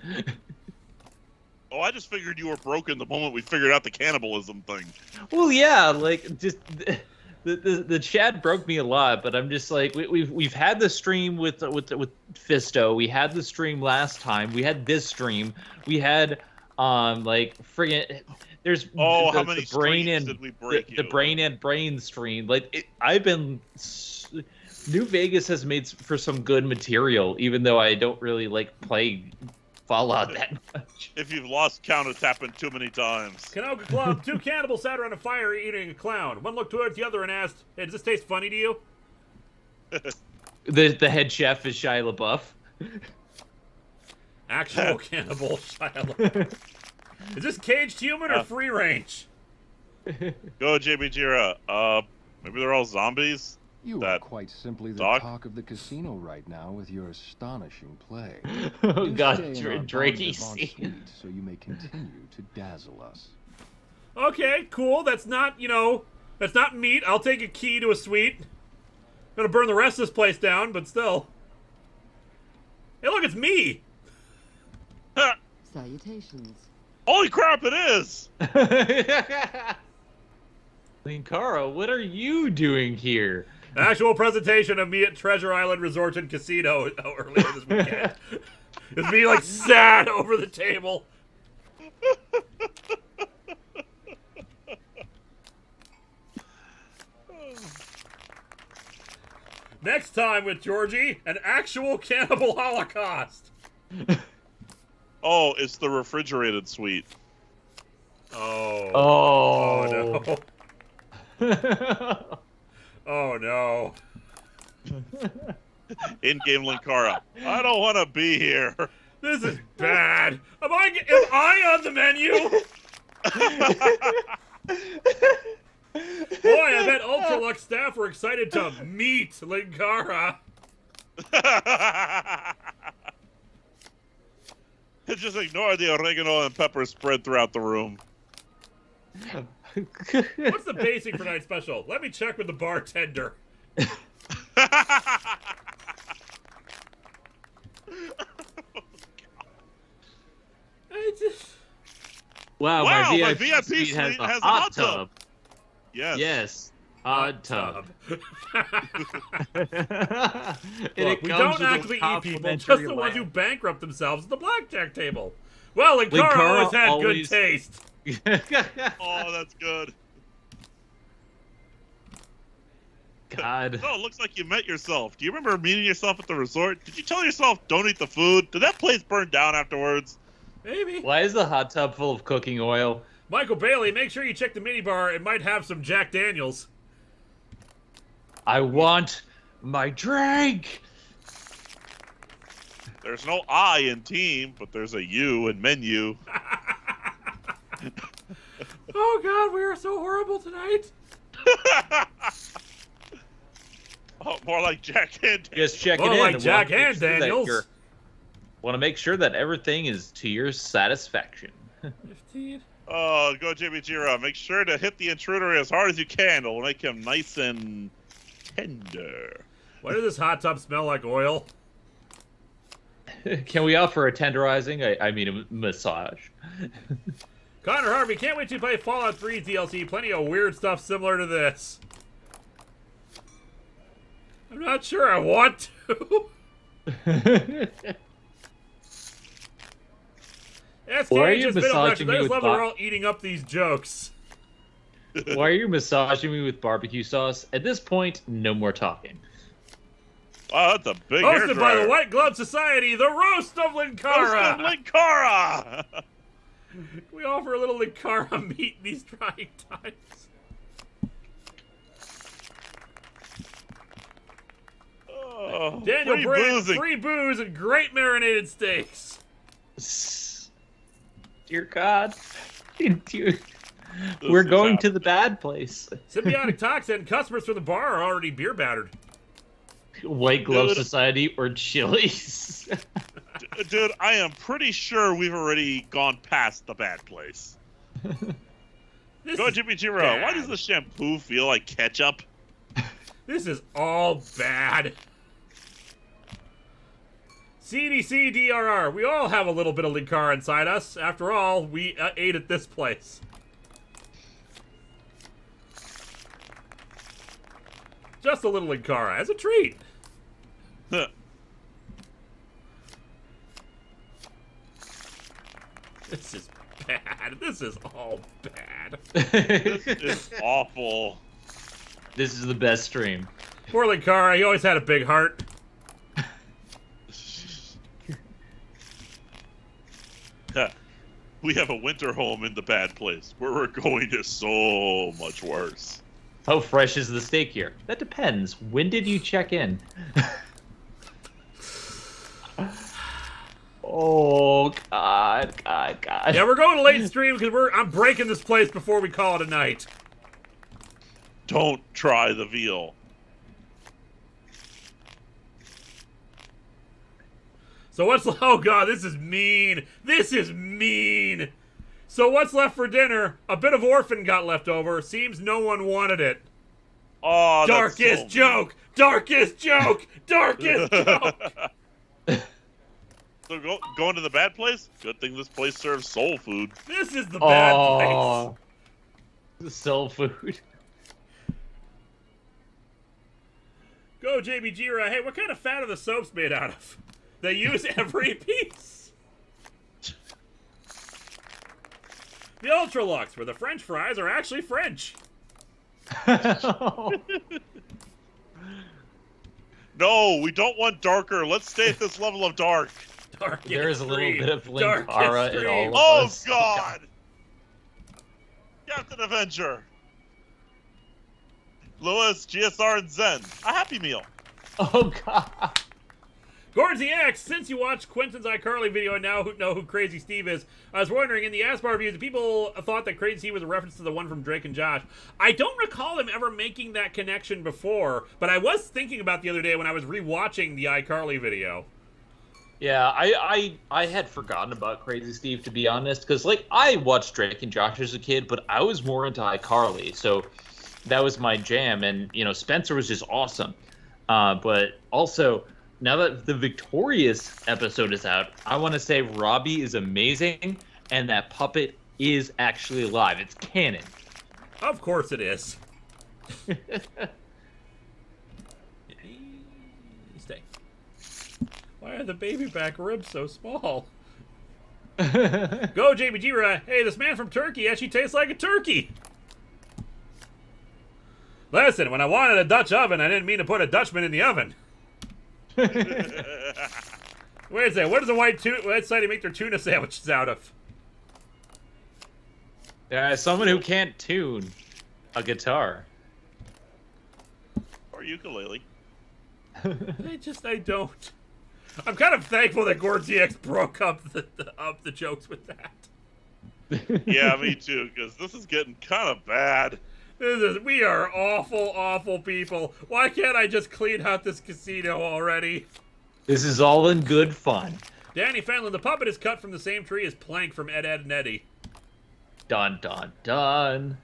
Oh, I just figured you were broken the moment we figured out the cannibalism thing. Well, yeah, like just the chat broke me a lot, but I'm just like we've had the stream with Fisto. We had the stream last time. We had this stream. We had like friggin' there's how many brain streams and did we break the brain and brain stream. Like I've been. New Vegas has made for some good material, even though I don't really like play Fallout that much. If you've lost count, it's happened too many times. Canoga Club, 2 cannibals sat around a fire eating a clown. One looked towards the other and asked, hey, does this taste funny to you? The head chef is Shia LaBeouf. Actual cannibal Shia LaBeouf. Is this caged human or free range? Go, JB Jira. Maybe they're all zombies? You are quite simply the talk of the casino right now with your astonishing play. Oh Do God, stay in our Drakey bon vivant suite so you may continue to dazzle us. Okay, cool. That's not, that's not meat. I'll take a key to a suite. Gonna burn the rest of this place down, but still. Hey, look, it's me! Salutations. Holy crap, it is! Linkara, what are you doing here? Actual presentation of me at Treasure Island Resort and Casino earlier this weekend. It's me, like, sad over the table. Next time with Georgie, an actual cannibal holocaust. Oh, it's the refrigerated suite. Oh. Oh. Oh, no. Oh, no. In-game Linkara. I don't want to be here. This is bad. Am I on the menu? Boy, I bet Ultra-Luxe staff were excited to meet Linkara. Just ignore the oregano and pepper spread throughout the room. What's the basic for tonight's special? Let me check with the bartender. Wow, my VIP suite has a hot tub. Yes. Yes. Hot tub. Look, we don't actually eat people, just the ones who bankrupt themselves at the blackjack table. Well, Linkara always had good taste. Oh, that's good. God. No, it looks like you met yourself. Do you remember meeting yourself at the resort? Did you tell yourself don't eat the food? Did that place burn down afterwards? Maybe. Why is the hot tub full of cooking oil? Michael Bailey, make sure you check the minibar. It might have some Jack Daniels. I want my drink. There's no I in team, but there's a U in menu. Oh God, we are so horrible tonight. Oh, more like Jack and Daniels. Just checking in. Like Jack and Daniels. Want to make sure that everything is to your satisfaction. 15. Oh, go JB Jira. Make sure to hit the intruder as hard as you can. It'll make him nice and tender. Why does this hot tub smell like oil? Can we offer a tenderizing? I mean a massage. Connor Harvey, can't wait to play Fallout 3's DLC. Plenty of weird stuff similar to this. I'm not sure I want to. Why are you massaging me I just with love that we're all eating up these jokes. Why are you massaging me with barbecue sauce? At this point, no more talking. Oh, that's a big Hosted by the White Glove Society, the Roast of Linkara! Roast of Linkara! We offer a little Linkara meat in these trying times. Oh, Daniel free Brand, boozing. free booze and great marinated steaks. Dear God. We're going to the bad place. Symbiotic toxin. Customers for the bar are already beer battered. White Glove Society or Chili's. Dude, I am pretty sure we've already gone past the bad place. Go, Jimmy Jiro. Why does the shampoo feel like ketchup? This is all bad. CDC DRR. We all have a little bit of Linkara inside us. After all, we ate at this place. Just a little Linkara as a treat. This is bad. This is all bad. This is awful. This is the best stream. Poor Linkara. He always had a big heart. We have a winter home in the bad place where we're going to so much worse. How fresh is the steak here? That depends. When did you check in? Oh, God. Yeah, we're going to late stream because I'm breaking this place before we call it a night. Don't try the veal. So what's... Oh, God, this is mean. This is mean. So what's left for dinner? A bit of orphan got left over. Seems no one wanted it. Oh, darkest joke! Darkest joke! Darkest joke! So going to the bad place? Good thing this place serves soul food. This is the bad place. The soul food. Go, JB Jira. Hey, what kind of fat are the soaps made out of? They use every piece. The Ultra-Luxe, where the French fries are actually French. No, we don't want darker. Let's stay at this level of dark. There is a little bit of Linkara in all of Oh, us. God! Captain Avenger. Lewis, GSR, and Zen. A Happy Meal. Oh, God. Gordsy X, since you watched Quentin's iCarly video and now know who Crazy Steve is, I was wondering, in the Asbar reviews, people thought that Crazy Steve was a reference to the one from Drake and Josh. I don't recall him ever making that connection before, but I was thinking about the other day when I was rewatching the iCarly video. Yeah, I had forgotten about Crazy Steve, to be honest, because, like, I watched Drake and Josh as a kid, but I was more into iCarly, so that was my jam, and, you know, Spencer was just awesome. But also, now that the Victorious episode is out, I want to say Robbie is amazing, and that puppet is actually alive. It's canon. Of course it is. Stay. Why are the baby back ribs so small? Go, JB Jira. Hey, this man from Turkey actually tastes like a turkey. Listen, when I wanted a Dutch oven, I didn't mean to put a Dutchman in the oven. Wait a second, what does a white side make their tuna sandwiches out of? Someone who can't tune a guitar. Or ukulele. I don't. I'm kind of thankful that GordZX broke up the jokes with that. Yeah, me too, because this is getting kind of bad. We are awful, awful people. Why can't I just clean out this casino already? This is all in good fun. Danny Fenlon, the puppet is cut from the same tree as Plank from Ed, Edd and Eddy. Dun, dun, dun.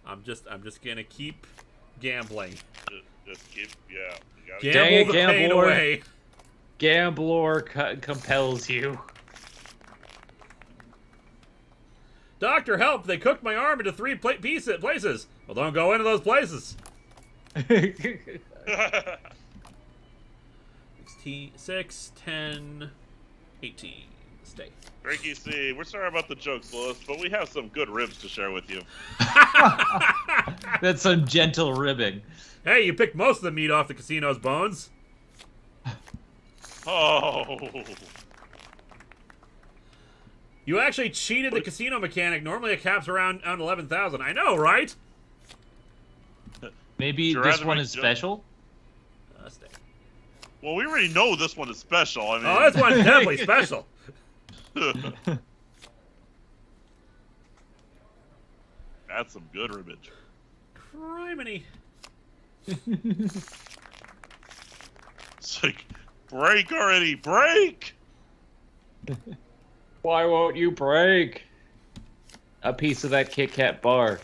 I'm just gonna keep gambling. Just keep, yeah. Gamble the pain away. Gambler compels you. Doctor, help! They cooked my arm into 3 places. Well, don't go into those places. 6, 10, 18. Stay. Frankie C, we're sorry about the jokes, Lewis, but we have some good ribs to share with you. That's some gentle ribbing. Hey, you picked most of the meat off the casino's bones. Oh. You actually cheated the casino mechanic. Normally it caps around 11,000. I know, right? Maybe this one is special? Stay. Well, we already know this one is special. I mean... Oh, this one's definitely special. That's some good ribbage. Criminy. It's like, break already, break! Why won't you break? A piece of that Kit Kat bar.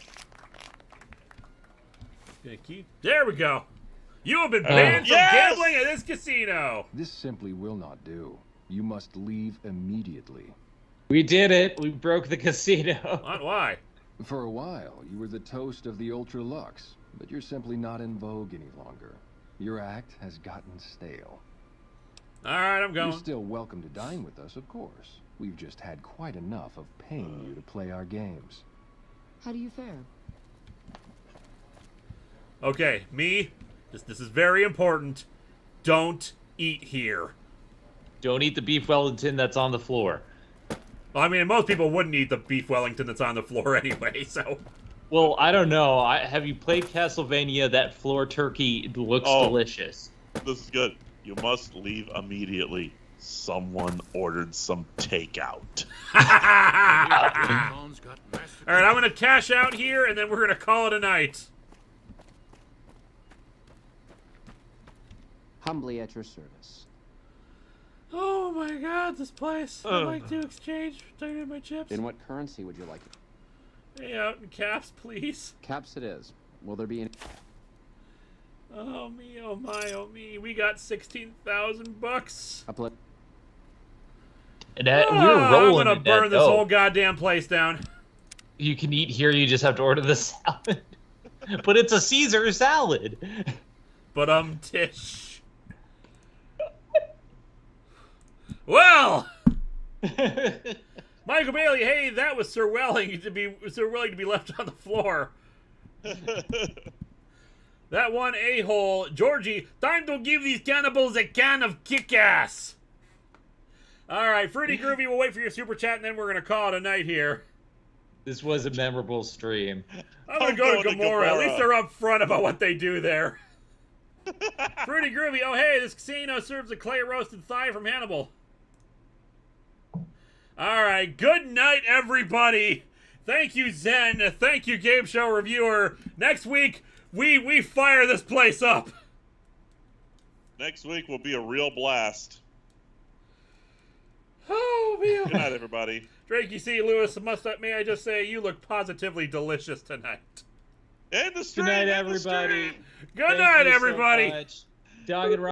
There we go. You have been banned from gambling at this casino. This simply will not do. You must leave immediately. We did it. We broke the casino. Why? For a while, you were the toast of the Ultra-Luxe, but you're simply not in vogue any longer. Your act has gotten stale. All right, I'm going. You're still welcome to dine with us, of course. We've just had quite enough of paying you to play our games. How do you fare? Okay, me. This is very important. Don't eat here. Don't eat the beef Wellington that's on the floor. Well, I mean, most people wouldn't eat the beef Wellington that's on the floor anyway, so... Well, I don't know. Have you played Castlevania? That floor turkey looks delicious. This is good. You must leave immediately. Someone ordered some takeout. Alright, I'm going to cash out here, and then we're going to call it a night. Humbly at your service. Oh my god, this place. I'd like to exchange my chips. In what currency would you like it? Pay out in caps, please. Caps it is. Will there be any... Oh me, oh my, oh me. We got 16,000 bucks. And we were rolling. I'm gonna burn this whole goddamn place down. You can eat here, you just have to order the salad. But it's a Caesar salad. But Tish. Well, Michael Bailey, hey, that was Sir Willing to be left on the floor. That one a-hole, Georgie. Time to give these cannibals a can of kick-ass. All right, Fruity Groovy, we'll wait for your super chat, and then we're gonna call it a night here. This was a memorable stream. I'm gonna go to Gamora. At least they're up front about what they do there. Fruity Groovy, oh hey, this casino serves a clay roasted thigh from Hannibal. All right, good night, everybody. Thank you, Zen. Thank you, Game Show Reviewer. Next week, we fire this place up. Next week will be a real blast. Oh, man. Good night, everybody. Drakey C. Lewis, may I just say, you look positively delicious tonight. End the stream. Good night, everybody. Good night, everybody. Dog and